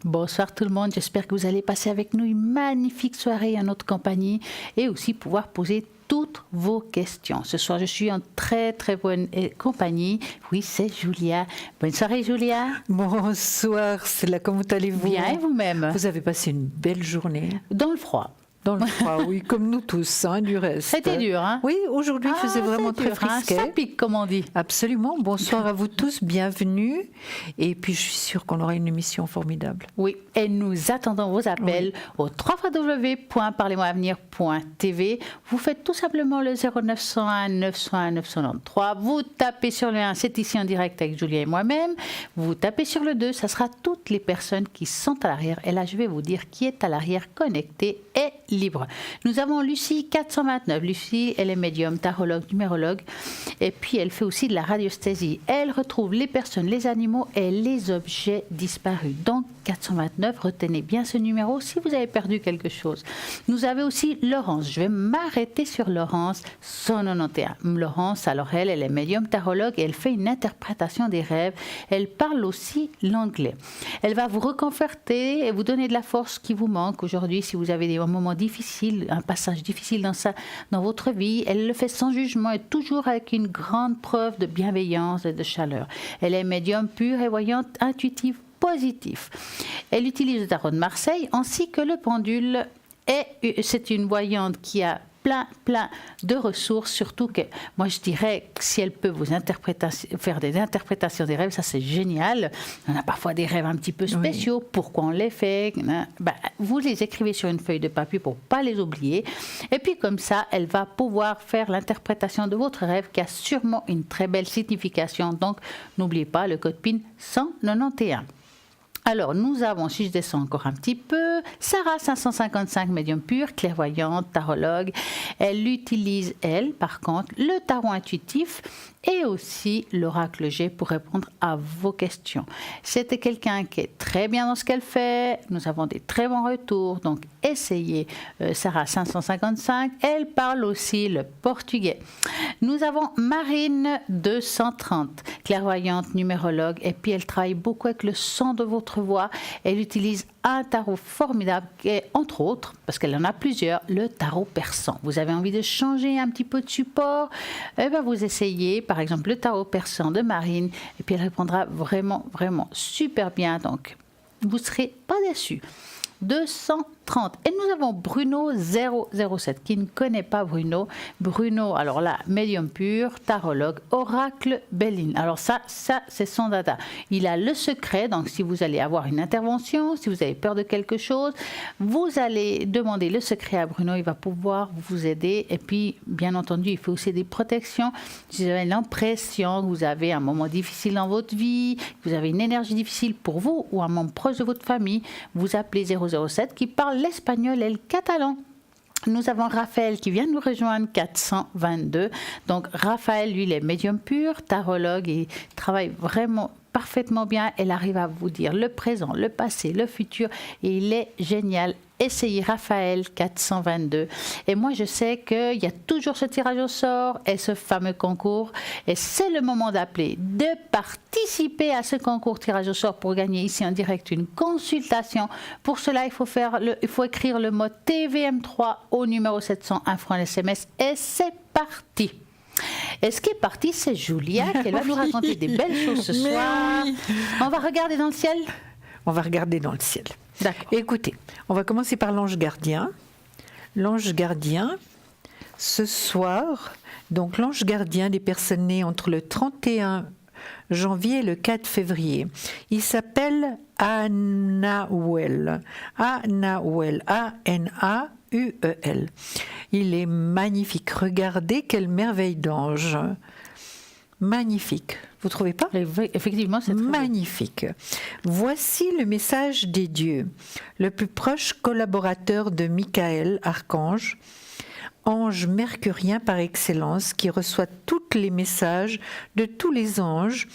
Bonsoir tout le monde, j'espère que vous allez passer avec nous une magnifique soirée en notre compagnie et aussi pouvoir poser toutes vos questions. Ce soir, je suis en très très bonne compagnie. Oui, c'est Julia. Bonne soirée Julia. Bonsoir, Céla, comment allez-vous? Bien, et vous-même? Vous avez passé une belle journée? Dans le froid. Dans le froid, oui, comme nous tous, du reste. C'était dur, hein? Oui, aujourd'hui, il faisait vraiment très frisquet. Ça pique, comme on dit. Absolument. Bonsoir à vous tous, bienvenue. Et puis, je suis sûre qu'on aura une émission formidable. Oui, et nous attendons vos appels au www.parlez-moi-avenir.tv. Vous faites tout simplement le 0901 901 993. Vous tapez sur le 1, c'est ici en direct avec Julia et moi-même. Vous tapez sur le 2, ça sera toutes les personnes qui sont à l'arrière. Et là, je vais vous dire qui est à l'arrière, connecté et libre. Nous avons Lucie 429. Lucie, elle est médium, tarologue, numérologue. Et puis, elle fait aussi de la radiesthésie. Elle retrouve les personnes, les animaux et les objets disparus. Donc, 429, retenez bien ce numéro si vous avez perdu quelque chose. Nous avons aussi Laurence. Je vais m'arrêter sur Laurence, 191. Laurence, alors elle est médium tarologue et elle fait une interprétation des rêves. Elle parle aussi l'anglais. Elle va vous reconforter et vous donner de la force qui vous manque aujourd'hui si vous avez des moments difficiles, un passage difficile dans votre vie. Elle le fait sans jugement et toujours avec une grande preuve de bienveillance et de chaleur. Elle est médium pure et voyante, intuitive, positif. Elle utilise le tarot de Marseille ainsi que le pendule et c'est une voyante qui a plein de ressources, surtout que moi je dirais que si elle peut vous faire des interprétations des rêves, ça c'est génial. On a parfois des rêves un petit peu spéciaux, pourquoi on les fait, vous les écrivez sur une feuille de papier pour ne pas les oublier et puis comme ça elle va pouvoir faire l'interprétation de votre rêve qui a sûrement une très belle signification, donc n'oubliez pas le code PIN 191. Alors, nous avons, si je descends encore un petit peu, Sarah 555, médium pur, clairvoyante, tarologue. Elle utilise, elle, par contre, le tarot intuitif et aussi l'oracle G pour répondre à vos questions. C'était quelqu'un qui est très bien dans ce qu'elle fait. Nous avons des très bons retours. Donc, essayez Sarah 555. Elle parle aussi le portugais. Nous avons Marine 230, clairvoyante, numérologue. Et puis, elle travaille beaucoup avec le son de votre voix. Elle utilise un tarot formidable qui est, entre autres, parce qu'elle en a plusieurs, le tarot persan. Vous avez envie de changer un petit peu de support, eh bien vous essayez par exemple le tarot persan de Marine et puis elle répondra vraiment super bien, donc vous ne serez pas déçus. 230. Et nous avons Bruno 007 qui ne connaît pas Bruno. Bruno, alors là, médium pur, tarologue, oracle Béline. Alors ça c'est son dada. Il a le secret, donc si vous allez avoir une intervention, si vous avez peur de quelque chose, vous allez demander le secret à Bruno, il va pouvoir vous aider. Et puis, bien entendu, il fait aussi des protections. Si vous avez l'impression que vous avez un moment difficile dans votre vie, que vous avez une énergie difficile pour vous ou un membre proche de votre famille, vous appelez 007 qui parle l'espagnol et le catalan. Nous avons Raphaël qui vient nous rejoindre, 422. Donc Raphaël, lui, il est médium pur, tarologue, et travaille vraiment parfaitement bien. Elle arrive à vous dire le présent, le passé, le futur, et il est génial. Essayez Raphaël 422. Et moi, je sais qu'il y a toujours ce tirage au sort et ce fameux concours. Et c'est le moment d'appeler, de participer à ce concours tirage au sort pour gagner ici en direct une consultation. Pour cela, il faut écrire le mot TVM3 au numéro 701 francs SMS. Et c'est parti. Et ce qui est parti, c'est Julia qui va nous raconter des belles choses ce soir. Oui. On va regarder dans le ciel. On va regarder dans le ciel. D'accord. Écoutez, on va commencer par l'ange gardien. L'ange gardien, ce soir, donc l'ange gardien des personnes nées entre le 31 janvier et le 4 février. Il s'appelle Anahuel. Anahuel, A-N-A-U-E-L. Il est magnifique. Regardez quelle merveille d'ange. Magnifique. Vous trouvez pas? Effectivement, c'est très magnifique. Voici le message des dieux. Le plus proche collaborateur de Michael, archange, ange mercurien par excellence, qui reçoit tous les messages de tous les anges,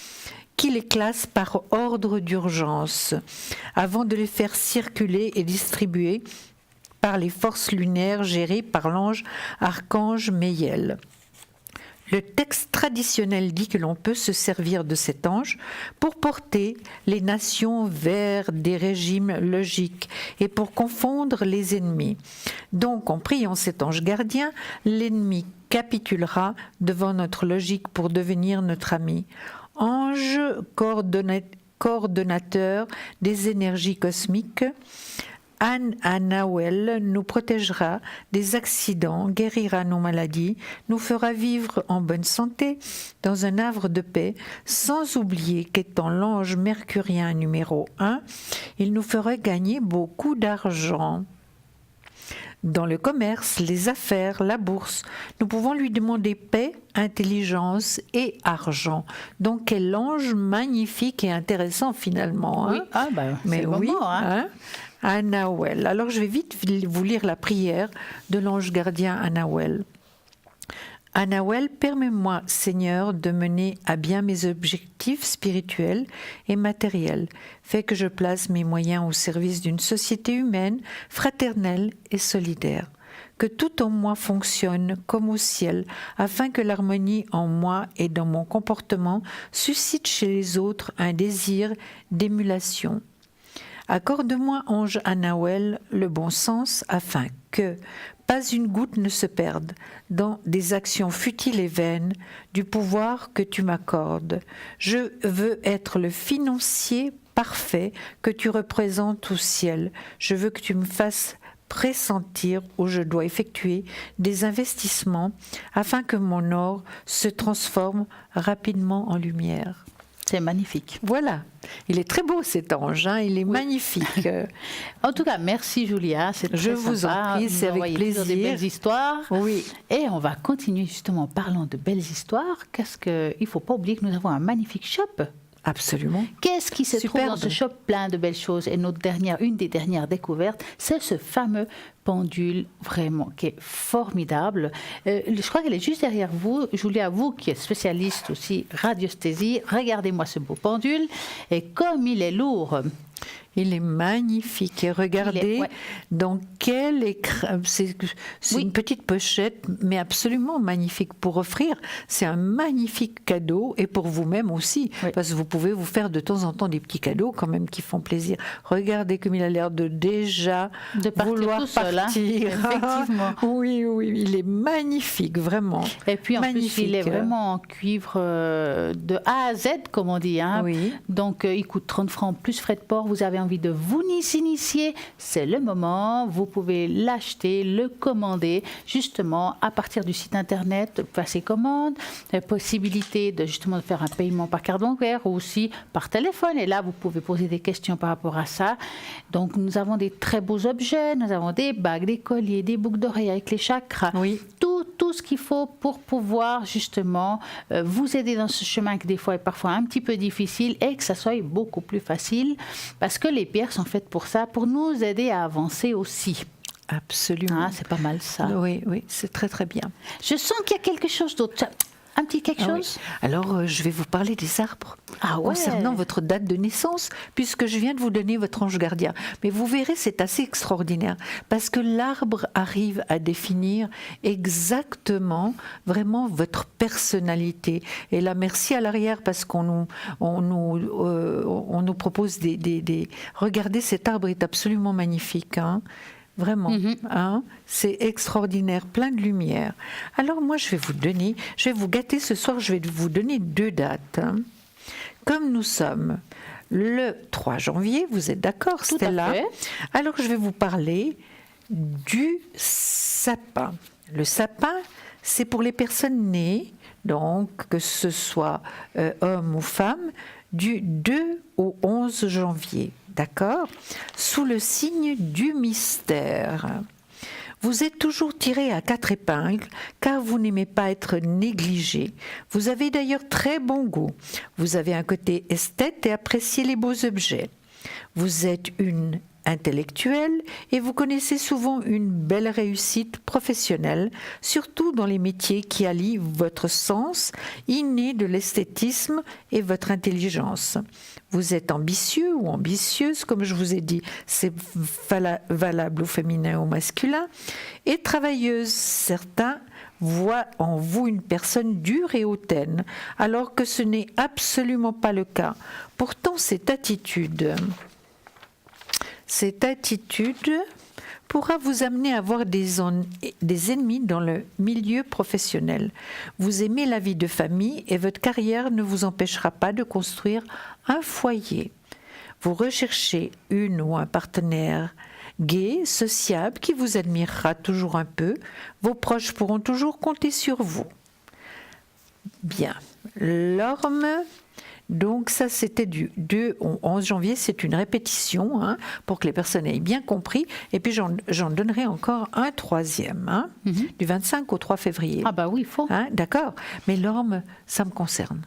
qui les classe par ordre d'urgence, avant de les faire circuler et distribuer par les forces lunaires gérées par l'ange archange Méiel. Le texte traditionnel dit que l'on peut se servir de cet ange pour porter les nations vers des régimes logiques et pour confondre les ennemis. Donc, en priant cet ange gardien, l'ennemi capitulera devant notre logique pour devenir notre ami. Ange coordonnateur des énergies cosmiques, Anawel nous protégera des accidents, guérira nos maladies, nous fera vivre en bonne santé dans un havre de paix, sans oublier qu'étant l'ange mercurien numéro 1, il nous fera gagner beaucoup d'argent. Dans le commerce, les affaires, la bourse, nous pouvons lui demander paix, intelligence et argent. Donc quel ange magnifique et intéressant finalement. Oui, Mais c'est oui, le moment. Hein. Anawel. Alors je vais vite vous lire la prière de l'ange gardien Anawel. Anawel, permets-moi, Seigneur, de mener à bien mes objectifs spirituels et matériels. Fais que je place mes moyens au service d'une société humaine, fraternelle et solidaire. Que tout en moi fonctionne comme au ciel, afin que l'harmonie en moi et dans mon comportement suscite chez les autres un désir d'émulation. Accorde-moi, ange Anawel, le bon sens, afin que pas une goutte ne se perde dans des actions futiles et vaines du pouvoir que tu m'accordes. Je veux être le financier parfait que tu représentes au ciel. Je veux que tu me fasses pressentir où je dois effectuer des investissements afin que mon or se transforme rapidement en lumière. C'est magnifique. Voilà, il est très beau cet ange, hein, il est magnifique. En tout cas, merci Julia, c'est très Je vous sympa. en prie, c'est avec plaisir. Des belles histoires. Oui. Et on va continuer justement en parlant de belles histoires. Il ne faut pas oublier que nous avons un magnifique shop. Absolument. Qu'est-ce qui se trouve dans ce shop? Plein de belles choses. Et une des dernières découvertes, c'est ce fameux pendule vraiment qui est formidable. Je crois qu'elle est juste derrière vous. Julia, vous qui êtes spécialiste aussi radiesthésie, regardez-moi ce beau pendule. Et comme il est lourd... Il est magnifique. Et regardez dans quel écran. C'est une petite pochette, mais absolument magnifique pour offrir. C'est un magnifique cadeau et pour vous-même aussi. Oui. Parce que vous pouvez vous faire de temps en temps des petits cadeaux quand même qui font plaisir. Regardez comme il a l'air de déjà vouloir tout seul, partir. Hein. Effectivement. Oui, il est magnifique, vraiment. Et puis en plus, il est vraiment en cuivre de A à Z, comme on dit. Hein. Oui. Donc il coûte 30 francs plus frais de port. Vous avez envie de vous initier, c'est le moment. Vous pouvez l'acheter, le commander justement à partir du site internet, passer commande, la possibilité de justement de faire un paiement par carte bancaire ou aussi par téléphone. Et là, vous pouvez poser des questions par rapport à ça. Donc, nous avons des très beaux objets. Nous avons des bagues, des colliers, des boucles d'oreilles avec les chakras. Oui. Tout ce qu'il faut pour pouvoir justement vous aider dans ce chemin qui des fois est parfois un petit peu difficile et que ça soit beaucoup plus facile parce que les pierres sont faites pour ça, pour nous aider à avancer aussi. Absolument. C'est pas mal ça. Oui, c'est très très bien. Je sens qu'il y a quelque chose d'autre. Un petit quelque chose. Oui. Alors, je vais vous parler des arbres ouais. concernant votre date de naissance, puisque je viens de vous donner votre ange gardien. Mais vous verrez, c'est assez extraordinaire, parce que l'arbre arrive à définir exactement, vraiment, votre personnalité. Et là, merci à l'arrière, parce qu'on nous propose des... Regardez, cet arbre est absolument magnifique, hein. Vraiment, c'est extraordinaire, plein de lumière. Alors moi, je vais vous gâter ce soir, je vais vous donner 2 dates. Hein. Comme nous sommes le 3 janvier, vous êtes d'accord, Stella? Tout à fait. Alors je vais vous parler du sapin. Le sapin, c'est pour les personnes nées, donc que ce soit homme ou femme, du 2 au 11 janvier. D'accord? Sous le signe du mystère. Vous êtes toujours tiré à 4 épingles car vous n'aimez pas être négligé. Vous avez d'ailleurs très bon goût. Vous avez un côté esthète et appréciez les beaux objets. Vous êtes une intellectuelle et vous connaissez souvent une belle réussite professionnelle, surtout dans les métiers qui allient votre sens inné de l'esthétisme et votre intelligence. Vous êtes ambitieux ou ambitieuse, comme je vous ai dit, c'est valable au féminin ou au masculin, et travailleuse. Certains voient en vous une personne dure et hautaine, alors que ce n'est absolument pas le cas. Pourtant, cette attitude pourra vous amener à avoir des ennemis dans le milieu professionnel. Vous aimez la vie de famille et votre carrière ne vous empêchera pas de construire un foyer. Vous recherchez une ou un partenaire gai, sociable, qui vous admirera toujours un peu. Vos proches pourront toujours compter sur vous. Bien. L'orme, donc ça c'était du 2 au 11 janvier, c'est une répétition pour que les personnes aient bien compris. Et puis j'en donnerai encore un troisième, du 25 au 3 février. Ah bah oui, il faut. D'accord. Mais l'orme, ça me concerne.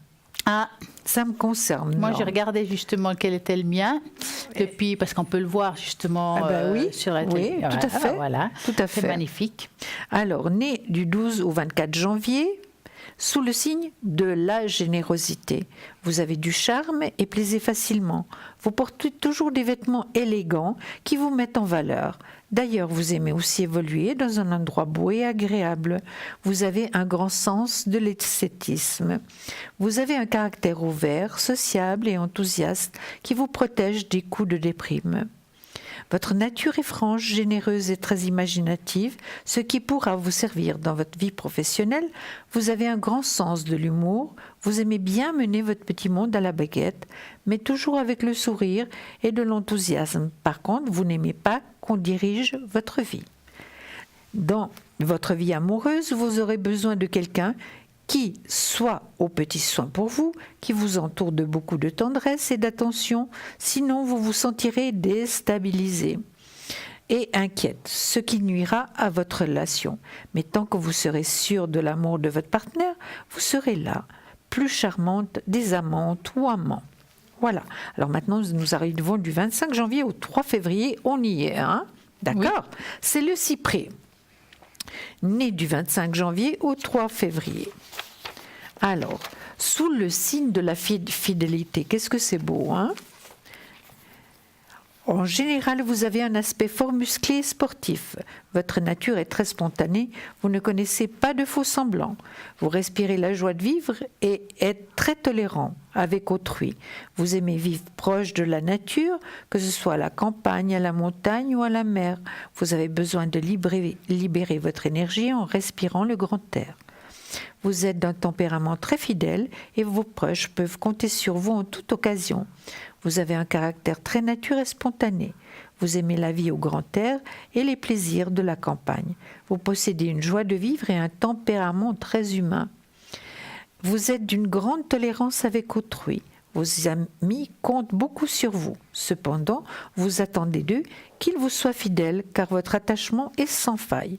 Ah, ça me concerne. Moi, j'ai regardé justement quel était le mien, depuis, parce qu'on peut le voir justement sur la télé. Oui, tout à fait. Voilà, tout à fait. C'est magnifique. Alors, né du 12 au 24 janvier, sous le signe de la générosité. Vous avez du charme et plaisez facilement. Vous portez toujours des vêtements élégants qui vous mettent en valeur. D'ailleurs, vous aimez aussi évoluer dans un endroit beau et agréable. Vous avez un grand sens de l'esthétisme. Vous avez un caractère ouvert, sociable et enthousiaste qui vous protège des coups de déprime. Votre nature est franche, généreuse et très imaginative, ce qui pourra vous servir dans votre vie professionnelle. Vous avez un grand sens de l'humour, vous aimez bien mener votre petit monde à la baguette, mais toujours avec le sourire et de l'enthousiasme. Par contre, vous n'aimez pas qu'on dirige votre vie. Dans votre vie amoureuse, vous aurez besoin de quelqu'un qui soit aux petits soins pour vous, qui vous entoure de beaucoup de tendresse et d'attention, sinon vous vous sentirez déstabilisé et inquiète, ce qui nuira à votre relation. Mais tant que vous serez sûr de l'amour de votre partenaire, vous serez là, plus charmante des amantes ou amants. Voilà. Alors maintenant, nous arrivons du 25 janvier au 3 février, on y est, D'accord ? Oui. C'est le cyprès, né du 25 janvier au 3 février. Alors, sous le signe de la fidélité, qu'est-ce que c'est beau, En général, vous avez un aspect fort musclé et sportif. Votre nature est très spontanée, vous ne connaissez pas de faux semblants. Vous respirez la joie de vivre et êtes très tolérant avec autrui. Vous aimez vivre proche de la nature, que ce soit à la campagne, à la montagne ou à la mer. Vous avez besoin de libérer votre énergie en respirant le grand air. Vous êtes d'un tempérament très fidèle et vos proches peuvent compter sur vous en toute occasion. Vous avez un caractère très nature et spontané. Vous aimez la vie au grand air et les plaisirs de la campagne. Vous possédez une joie de vivre et un tempérament très humain. Vous êtes d'une grande tolérance avec autrui. Vos amis comptent beaucoup sur vous. Cependant, vous attendez d'eux qu'ils vous soient fidèles car votre attachement est sans faille.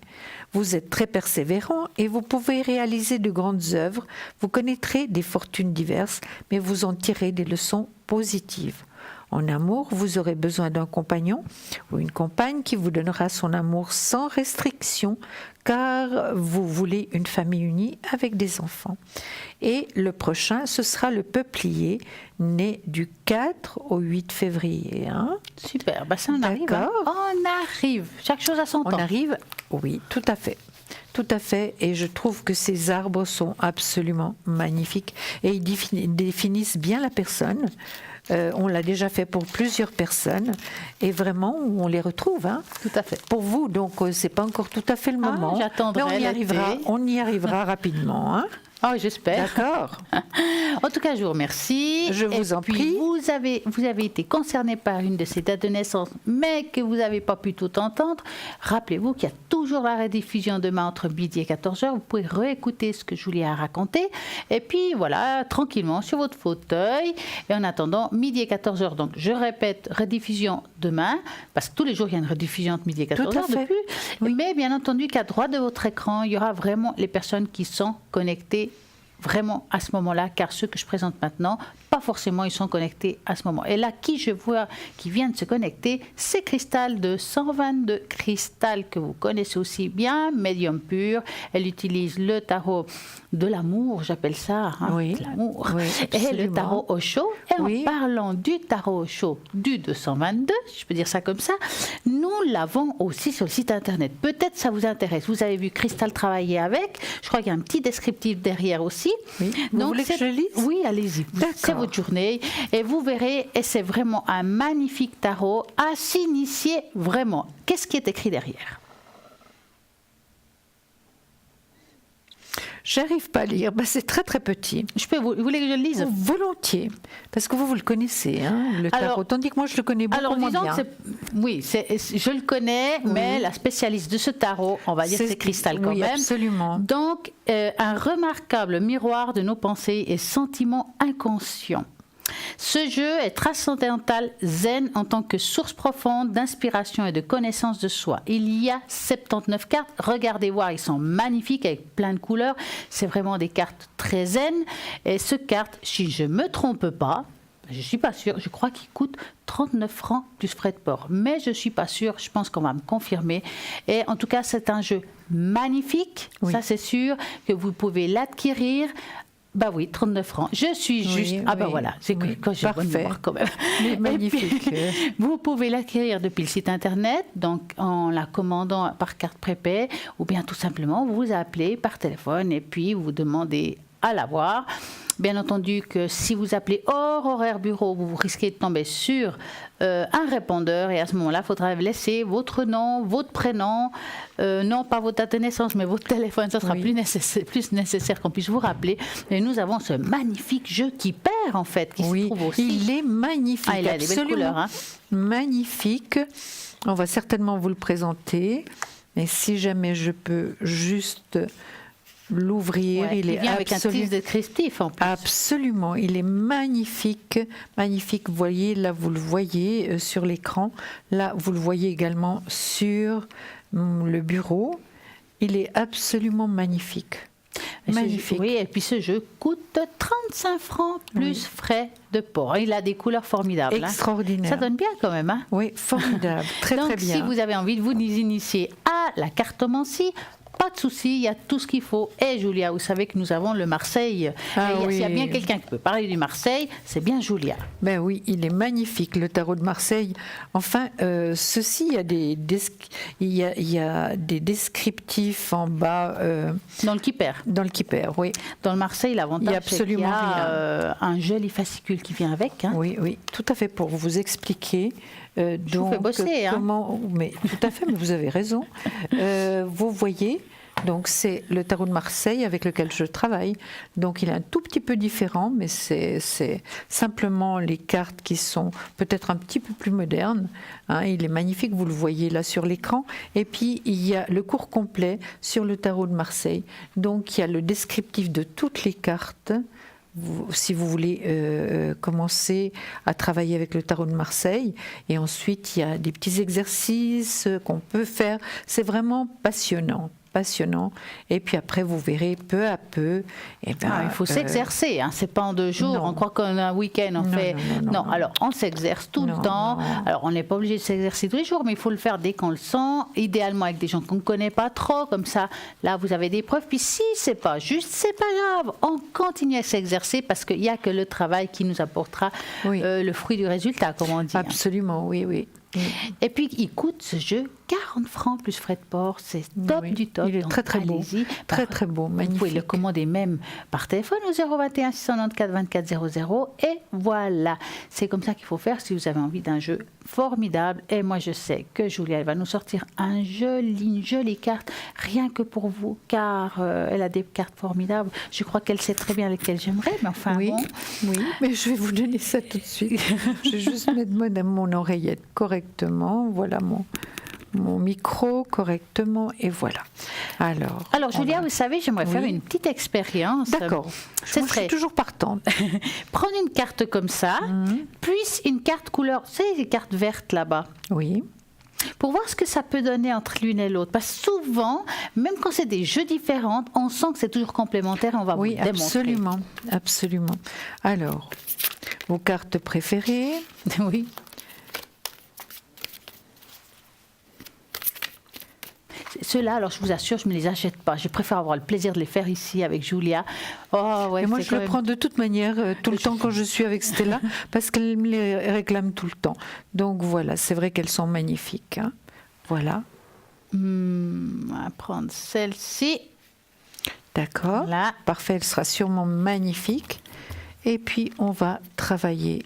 Vous êtes très persévérant et vous pouvez réaliser de grandes œuvres. Vous connaîtrez des fortunes diverses, mais vous en tirez des leçons positives. En amour, vous aurez besoin d'un compagnon ou une compagne qui vous donnera son amour sans restriction, car vous voulez une famille unie avec des enfants. Et le prochain, ce sera le peuplier, né du 4 au 8 février. Super, ça on arrive. On arrive, chaque chose à son temps. On arrive, oui, tout à fait. Tout à fait, et je trouve que ces arbres sont absolument magnifiques et ils définissent bien la personne. On l'a déjà fait pour plusieurs personnes et vraiment on les retrouve. Tout à fait. Pour vous, donc c'est pas encore tout à fait le moment. J'attendrai. Mais on y arrivera rapidement. Oh, j'espère. D'accord. En tout cas, je vous remercie. Je vous en prie. Vous avez été concerné par une de ces dates de naissance, mais que vous n'avez pas pu tout entendre. Rappelez-vous qu'il y a toujours la rediffusion demain entre midi et 14h. Vous pouvez réécouter ce que Julia a raconté. Et puis, voilà, tranquillement, sur votre fauteuil. Et en attendant, midi et 14h. Donc, je répète, rediffusion demain, parce que tous les jours, il y a une rediffusion entre midi et 14h depuis. Oui. Mais bien entendu qu'à droite de votre écran, il y aura vraiment les personnes qui sont connectées vraiment à ce moment-là, car ceux que je présente maintenant, pas pas forcément ils sont connectés à ce moment. Et là, qui je vois qui vient de se connecter, c'est Cristal de 122. Cristal que vous connaissez aussi bien, médium pur. Elle utilise le tarot de l'amour, j'appelle ça, oui, l'amour. Oui, et le tarot Osho. Et oui. en parlant du tarot Osho du 222, je peux dire ça comme ça, nous l'avons aussi sur le site internet. Peut-être ça vous intéresse. Vous avez vu Cristal travailler avec. Je crois qu'il y a un petit descriptif derrière aussi. Oui. Vous voulez que je lise? Oui, allez-y. C'est votre journée et vous verrez. Et c'est vraiment un magnifique tarot à s'initier vraiment. Qu'est-ce qui est écrit derrière? J'arrive pas à lire, c'est très très petit. Vous voulez que je le lise? Volontiers, parce que vous le connaissez, le tarot, tandis que moi je le connais beaucoup moins bien. Oui, je le connais, mais la spécialiste de ce tarot, on va dire c'est Cristal quand même. Absolument. Donc, un remarquable miroir de nos pensées et sentiments inconscients. Ce jeu est transcendantal zen en tant que source profonde d'inspiration et de connaissance de soi. Il y a 79 cartes. Regardez voir, ils sont magnifiques avec plein de couleurs. C'est vraiment des cartes très zen. Et ce carte, si je ne me trompe pas, je ne suis pas sûre, je crois qu'il coûte 39 francs plus frais de port. Mais je ne suis pas sûre, je pense qu'on va me confirmer. Et en tout cas, c'est un jeu magnifique, ça c'est sûr, que vous pouvez l'acquérir. Bah oui, 39 francs. Je suis juste... Voilà, j'ai bonne mémoire quand même. Magnifique. Puis, vous pouvez l'acquérir depuis le site internet, donc en la commandant par carte prépay, ou bien tout simplement vous appelez par téléphone et puis vous demandez à l'avoir. Bien entendu que si vous appelez hors horaire bureau, vous risquez de tomber sur un répondeur et à ce moment-là, il faudra laisser votre nom, votre prénom, non pas votre date de naissance, mais votre téléphone. Ça sera plus nécessaire qu'on puisse vous rappeler. Et nous avons ce magnifique jeu qui perd en fait, qui se trouve aussi. Il est magnifique, il a des belles couleurs. Magnifique. On va certainement vous le présenter. Mais si jamais je peux juste... l'ouvrir, il est vient avec un petit descriptif en plus. Absolument, il est magnifique, magnifique. Vous voyez, là vous le voyez sur l'écran, là vous le voyez également sur le bureau. Il est absolument magnifique. Magnifique. Oui, et puis ce jeu coûte 35 francs plus frais de port. Il a des couleurs formidables. Extraordinaire. Ça donne bien quand même. Oui, formidable. Très bien. Donc, si vous avez envie de vous initier à la cartomancie, pas de souci, il y a tout ce qu'il faut. Et Julia, vous savez que nous avons le Marseille. S'il y a bien quelqu'un qui peut parler du Marseille, c'est bien Julia. Ben oui, il est magnifique, le tarot de Marseille. Enfin, ceci, il y a des descriptifs en bas. Dans le Kipper. Dans le Kipper, oui. Dans le Marseille, l'avantage, c'est qu'il y a un joli fascicule qui vient avec. Oui, tout à fait, pour vous expliquer. Je vous fais bosser. Mais tout à fait, mais vous avez raison. Vous voyez, donc c'est le tarot de Marseille avec lequel je travaille. Donc il est un tout petit peu différent, mais c'est simplement les cartes qui sont peut-être un petit peu plus modernes. Il est magnifique, vous le voyez là sur l'écran. Et puis il y a le cours complet sur le tarot de Marseille. Donc il y a le descriptif de toutes les cartes. Si vous voulez commencer à travailler avec le tarot de Marseille. Et ensuite, il y a des petits exercices qu'on peut faire. C'est vraiment passionnant. Et puis après, vous verrez peu à peu. Il faut s'exercer. C'est pas en 2 jours. On croit qu'en un week-end, on fait. Non. Alors, on s'exerce tout le temps. Alors, on n'est pas obligé de s'exercer tous les jours, mais il faut le faire dès qu'on le sent. Idéalement avec des gens qu'on ne connaît pas trop. Comme ça, là, vous avez des preuves. Puis si c'est pas juste, c'est pas grave. On continue à s'exercer parce qu'il n'y a que le travail qui nous apportera le fruit du résultat, comme on dit. Absolument, oui. Et puis, il coûte ce jeu 40 francs plus frais de port. C'est top du top. Il est très très beau. Très beau, magnifique. Vous pouvez le commander même par téléphone au 021 694 24 00. Et voilà, c'est comme ça qu'il faut faire si vous avez envie d'un jeu formidable. Et moi, je sais que Julia, elle va nous sortir une jolie carte, rien que pour vous, car elle a des cartes formidables. Je crois qu'elle sait très bien lesquelles j'aimerais, mais enfin oui, mais je vais vous donner ça tout de suite. Je vais juste mettre mon oreillette correctement. Voilà mon micro correctement et voilà. Alors Julia, vous savez, j'aimerais faire une petite expérience. D'accord. Je suis toujours partante. Prendre une carte comme ça, puis une carte couleur, vous savez, les cartes vertes là-bas. Oui. Pour voir ce que ça peut donner entre l'une et l'autre. Parce que souvent, même quand c'est des jeux différents, on sent que c'est toujours complémentaire et on va vous le démontrer. Absolument. Alors, vos cartes préférées. Oui. Ceux-là, alors je vous assure, je ne me les achète pas. Je préfère avoir le plaisir de les faire ici avec Julia. Oh, ouais, Et moi, je le prends de toute manière tout le temps quand je suis avec Stella, parce qu'elle me les réclame tout le temps. Donc voilà, c'est vrai qu'elles sont magnifiques. Hein. Voilà. On va prendre celle-ci. D'accord. Voilà. Parfait, elle sera sûrement magnifique. Et puis, on va travailler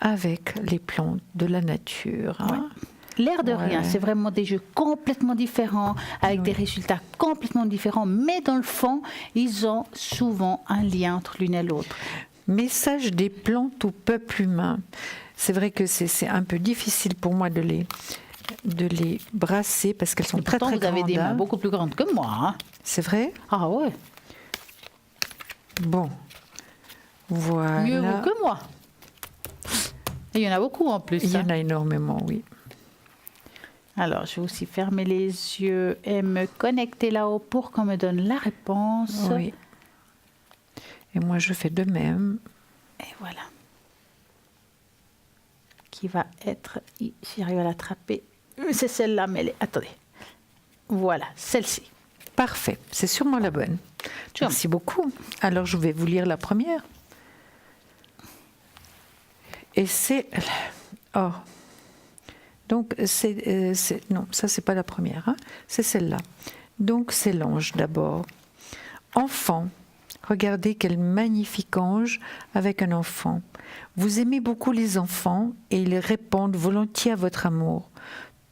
avec les plantes de la nature. Hein. Ouais. L'air de rien, c'est vraiment des jeux complètement différents, avec des résultats complètement différents, mais dans le fond, ils ont souvent un lien entre l'une et l'autre. Message des plantes au peuple humain. C'est vrai que c'est un peu difficile pour moi de les brasser parce qu'elles sont très très grandes. Vous avez des mains beaucoup plus grandes que moi. Hein. C'est vrai? Ah ouais. Bon. Voilà. Mieux vous que moi. Et il y en a beaucoup en plus. Il y en a énormément, oui. Alors, je vais aussi fermer les yeux et me connecter là-haut pour qu'on me donne la réponse. Oui. Et moi, je fais de même. Et voilà. Qui va être... Si j'arrive à l'attraper. C'est celle-là, mais elle est... Attendez. Voilà, celle-ci. Parfait. C'est sûrement la bonne. Merci beaucoup. Alors, je vais vous lire la première. Et c'est... Oh. Donc, non, ça, c'est pas la première. Hein. C'est celle-là. Donc, c'est l'ange d'abord. Enfant. Regardez quel magnifique ange avec un enfant. Vous aimez beaucoup les enfants et ils répondent volontiers à votre amour.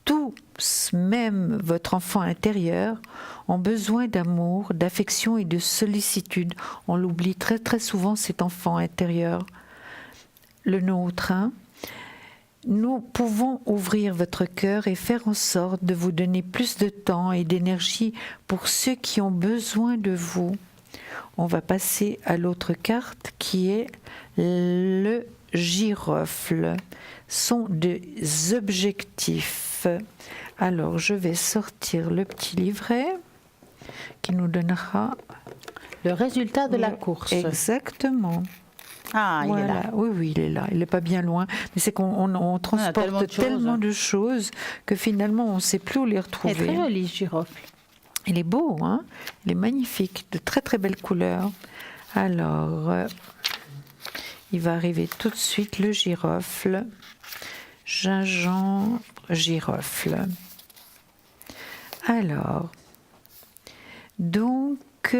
Tous, même votre enfant intérieur, ont besoin d'amour, d'affection et de sollicitude. On l'oublie très très souvent, cet enfant intérieur. Le nôtre, hein. Nous pouvons ouvrir votre cœur et faire en sorte de vous donner plus de temps et d'énergie pour ceux qui ont besoin de vous. On va passer à l'autre carte qui est le girofle. Sont des objectifs. Alors, je vais sortir le petit livret qui nous donnera le résultat de la course. Exactement. Ah, voilà. il est là. Oui, oui, il est là. Il n'est pas bien loin. Mais c'est qu'on transporte tellement de choses que finalement, on ne sait plus où les retrouver. Il est très joli, ce girofle. Il est beau, hein? Il est magnifique, de très très belles couleurs. Alors, il va arriver tout de suite le girofle. Gingembre, girofle. Alors, donc,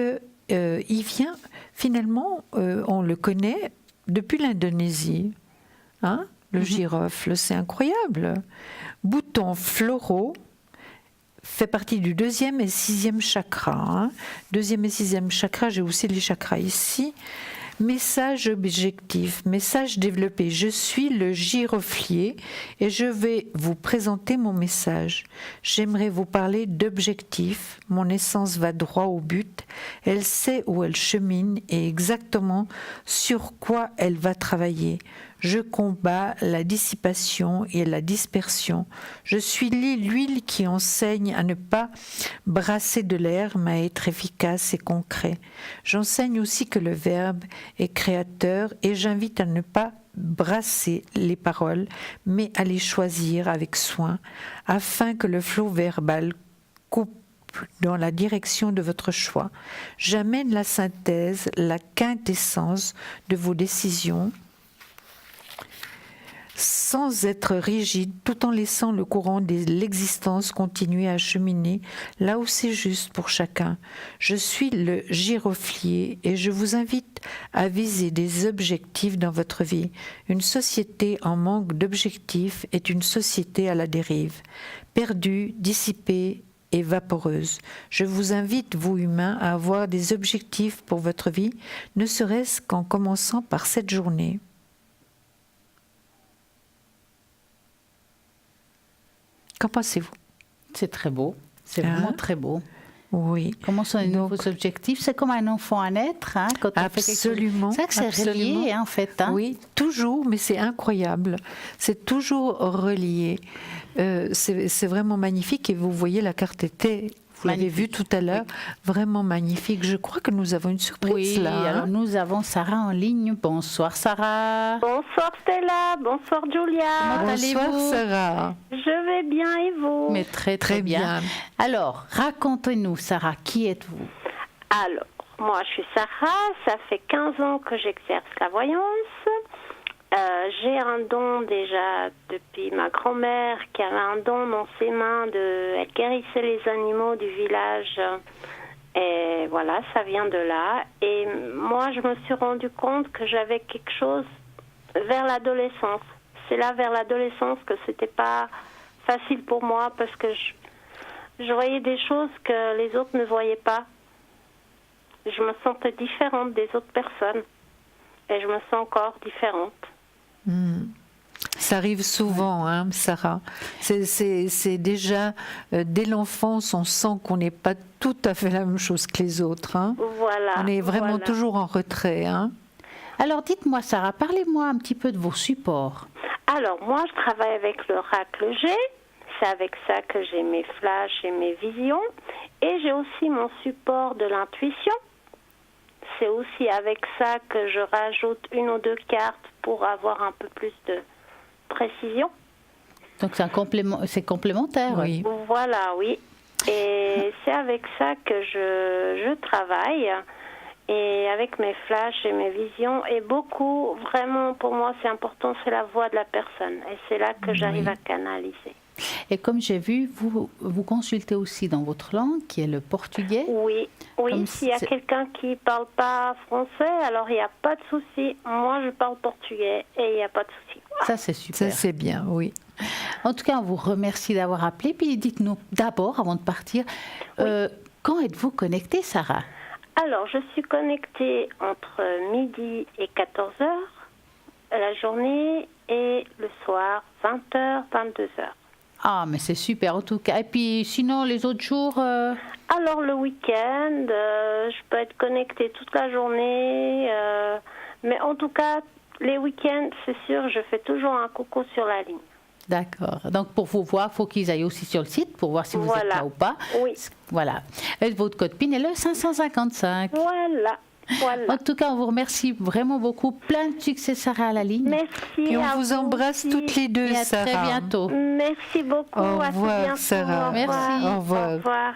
il vient, finalement, on le connaît depuis l'Indonésie. Hein? Le girofle, c'est incroyable. Boutons floraux. Fait partie du 2e et 6e chakra. Hein. 2e et 6e chakra, j'ai aussi les chakras ici. Message objectif, message développé. Je suis le giroflier et je vais vous présenter mon message. J'aimerais vous parler d'objectif. Mon essence va droit au but. Elle sait où elle chemine et exactement sur quoi elle va travailler. Je combats la dissipation et la dispersion. Je suis l'huile qui enseigne à ne pas brasser de l'air, mais à être efficace et concret. J'enseigne aussi que le verbe est créateur et j'invite à ne pas brasser les paroles, mais à les choisir avec soin, afin que le flot verbal coupe dans la direction de votre choix. J'amène la synthèse, la quintessence de vos décisions, sans être rigide, tout en laissant le courant de l'existence continuer à cheminer là où c'est juste pour chacun. Je suis le giroflier et je vous invite à viser des objectifs dans votre vie. Une société en manque d'objectifs est une société à la dérive, perdue, dissipée et vaporeuse. Je vous invite, vous humains, à avoir des objectifs pour votre vie, ne serait-ce qu'en commençant par cette journée. Qu'en pensez-vous? C'est très beau. C'est vraiment très beau. Oui. Comment sont les nouveaux objectifs? C'est comme un enfant à naître. Hein, quand on fait absolument. C'est ça que c'est relié, en fait. Hein. Oui, toujours, mais c'est incroyable. C'est toujours relié. C'est vraiment magnifique. Et vous voyez, la carte était Vous l'avez vu tout à l'heure, vraiment magnifique. Je crois que nous avons une surprise là. Alors nous avons Sarah en ligne. Bonsoir Sarah. Bonsoir Stella, bonsoir Julia. Comment Bonsoir allez-vous? Sarah. Je vais bien et vous? Mais très Très bien. Alors, racontez-nous Sarah, qui êtes-vous? Alors, moi je suis Sarah, ça fait 15 ans que j'exerce la voyance. J'ai un don déjà depuis ma grand-mère qui avait un don dans ses mains, elle guérissait les animaux du village. Et voilà, ça vient de là. Et moi je me suis rendu compte que j'avais quelque chose vers l'adolescence. C'est là vers l'adolescence que c'était pas facile pour moi parce que je voyais des choses que les autres ne voyaient pas. Je me sentais différente des autres personnes. Et je me sens encore différente. Ça arrive souvent, hein, Sarah. C'est déjà, dès l'enfance, on sent qu'on n'est pas tout à fait la même chose que les autres. Hein. Voilà. On est vraiment voilà. toujours en retrait. Hein. Alors dites-moi Sarah, parlez-moi un petit peu de vos supports. Alors, moi, je travaille avec le Racle G. C'est avec ça que j'ai mes flashs et mes visions. Et j'ai aussi mon support de l'intuition. C'est aussi avec ça que je rajoute une ou deux cartes pour avoir un peu plus de précision. Donc c'est complémentaire. Oui. Voilà, oui. Et c'est avec ça que je travaille. Et avec mes flashs et mes visions. Et beaucoup, vraiment, pour moi, c'est important, c'est la voix de la personne. Et c'est là que j'arrive à canaliser. Et comme j'ai vu, vous consultez aussi dans votre langue, qui est le portugais. Oui, Comme s'il y a c'est- quelqu'un qui ne parle pas français, alors il n'y a pas de souci. Moi, je parle portugais et il n'y a pas de souci. Ça, c'est super. Ça, c'est bien, oui. En tout cas, on vous remercie d'avoir appelé. Puis dites-nous d'abord, avant de partir, quand êtes-vous connectée, Sarah? Alors, je suis connectée entre midi et 14h la journée et le soir, 20h, 22h. Ah, mais c'est super en tout cas. Et puis sinon, les autres jours Alors, le week-end, je peux être connectée toute la journée. Mais en tout cas, les week-ends, c'est sûr, je fais toujours un coucou sur la ligne. D'accord. Donc pour vous voir, il faut qu'ils aillent aussi sur le site pour voir si vous êtes là ou pas. Oui. Voilà. Et votre code PIN est le 555. Voilà. En tout cas, on vous remercie vraiment beaucoup. Plein de succès, Sarah, à la ligne. Merci. Et on à vous embrasse aussi. toutes les deux, Et à Sarah. très bientôt. Merci beaucoup. Au À revoir, très bientôt. Sarah. Au revoir. Merci. Au revoir. Au revoir.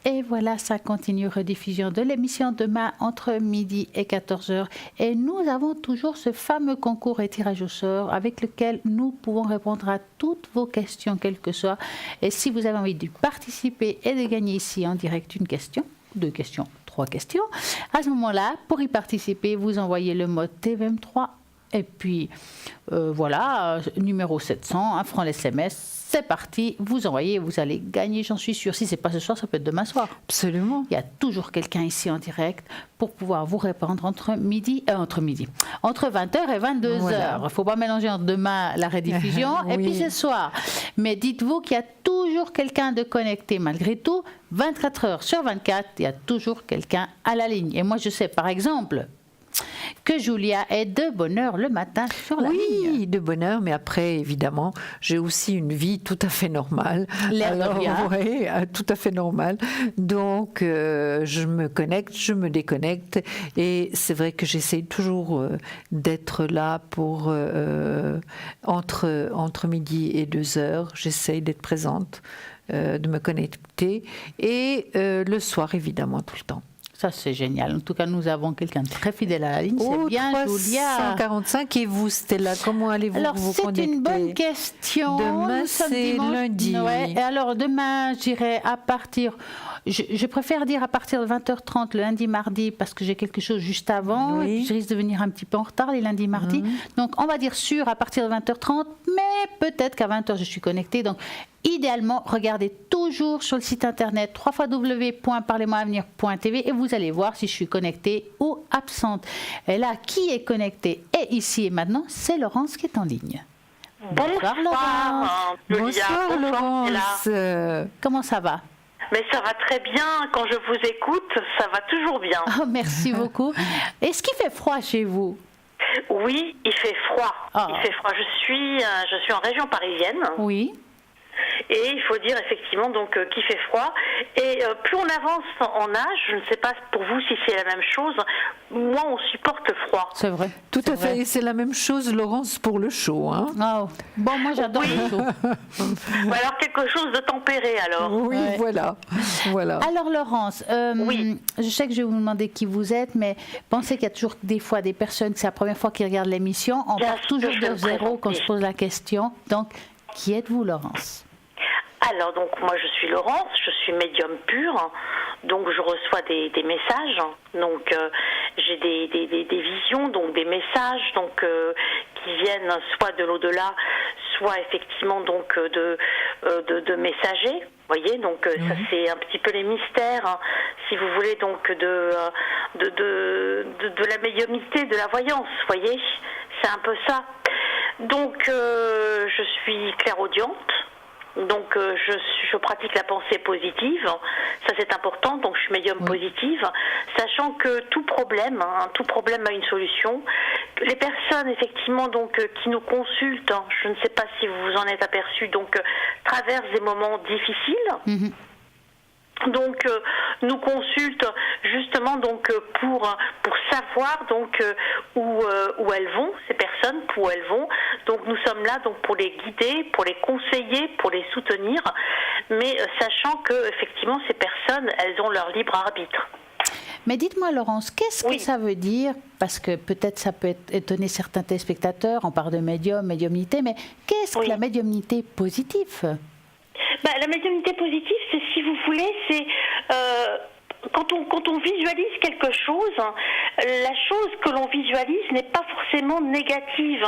Et voilà, ça continue, rediffusion de l'émission demain entre midi et 14h. Et nous avons toujours ce fameux concours et tirage au sort avec lequel nous pouvons répondre à toutes vos questions, quelles que soient. Et si vous avez envie de participer et de gagner ici en direct une question, 2 questions, 3 questions, à ce moment-là, pour y participer, vous envoyez le mot TVM3 et puis voilà, numéro 700, 1 franc l'SMS. C'est parti, vous envoyez, vous allez gagner, j'en suis sûre. Si ce n'est pas ce soir, ça peut être demain soir. Absolument. Il y a toujours quelqu'un ici en direct pour pouvoir vous répondre entre 20h et 22h. Voilà. Il ne faut pas mélanger entre demain la rediffusion et Oui. puis ce soir. Mais dites-vous qu'il y a toujours quelqu'un de connecté malgré tout. 24 heures sur 24, il y a toujours quelqu'un à la ligne. Et moi, je sais par exemple que Julia est de bonne heure le matin sur la ligne. Oui, de bonne heure, mais après, évidemment, j'ai aussi une vie tout à fait normale. L'air de rien. Oui, tout à fait normale. Donc, je me connecte, je me déconnecte. Et c'est vrai que j'essaye toujours d'être là pour entre midi et 2h. J'essaye d'être présente, de me connecter. Et le soir, évidemment, tout le temps. Ça, c'est génial. En tout cas, nous avons quelqu'un de très fidèle à la ligne. C'est bien, Julia. 345. Et vous, Stella, comment allez-vous Alors, vous c'est connecter? une bonne question. Demain, Nous sommes c'est dimanche. lundi. Ouais. Et alors, demain, j'irai à partir... Je préfère dire à partir de 20h30 le lundi, mardi, parce que j'ai quelque chose juste avant. Oui. Et puis, je risque de venir un petit peu en retard les lundis, mardis. Donc, on va dire sûr à partir de 20h30, mais peut-être qu'à 20h, je suis connectée. Donc, idéalement, regardez toujours sur le site internet www.parlez-moi-avenir.tv et vous allez voir si je suis connectée ou absente. Et là, qui est connecté et ici et maintenant, c'est Laurence qui est en ligne. Bonsoir Laurence. Julia. Bonsoir, Laurence. Comment ça va? Mais ça va très bien. Quand je vous écoute, ça va toujours bien. Oh, merci beaucoup. Est-ce qu'il fait froid chez vous? Oui, il fait froid. Ah. Il fait froid. Je suis en région parisienne. Oui. et il faut dire effectivement donc qu'il fait froid. Et plus on avance en âge, je ne sais pas pour vous si c'est la même chose, moins on supporte froid. C'est vrai. Tout à fait, et c'est la même chose, Laurence, pour le chaud. Hein. Oh. Bon, moi j'adore le chaud. Alors quelque chose de tempéré alors. Oui, Ouais. voilà. Alors Laurence, Oui. je sais que je vais vous demander qui vous êtes, mais pensez qu'il y a toujours des fois des personnes, c'est la première fois qu'ils regardent l'émission, on Bien part sûr, toujours je vais de me zéro quand on présenter. se pose la question. Donc, qui êtes-vous Laurence? Alors donc moi je suis Laurence, je suis médium pur, donc je reçois des messages, donc j'ai des visions, donc des messages donc qui viennent soit de l'au-delà, soit effectivement donc de messagers. Vous voyez, donc ça c'est un petit peu les mystères, hein, si vous voulez, donc de la médiumnité, de la voyance. Vous voyez, c'est un peu ça. Donc je suis clairaudiente. Donc je pratique la pensée positive, ça c'est important, donc je suis médium positive, sachant que tout problème a une solution. Les personnes effectivement donc qui nous consultent, hein, je ne sais pas si vous vous en êtes aperçu, donc traversent des moments difficiles. Donc nous consultent justement donc pour savoir donc où elles vont, ces personnes, où elles vont. Donc nous sommes là donc pour les guider, pour les conseiller, pour les soutenir, mais sachant que effectivement ces personnes, elles ont leur libre arbitre. Mais dites-moi Laurence, qu'est-ce que ça veut dire? Parce que peut-être ça peut étonner certains téléspectateurs, on parle de médium, médiumnité, mais qu'est-ce que la médiumnité positive? La médiumnité positive, c'est, si vous voulez, c'est quand on visualise quelque chose, la chose que l'on visualise n'est pas forcément négative.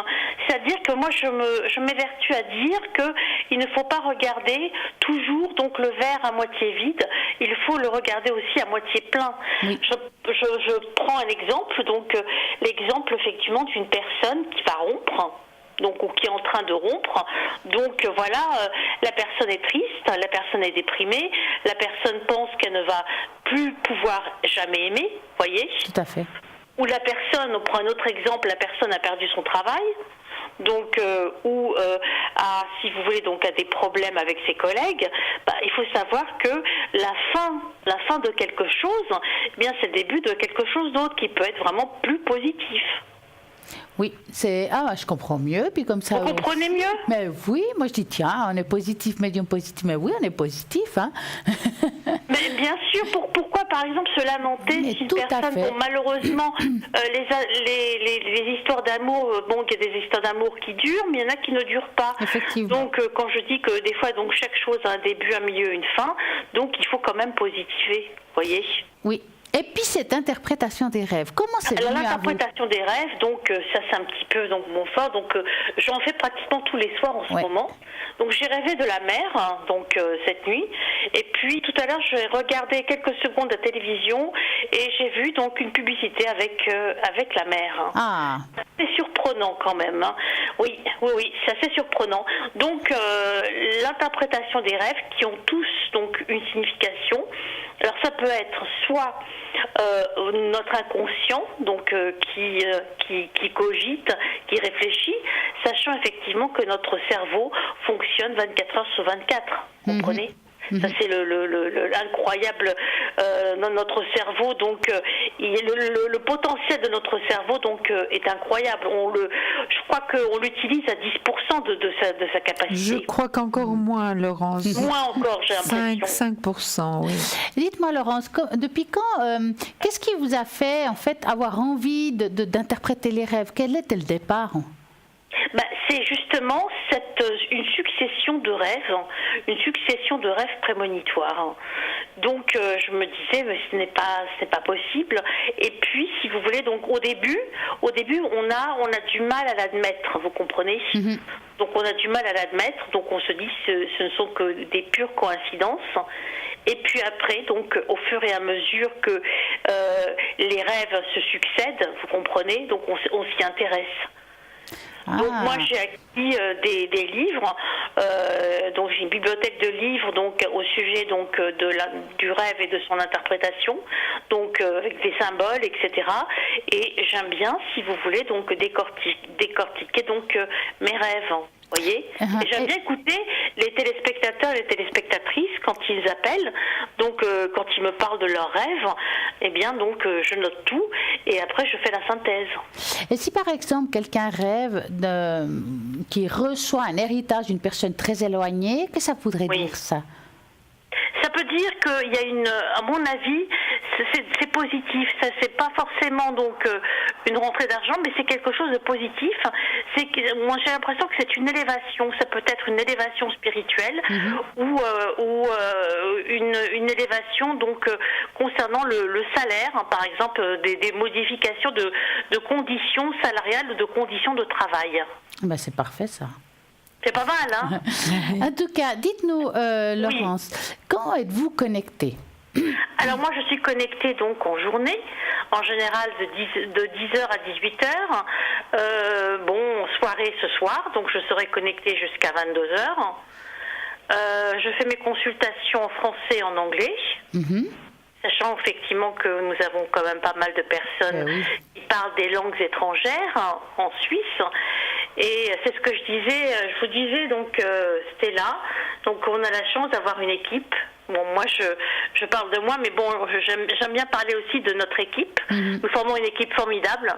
C'est-à-dire que moi, je m'évertue à dire qu'il ne faut pas regarder toujours donc le verre à moitié vide. Il faut le regarder aussi à moitié plein. Oui. Je prends un exemple, donc l'exemple effectivement d'une personne qui va rompre. Donc, ou qui est en train de rompre. Donc voilà, la personne est triste, la personne est déprimée, la personne pense qu'elle ne va plus pouvoir jamais aimer, voyez. Tout à fait. Ou la personne, on prend un autre exemple, la personne a perdu son travail, donc ou si vous voulez donc a des problèmes avec ses collègues. Il faut savoir que la fin de quelque chose, eh bien c'est le début de quelque chose d'autre qui peut être vraiment plus positif. Oui, je comprends mieux, puis comme ça... Vous comprenez mieux? Mais oui, moi je dis, tiens, on est positif, médium positif, mais oui, on est positif, hein. Mais bien sûr, pourquoi par exemple se lamenter si une personne, malheureusement, les histoires d'amour, il y a des histoires d'amour qui durent, mais il y en a qui ne durent pas. Effectivement. Donc quand je dis que des fois, donc chaque chose a un début, un milieu, une fin, donc il faut quand même positiver, voyez? Oui. Et puis cette interprétation des rêves, comment c'est venu à vous? L'interprétation des rêves, donc ça c'est un petit peu donc mon fort, donc j'en fais pratiquement tous les soirs en ce moment. Donc j'ai rêvé de la mer, donc cette nuit, et puis tout à l'heure j'ai regardé quelques secondes de télévision et j'ai vu donc une publicité avec la mer. Ah. C'est surprenant quand même. Hein. Oui, c'est assez surprenant. Donc l'interprétation des rêves qui ont tous donc une signification. Alors ça peut être soit notre inconscient, donc qui cogite, qui réfléchit, sachant effectivement que notre cerveau fonctionne 24 heures sur 24. Vous comprenez ? Ça c'est l'incroyable notre cerveau, donc le potentiel de notre cerveau donc est incroyable. Je crois qu'on l'utilise à 10% de sa capacité. Je crois qu'encore moins, Laurence. Moins encore, j'ai l'impression. 5%, oui. Dites-moi, Laurence, depuis quand, qu'est-ce qui vous a fait en fait avoir envie d'interpréter les rêves? Quel était le départ? C'est justement une succession de rêves prémonitoires. Donc je me disais, mais ce n'est pas possible. Et puis, si vous voulez, donc au début, on a du mal à l'admettre, vous comprenez ? Donc on a du mal à l'admettre. Donc on se dit, ce ne sont que des pures coïncidences. Et puis après, donc au fur et à mesure que les rêves se succèdent, vous comprenez, donc on s'y intéresse. Donc moi j'ai acquis des livres, donc j'ai une bibliothèque de livres donc au sujet donc du rêve et de son interprétation, donc avec des symboles, etc. Et j'aime bien, si vous voulez, donc décortiquer donc mes rêves. voyez. Et j'aime bien écouter les téléspectateurs et les téléspectatrices quand ils appellent, donc quand ils me parlent de leurs rêves, eh bien donc je note tout et après je fais la synthèse. Et si par exemple quelqu'un rêve qui reçoit un héritage d'une personne très éloignée, qu'est-ce que ça voudrait dire ça? Ça peut dire qu'il y a à mon avis, c'est positif. Ça, c'est pas forcément donc une rentrée d'argent, mais c'est quelque chose de positif. Moi, j'ai l'impression que c'est une élévation. Ça peut être une élévation spirituelle ou une élévation donc concernant le salaire, hein, par exemple des modifications de conditions salariales ou de conditions de travail. Ben, c'est parfait ça. C'est pas mal, hein? En tout cas, dites-nous, Laurence, quand êtes-vous connectée? Alors moi, je suis connectée donc en journée, en général de 10h à 18h. Soirée ce soir, donc je serai connectée jusqu'à 22h. Je fais mes consultations en français et en anglais. Sachant effectivement que nous avons quand même pas mal de personnes qui parlent des langues étrangères en Suisse. Et c'est ce que je vous disais, donc Stella, donc on a la chance d'avoir une équipe. Bon, moi je parle de moi, mais bon, j'aime bien parler aussi de notre équipe. Nous formons une équipe formidable.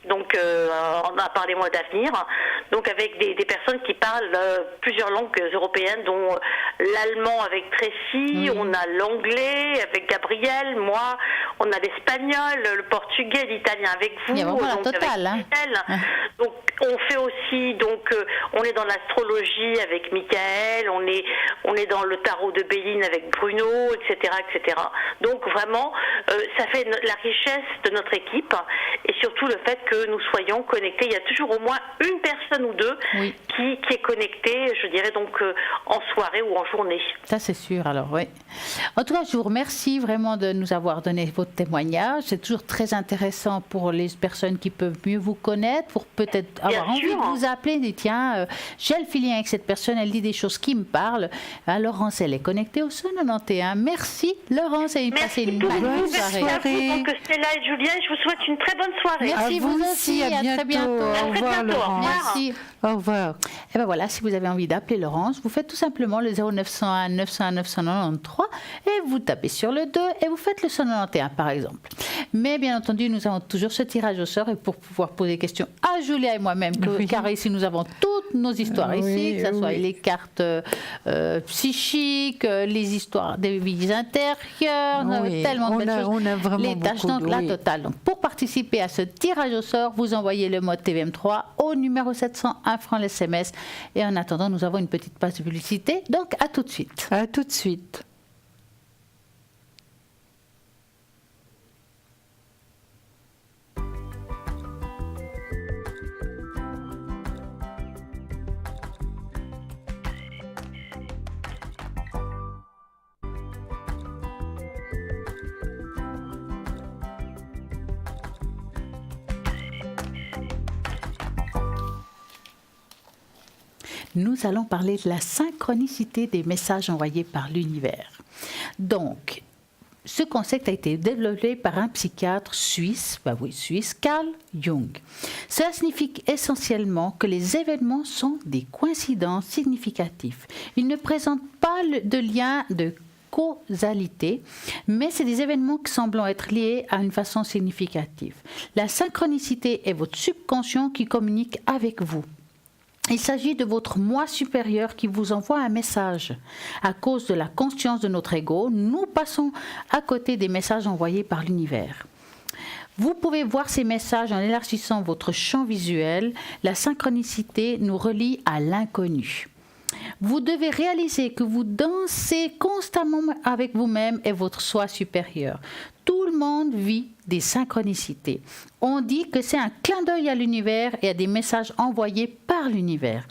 Donc on a parlé mois d'avenir, donc avec des personnes qui parlent plusieurs langues européennes, dont l'allemand avec Tracy, on a l'anglais avec Gabriel, moi, on a l'espagnol, le portugais, l'italien avec vous. Il y a vraiment la totale, avec Michael. Donc on fait aussi, on est dans l'astrologie avec Michael, on est dans le tarot de Béline avec Bruno, etc., etc. Donc vraiment, ça fait la richesse de notre équipe et surtout le fait que nous soyons connectés. Il y a toujours au moins une personne ou deux qui est connectée, je dirais donc en soirée ou en journée. Ça c'est sûr, alors oui. En tout cas, je vous remercie vraiment de nous avoir donné votre témoignage. C'est toujours très intéressant pour les personnes qui peuvent mieux vous connaître, pour peut-être avoir envie de vous appeler, de tiens, j'ai le feeling avec cette personne, elle dit des choses qui me parlent. Laurence, elle est connectée au 191. Merci Laurence et passez une bonne soirée. Donc Stella et Julien, je vous souhaite une très bonne soirée. Merci vous aussi, à très bientôt. Au revoir Laurence. Merci. Au revoir. Et bien voilà, si vous avez envie d'appeler Laurence, vous faites tout simplement le 0901 901 993 et vous tapez sur le 2 et vous faites le 191 par exemple. Mais bien entendu, nous avons toujours ce tirage au sort et pour pouvoir poser des questions à Julia et moi-même, car ici nous avons toutes nos histoires ici, que ce soit les cartes psychiques, les histoires des vies intérieures, tellement de belles choses. On a vraiment les tâches, donc la totale. Donc pour participer à ce tirage au sort, vous envoyez le mode TVM3 au numéro 701 francs l'SMS. Et en attendant, nous avons une petite page de publicité. Donc à tout de suite. À tout de suite. Nous allons parler de la synchronicité des messages envoyés par l'univers. Donc, ce concept a été développé par un psychiatre suisse, Carl Jung. Cela signifie essentiellement que les événements sont des coïncidences significatives. Ils ne présentent pas de lien de causalité, mais c'est des événements qui semblent être liés à une façon significative. La synchronicité est votre subconscient qui communique avec vous. Il s'agit de votre moi supérieur qui vous envoie un message. À cause de la conscience de notre ego, nous passons à côté des messages envoyés par l'univers. Vous pouvez voir ces messages en élargissant votre champ visuel. La synchronicité nous relie à l'inconnu. Vous devez réaliser que vous dansez constamment avec vous-même et votre soi supérieur. Tout le monde vit des synchronicités. On dit que c'est un clin d'œil à l'univers et à des messages envoyés par l'univers.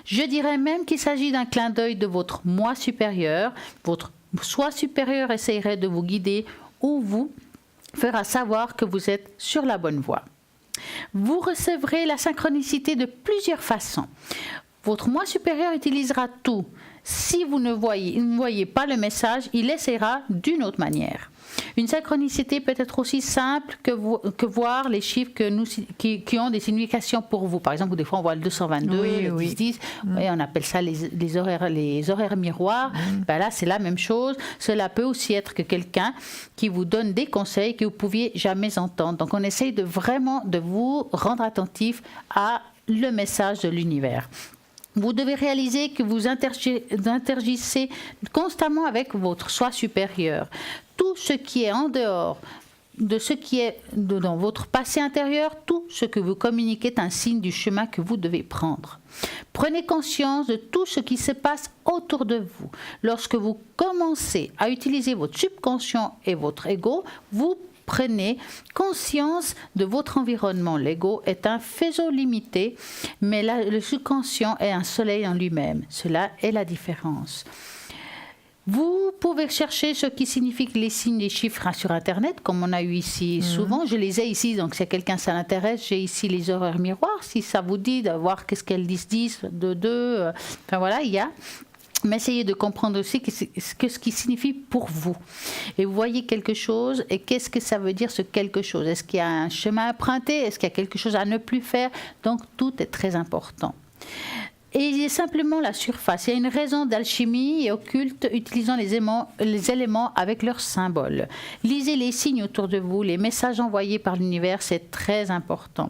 Je dirais même qu'il s'agit d'un clin d'œil de votre moi supérieur. Votre soi supérieur essaierait de vous guider ou vous fera savoir que vous êtes sur la bonne voie. Vous recevrez la synchronicité de plusieurs façons. Votre moi supérieur utilisera tout. Si vous ne voyez pas le message, il essaiera d'une autre manière. Une synchronicité peut être aussi simple que voir les chiffres qui ont des significations pour vous. Par exemple, des fois on voit le 222, le 10-10, et on appelle ça les horaires miroirs. Ben là, c'est la même chose. Cela peut aussi être que quelqu'un qui vous donne des conseils que vous ne pouviez jamais entendre. Donc on essaye vraiment de vous rendre attentif à le message de l'univers. Vous devez réaliser que vous interagissez constamment avec votre soi supérieur. Tout ce qui est en dehors de ce qui est dans votre passé intérieur, tout ce que vous communiquez est un signe du chemin que vous devez prendre. Prenez conscience de tout ce qui se passe autour de vous. Lorsque vous commencez à utiliser votre subconscient et votre ego, vous prenez conscience de votre environnement. L'ego est un faisceau limité, mais le subconscient est un soleil en lui-même. Cela est la différence. Vous pouvez chercher ce qui signifie les signes des chiffres sur Internet, comme on a eu ici souvent. Je les ai ici, donc si quelqu'un ça l'intéresse, j'ai ici les horaires miroirs. Si ça vous dit de voir qu'est-ce qu'elles disent, 10, 2, enfin voilà, il y a. Mais essayez de comprendre aussi ce qui signifie pour vous. Et vous voyez quelque chose, et qu'est-ce que ça veut dire ce quelque chose? Est-ce qu'il y a un chemin à emprunter? Est-ce qu'il y a quelque chose à ne plus faire? Donc tout est très important. Et il y a simplement la surface. Il y a une raison d'alchimie et occulte utilisant les éléments avec leurs symboles. Lisez les signes autour de vous, les messages envoyés par l'univers, c'est très important.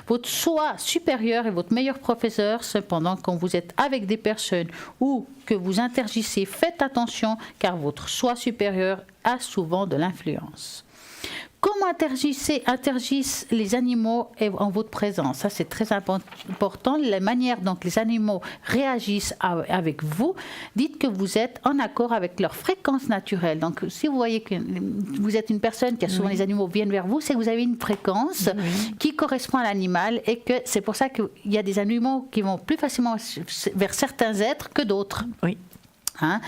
Votre soi supérieur est votre meilleur professeur. Cependant, quand vous êtes avec des personnes ou que vous interagissez, faites attention car votre soi supérieur a souvent de l'influence. Comment interagissent les animaux en votre présence? Ça, c'est très important. La manière dont les animaux réagissent avec vous, dites que vous êtes en accord avec leur fréquence naturelle. Donc, si vous voyez que vous êtes une personne qui a souvent les animaux viennent vers vous, c'est que vous avez une fréquence qui correspond à l'animal et que c'est pour ça qu'il y a des animaux qui vont plus facilement vers certains êtres que d'autres. Oui. Hein?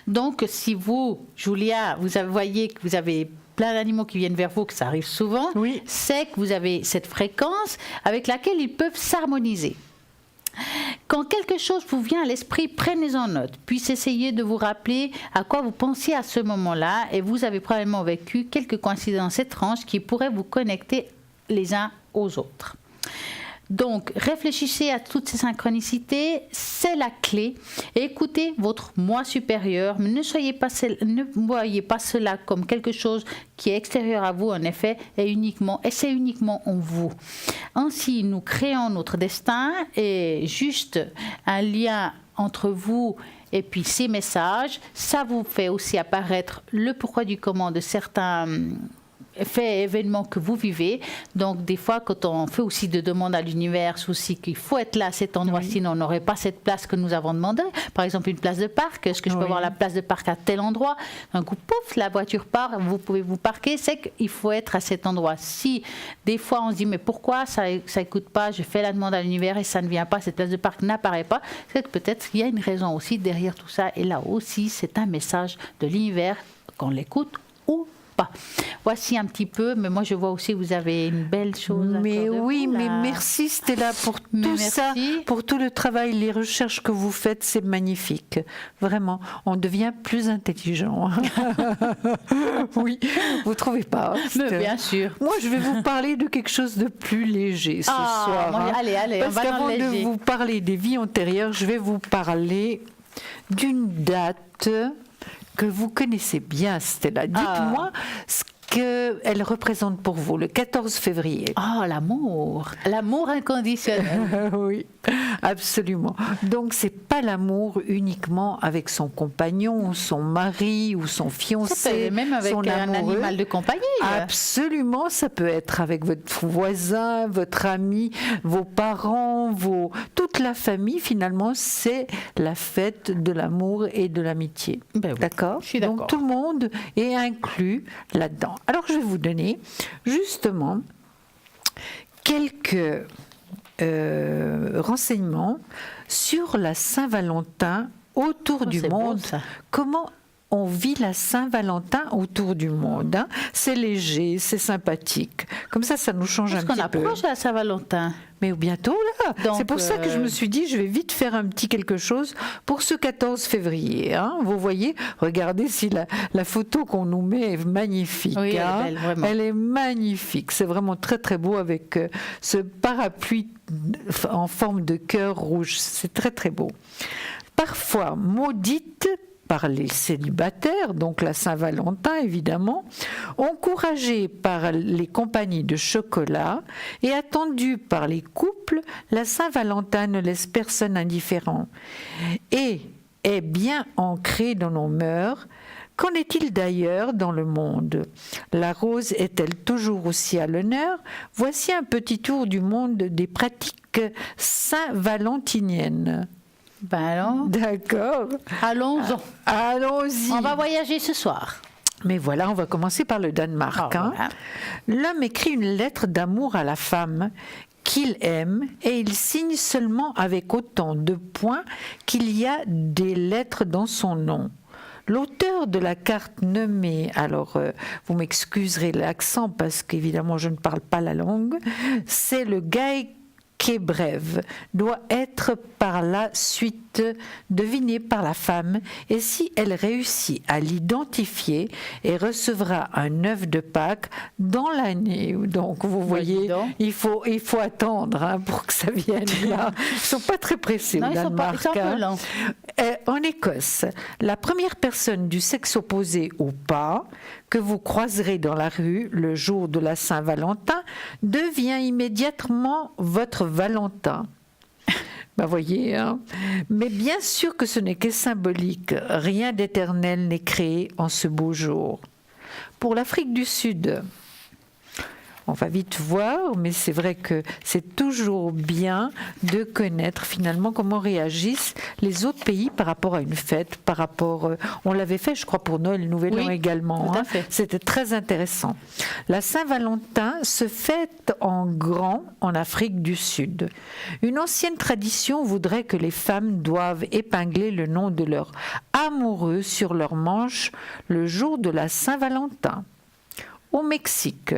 Donc, si vous, Julia, voyez que vous avez plein d'animaux qui viennent vers vous, que ça arrive souvent, c'est que vous avez cette fréquence avec laquelle ils peuvent s'harmoniser. Quand quelque chose vous vient à l'esprit, prenez-en note, puis essayez de vous rappeler à quoi vous pensiez à ce moment-là et vous avez probablement vécu quelques coïncidences étranges qui pourraient vous connecter les uns aux autres. Donc, réfléchissez à toutes ces synchronicités, c'est la clé. Et écoutez votre moi supérieur. Ne voyez pas cela comme quelque chose qui est extérieur à vous, en effet, et c'est uniquement en vous. Ainsi, nous créons notre destin et juste un lien entre vous et puis ces messages. Ça vous fait aussi apparaître le pourquoi du comment de certains faits et événements que vous vivez. Donc des fois quand on fait aussi des demandes à l'univers aussi qu'il faut être là à cet endroit, sinon on n'aurait pas cette place que nous avons demandé. Par exemple une place de parc, est-ce que je peux avoir la place de parc à tel endroit? Un coup pouf, la voiture part, vous pouvez vous parquer, c'est qu'il faut être à cet endroit. Si des fois on se dit mais pourquoi ça écoute pas, je fais la demande à l'univers et ça ne vient pas, cette place de parc n'apparaît pas, c'est que peut-être qu'il y a une raison aussi derrière tout ça, et là aussi c'est un message de l'univers qu'on l'écoute ou pas. Voici un petit peu, mais moi je vois aussi que vous avez une belle chose. Mais oui, mais merci Stella pour tout ça, pour tout le travail, les recherches que vous faites, c'est magnifique. Vraiment, on devient plus intelligent. Oui, vous trouvez pas? Mais bien sûr. Moi, je vais vous parler de quelque chose de plus léger ce soir. Bon, allez, parce qu'avant de vous parler des vies antérieures, je vais vous parler d'une date que vous connaissez bien, Stella. Dites-moi ce qu'elle représente pour vous, le 14 février. L'amour inconditionnel. Oui, absolument. Donc, c'est pas l'amour uniquement avec son compagnon, ou son mari, ou son fiancé, ça peut être même avec un animal de compagnie. Absolument, ça peut être avec votre voisin, votre ami, vos parents, toute la famille. Finalement, c'est la fête de l'amour et de l'amitié. D'accord ? Je suis d'accord. Donc, tout le monde est inclus là-dedans. Alors, je vais vous donner justement quelques renseignements sur la Saint-Valentin autour du monde. Ça. Comment on vit la Saint-Valentin autour du monde. Hein. C'est léger, c'est sympathique. Comme ça nous change un petit peu. Parce qu'on approche de la Saint-Valentin. Mais bientôt là. Donc, c'est pour ça que je me suis dit, je vais vite faire un petit quelque chose pour ce 14 février. Hein. Vous voyez, regardez si la photo qu'on nous met est magnifique. Oui, hein. elle est belle, vraiment. Elle est magnifique. C'est vraiment très très beau avec ce parapluie en forme de cœur rouge. C'est très très beau. Parfois maudite par les célibataires, donc la Saint-Valentin évidemment, encouragée par les compagnies de chocolat et attendue par les couples, la Saint-Valentin ne laisse personne indifférent et est bien ancrée dans nos mœurs. Qu'en est-il d'ailleurs dans le monde? La rose est-elle toujours aussi à l'honneur? Voici un petit tour du monde des pratiques saint-valentiniennes. Ben alors, D'accord. allons-y. Allons-y. On va voyager ce soir. Mais voilà, on va commencer par le Danemark. Ah, hein. voilà. L'homme écrit une lettre d'amour à la femme qu'il aime et il signe seulement avec autant de points qu'il y a des lettres dans son nom. L'auteur de la carte nommée, alors vous m'excuserez l'accent parce qu'évidemment je ne parle pas la langue, c'est le Guy Kebrev, doit être par la suite deviné par la femme et si elle réussit à l'identifier, elle recevra un œuf de Pâques dans l'année. Donc vous voyez, il faut attendre hein, pour que ça vienne là. Ils ne sont pas très pressés Non, au Danemark. ils sont un peu lents. En Écosse, la première personne du sexe opposé ou pas que vous croiserez dans la rue le jour de la Saint-Valentin devient immédiatement votre Valentin. Ben voyez, hein. Mais bien sûr que ce n'est que symbolique. Rien d'éternel n'est créé en ce beau jour. Pour l'Afrique du Sud, on va vite voir, mais c'est vrai que c'est toujours bien de connaître finalement comment réagissent les autres pays par rapport à une fête, par rapport... on l'avait fait, je crois, pour Noël et Nouvel An également. Tout à hein. fait. C'était très intéressant. La Saint-Valentin se fête en grand en Afrique du Sud. Une ancienne tradition voudrait que les femmes doivent épingler le nom de leur amoureux sur leur manche le jour de la Saint-Valentin. Au Mexique,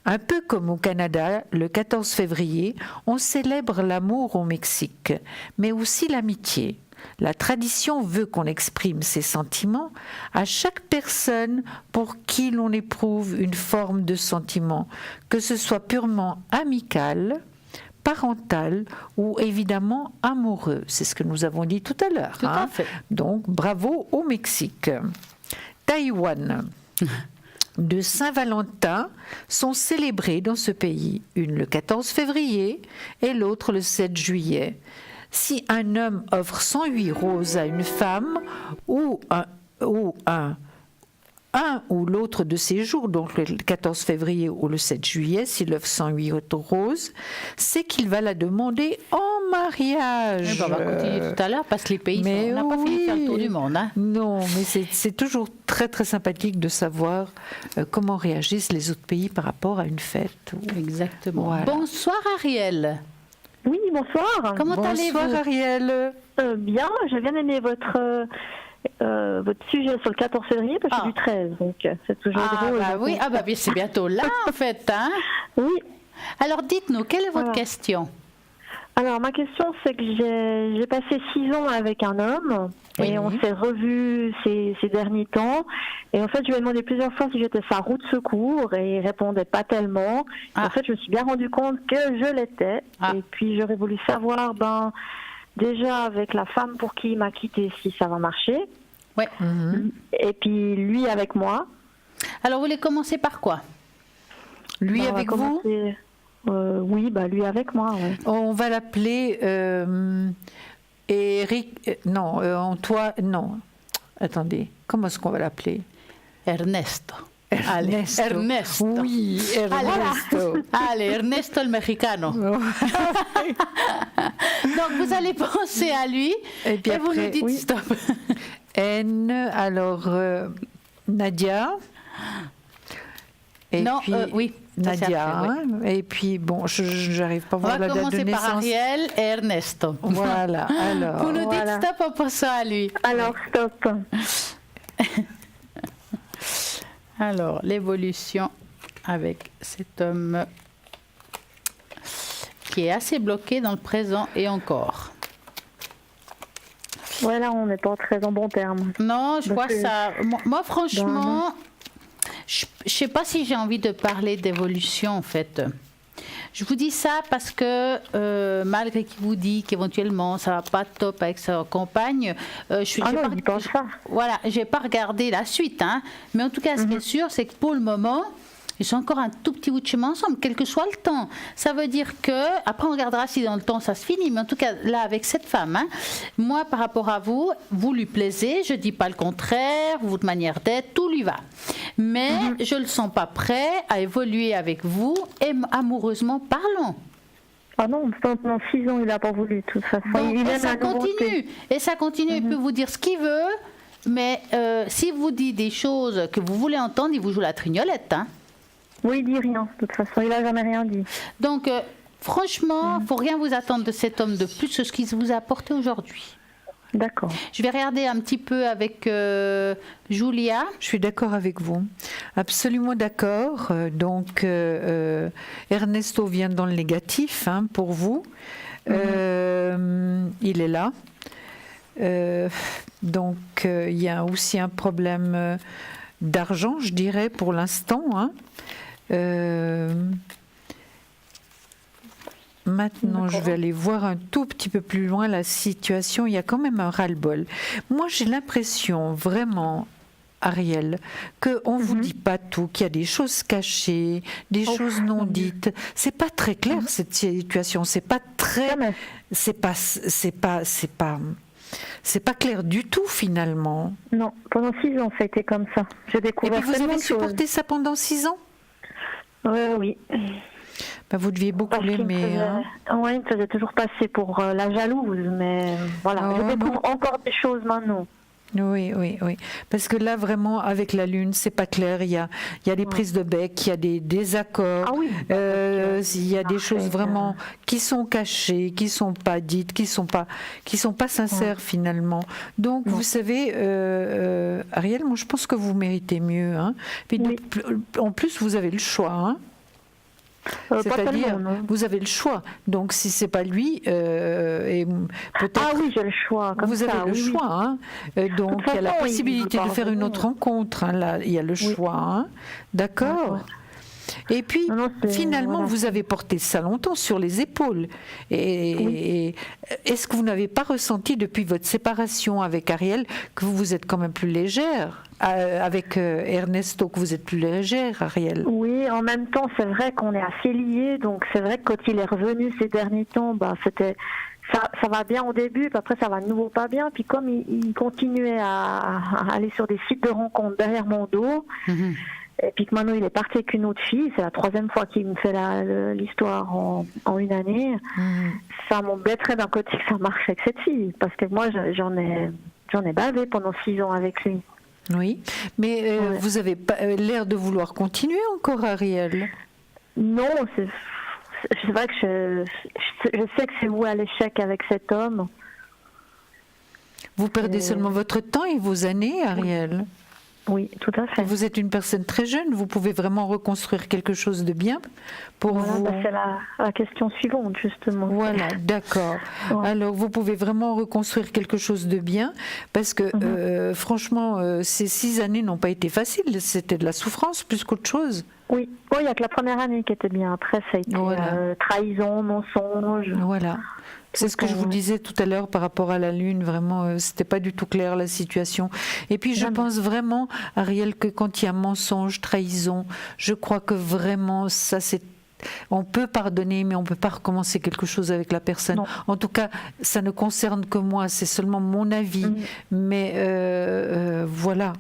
un peu comme au Canada, le 14 février, on célèbre l'amour au Mexique, mais aussi l'amitié. La tradition veut qu'on exprime ses sentiments à chaque personne pour qui l'on éprouve une forme de sentiment, que ce soit purement amical, parental ou évidemment amoureux. C'est ce que nous avons dit tout à l'heure. Tout à fait. Donc, bravo au Mexique. Taïwan. De Saint-Valentin sont célébrées dans ce pays, une le 14 février et l'autre le 7 juillet. Si un homme offre 108 roses à une femme ou un ou l'autre de ces jours, donc le 14 février ou le 7 juillet, s'il offre 108 roses, c'est qu'il va la demander en mariage. On va continuer tout à l'heure parce que les pays, on n'a pas fini de faire le tour du monde. Hein. Non, mais c'est toujours très très sympathique de savoir comment réagissent les autres pays par rapport à une fête. Exactement. Voilà. Bonsoir Ariel. Oui, bonsoir. Comment allez-vous? Bonsoir Ariel. Bien, j'ai bien aimé votre sujet sur le 14 février, parce que c'est du 13, donc c'est toujours drôle. Bah oui, c'est bientôt là en fait. Hein. Oui. Alors dites-nous, quelle est votre question? Alors ma question, c'est que j'ai passé 6 ans avec un homme, et on s'est revus ces derniers temps, et en fait je lui ai demandé plusieurs fois si j'étais sa roue de secours, et il répondait pas tellement. En fait je me suis bien rendu compte que je l'étais, et puis j'aurais voulu savoir, déjà avec la femme pour qui il m'a quitté, si ça va marcher. Ouais. Et puis lui avec moi. Alors vous voulez commencer par quoi? Lui avec vous? Oui, lui avec moi. Ouais. On va l'appeler Eric. Non, Antoine. Non. Attendez. Comment est-ce qu'on va l'appeler? Ernesto. Ernesto. Ernesto. Oui, Ernesto. Allez, Ernesto le Mexicano. Donc vous allez penser à lui et, puis vous nous dites stop. N, alors Nadia. Et non, puis, oui. Nadia. Après, oui. Et puis, bon, je n'arrive pas à voir la date de naissance. On va commencer par Ariel et Ernesto. Voilà, alors. Vous nous dites stop en pensant à lui. Alors, stop. Alors, l'évolution avec cet homme qui est assez bloqué dans le présent et encore. Ouais, là, on n'est pas très en bon terme. Non, je vois que- ça. Moi, franchement, je ne sais pas si j'ai envie de parler d'évolution, en fait. Je vous dis ça parce que malgré qu'il vous dit qu'éventuellement ça va pas top avec sa compagne, je Ah non, pas, il pense pas. voilà, j'ai pas regardé la suite, hein. Mais en tout cas, ce qui est sûr, c'est que pour le moment, ils sont encore un tout petit bout de chemin ensemble, quel que soit le temps. Ça veut dire que, après on regardera si dans le temps ça se finit, mais en tout cas là avec cette femme, hein, moi par rapport à vous, vous lui plaisez, je dis pas le contraire, votre manière d'être, tout lui va. Mais je le sens pas prêt à évoluer avec vous, et amoureusement parlant. Ah non, pendant 6 ans, il n'a pas voulu, de toute façon. Donc, il et aime ça la nouveauté. continue, et ça continue, il peut vous dire ce qu'il veut, mais si vous dit des choses que vous voulez entendre, il vous joue la trignolette, hein. Oui, il dit rien, de toute façon, il n'a jamais rien dit. Donc, franchement, faut rien vous attendre de cet homme de plus que ce qu'il vous a apporté aujourd'hui. D'accord. Je vais regarder un petit peu avec Julia. Je suis d'accord avec vous, absolument d'accord. Donc, Ernesto vient dans le négatif, hein, pour vous. Il est là. Donc, il y a aussi un problème d'argent, je dirais, pour l'instant, hein. Maintenant, je vais aller voir un tout petit peu plus loin la situation. Il y a quand même un ras-le-bol. Moi, j'ai l'impression vraiment, Ariel, qu'on ne vous dit pas tout, qu'il y a des choses cachées, des choses non dites. C'est pas très clair cette situation. C'est pas très, c'est pas clair du tout finalement. Non, pendant 6 ans, ça a été comme ça. J'ai Et découvert puis vous tellement avez de choses. supporté ça pendant 6 ans? Oui. Ben, vous deviez beaucoup Parce qu'il me l'aimer. faisait- Hein. Ouais, il me faisait toujours passer pour la jalouse, mais voilà. Oh, je découvre encore des choses maintenant. Oui. Parce que là, vraiment, avec la Lune, c'est pas clair. Il y a des prises de bec, il y a des désaccords. Ah oui. Il y a des choses vraiment qui sont cachées, qui sont pas dites, qui sont pas sincères finalement. Donc, vous savez, Ariel, moi, je pense que vous méritez mieux. Hein. Puis, en plus, vous avez le choix. Hein. Pas C'est-à-dire, tellement, non. vous avez le choix. Donc, si c'est pas lui, et peut-être. Ah oui, j'ai le choix. Comme vous ça, avez le oui, oui. choix, hein. Donc il y a la façon, il possibilité veut pas de faire une revenir. autre rencontre. Hein, là, il y a le choix, hein. D'accord. Et puis, Non, finalement, voilà. vous avez porté ça longtemps sur les épaules. Et est-ce que vous n'avez pas ressenti depuis votre séparation avec Ariel que vous êtes quand même plus légère, avec Ernesto, que vous êtes plus légère, Ariel? Oui, en même temps, c'est vrai qu'on est assez liés, donc c'est vrai que quand il est revenu ces derniers temps, c'était ça va bien au début, puis après ça va de nouveau pas bien. Puis comme il continuait à aller sur des sites de rencontres derrière mon dos, et puis que maintenant il est parti avec une autre fille, c'est la 3e fois qu'il me fait l'histoire en une année, ça m'embêterait d'un côté que ça marche avec cette fille, parce que moi j'en ai bavé pendant 6 ans avec lui. Oui, mais vous avez pas l'air de vouloir continuer encore, Ariel. Non, c'est vrai que je sais que c'est voué à l'échec avec cet homme. Vous perdez seulement votre temps et vos années, Ariel. Oui, tout à fait. Vous êtes une personne très jeune, vous pouvez vraiment reconstruire quelque chose de bien pour vous. C'est la question suivante, justement. Voilà, d'accord. Ouais. Alors, vous pouvez vraiment reconstruire quelque chose de bien, parce que franchement, ces 6 années n'ont pas été faciles, c'était de la souffrance plus qu'autre chose. Oui, il n'y a que la première année qui était bien. Après, ça a été trahison, mensonge. Voilà. C'est ce que je vous disais tout à l'heure par rapport à la Lune. Vraiment, c'était pas du tout clair la situation. Et puis, je pense vraiment, Ariel, que quand il y a mensonge, trahison, je crois que vraiment, ça c'est. On peut pardonner, mais on ne peut pas recommencer quelque chose avec la personne. Non. En tout cas, ça ne concerne que moi, c'est seulement mon avis. Mais voilà,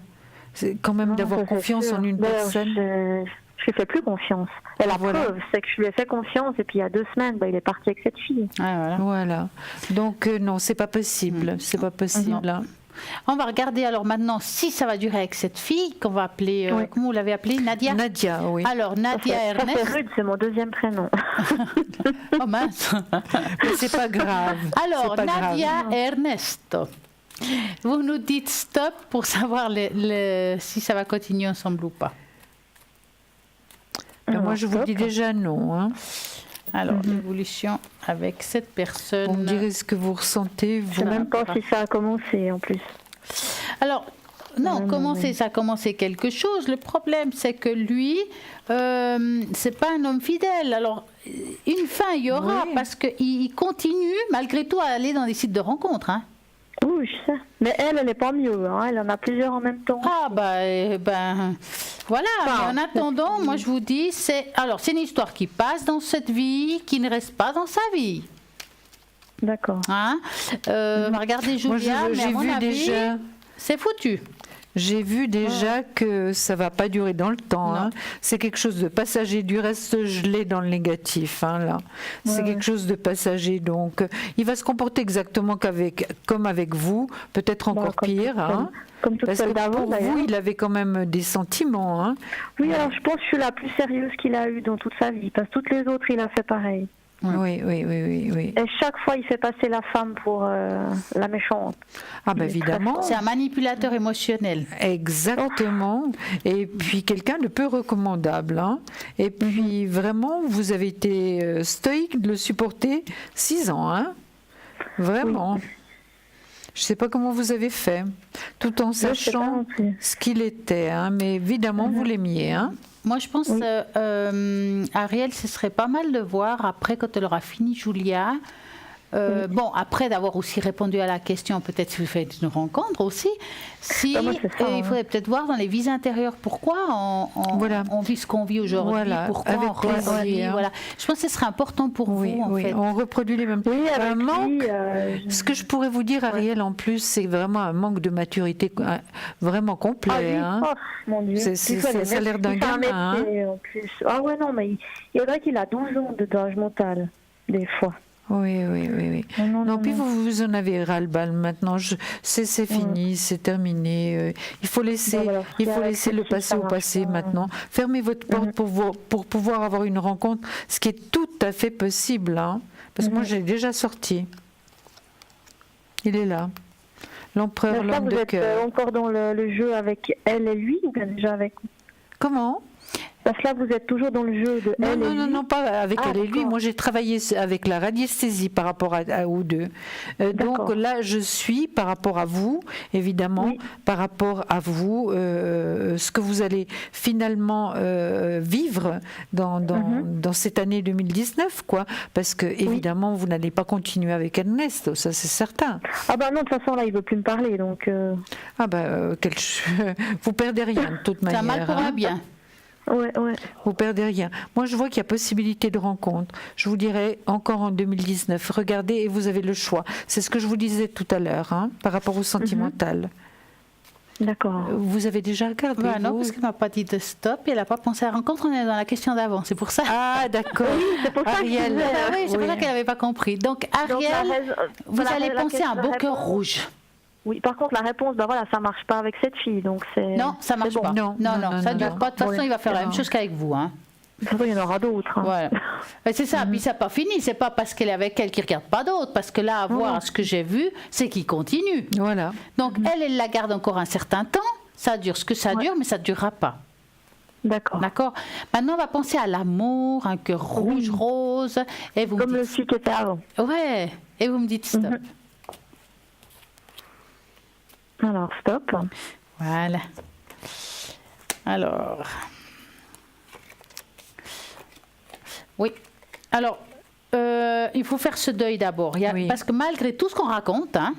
c'est quand même d'avoir confiance en une personne. Je lui fais plus confiance. Et la preuve, c'est que je lui ai fait confiance et puis il y a 2 semaines, il est parti avec cette fille. Voilà. Donc non, c'est pas possible. C'est pas possible. Hein. On va regarder alors maintenant si ça va durer avec cette fille qu'on va appeler, comment vous l'avez appelée, Nadia? Nadia, oui. Alors Nadia Ernest. C'est rude, c'est mon 2e prénom. Oh mince. Mais c'est pas grave. Alors c'est pas Nadia grave. Ernesto. Vous nous dites stop pour savoir si ça va continuer ensemble ou pas. Moi, je vous dis déjà non. Hein. Alors, l'évolution avec cette personne. Vous me direz ce que vous ressentez. Je ne sais même pas si ça a commencé en plus. Alors, non, ça a commencé quelque chose. Le problème, c'est que lui, c'est pas un homme fidèle. Alors, une fin, il y aura, parce qu'il continue, malgré tout, à aller dans des sites de rencontres. Hein. Oui, je sais. Mais elle n'est pas mieux. Hein. Elle en a plusieurs en même temps. Ah, voilà. Mais en attendant, moi, je vous dis, c'est une histoire qui passe dans cette vie, qui ne reste pas dans sa vie. D'accord. Hein regardez Julia, mais à mon avis, c'est foutu. J'ai vu déjà que ça ne va pas durer dans le temps. Hein. C'est quelque chose de passager. Du reste, je l'ai dans le négatif. Hein, là. C'est quelque chose de passager. Donc, il va se comporter exactement comme avec vous, peut-être encore pire. Hein. Comme toute celle d'avant, d'ailleurs. Vous, il avait quand même des sentiments. Hein. Oui, alors je pense que je suis la plus sérieuse qu'il a eue dans toute sa vie. Parce que toutes les autres, il a fait pareil. Oui. Et chaque fois, il fait passer la femme pour la méchante. Ah ben évidemment. C'est un manipulateur émotionnel. Exactement. Et puis quelqu'un de peu recommandable. Hein. Et puis vraiment, vous avez été stoïque de le supporter 6 ans. Hein. Vraiment. Oui. Je ne sais pas comment vous avez fait, tout en sachant ce qu'il était. Hein. Mais évidemment, vous l'aimiez. Hein. Moi, je pense, Ariel, ce serait pas mal de voir, après, quand elle aura fini Julia, bon, après d'avoir aussi répondu à la question, peut-être si vous faites une rencontre aussi, il faudrait peut-être voir dans les vies intérieures pourquoi on vit ce qu'on vit aujourd'hui, pourquoi on revit. Voilà. Je pense que ce serait important pour vous, en fait. On reproduit les mêmes choses. Ce que je pourrais vous dire, Ariel, en plus, c'est vraiment un manque de maturité vraiment complet. Mon Dieu. Ça a l'air d'un gamin. En plus. Ah ouais, non, mais il est vrai qu'il a 12 ans de dosage mental, des fois. Oui. Non, puis vous en avez ras-le-bal maintenant. C'est fini, c'est terminé. Il faut laisser le passé au passé maintenant. Fermez votre porte pour pouvoir avoir une rencontre, ce qui est tout à fait possible. Hein, parce que moi, j'ai déjà sorti. Il est là. L'empereur, l'homme de cœur. Vous êtes encore dans le jeu avec elle et lui ou bien déjà avec vous? Comment? Parce que là, vous êtes toujours dans le jeu de elle et lui. Non, pas avec elle et lui. Moi, j'ai travaillé avec la radiesthésie par rapport à vous deux. Donc là, je suis par rapport à vous, évidemment, par rapport à vous, ce que vous allez finalement vivre dans cette année 2019, quoi. Parce que, évidemment, vous n'allez pas continuer avec Ernesto, ça c'est certain. Ah bah non, de toute façon, là, il ne veut plus me parler, donc... Ah bah, vous perdez rien, de toute manière. Ça mal pour un bien. Ouais. Vous perdez rien. Moi, je vois qu'il y a possibilité de rencontre. Je vous dirais encore en 2019. Regardez et vous avez le choix. C'est ce que je vous disais tout à l'heure, hein, par rapport au sentimental. D'accord. Vous avez déjà regardé? Non, parce qu'elle m'a pas dit de stop et elle n'a pas pensé à la rencontre. On est dans la question d'avant, c'est pour ça. Ah, d'accord. C'est pour ça Ariel. C'est pour ça qu'elle n'avait pas compris. Donc, Ariel, vous allez penser à un beau cœur rouge. Oui, par contre, la réponse, ça marche pas avec cette fille, donc c'est... Non, ça marche pas. Non, ça ne dure pas. De toute façon, il va faire la même chose qu'avec vous. Hein. De toute façon, il y en aura d'autres. Hein. Voilà. C'est ça, puis ça n'a pas fini. C'est pas parce qu'elle est avec elle qu'il ne regarde pas d'autres, parce que là, à voir ce que j'ai vu, c'est qu'il continue. Voilà. Donc, elle la garde encore un certain temps. Ça dure ce que ça dure, mais ça ne durera pas. D'accord. Maintenant, on va penser à l'amour, un cœur rouge, rose. Et vous comme le fille qui était avant. Ouais. Et vous me dites stop. Alors, stop. Voilà. Alors. Oui. Alors, il faut faire ce deuil d'abord. Parce que malgré tout ce qu'on raconte, hein,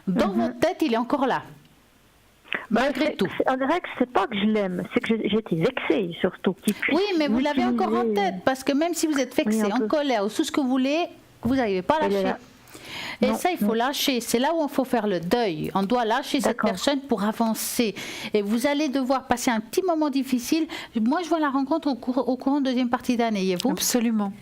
dans votre tête, il est encore là. Malgré tout. En vrai, c'est pas que je l'aime, c'est que j'ai été vexée surtout. Oui, mais vous l'avez encore en tête. Parce que même si vous êtes vexée, en colère ou tout ce que vous voulez, vous n'arrivez pas à lâcher. Et ça, il faut lâcher. C'est là où il faut faire le deuil. On doit lâcher cette personne pour avancer. Et vous allez devoir passer un petit moment difficile. Moi, je vois la rencontre au courant de deuxième partie d'année. Et vous? Absolument.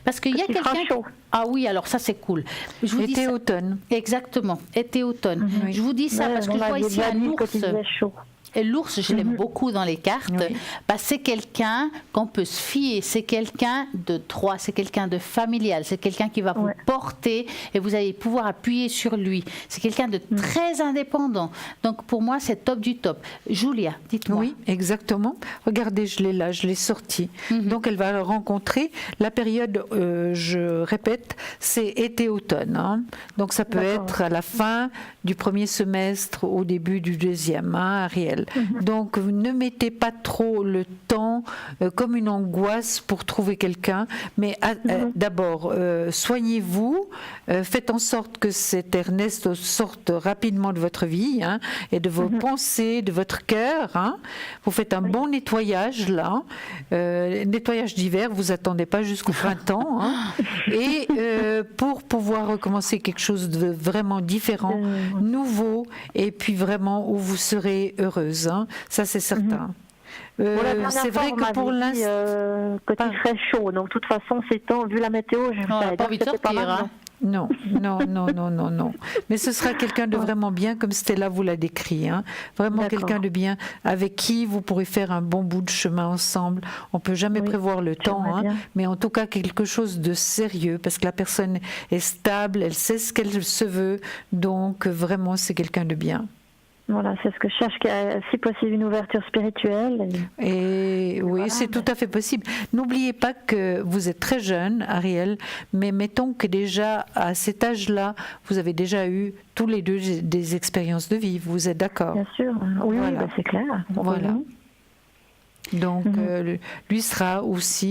Parce qu'il y a quelqu'un... Ah oui, alors ça, c'est cool. Été-automne. Exactement. Été-automne. Je vous dis ça parce que je vois ici un ours. Et l'ours, je l'aime beaucoup dans les cartes, parce que c'est quelqu'un qu'on peut se fier, c'est quelqu'un de droit, c'est quelqu'un de familial, c'est quelqu'un qui va vous porter et vous allez pouvoir appuyer sur lui. C'est quelqu'un de très indépendant. Donc pour moi, c'est top du top. Julia, dites-moi. Oui, exactement. Regardez, je l'ai là, je l'ai sorti. Donc elle va rencontrer la période, je répète, c'est été-automne. Hein. Donc ça peut être à la fin du premier semestre, au début du deuxième, hein, Ariel. Donc ne mettez pas trop le temps comme une angoisse pour trouver quelqu'un, mais d'abord soignez-vous, faites en sorte que cet Ernest sorte rapidement de votre vie, hein, et de vos pensées, de votre cœur. Hein. Vous faites un bon nettoyage là, nettoyage d'hiver, vous attendez pas jusqu'au printemps, hein, et pour pouvoir recommencer quelque chose de vraiment différent, nouveau, et puis vraiment où vous serez heureuse, hein. Ça c'est certain. C'est vrai que pour l'instant, que il ferait chaud, donc de toute façon ces temps, vu la météo, je n'ai pas envie de sortir. Hein. Non. Mais ce sera quelqu'un de vraiment bien, comme Stella vous l'a décrit. Hein. Vraiment quelqu'un de bien, avec qui vous pourrez faire un bon bout de chemin ensemble. On ne peut jamais prévoir le temps, hein, mais en tout cas quelque chose de sérieux, parce que la personne est stable, elle sait ce qu'elle se veut, donc vraiment c'est quelqu'un de bien. Voilà, c'est ce que je cherche, si possible une ouverture spirituelle. Et oui, c'est tout à fait possible. N'oubliez pas que vous êtes très jeune, Ariel, mais mettons que déjà à cet âge-là, vous avez déjà eu tous les deux des expériences de vie. Vous êtes d'accord? Bien sûr, oui, c'est clair. Voilà. Donc, lui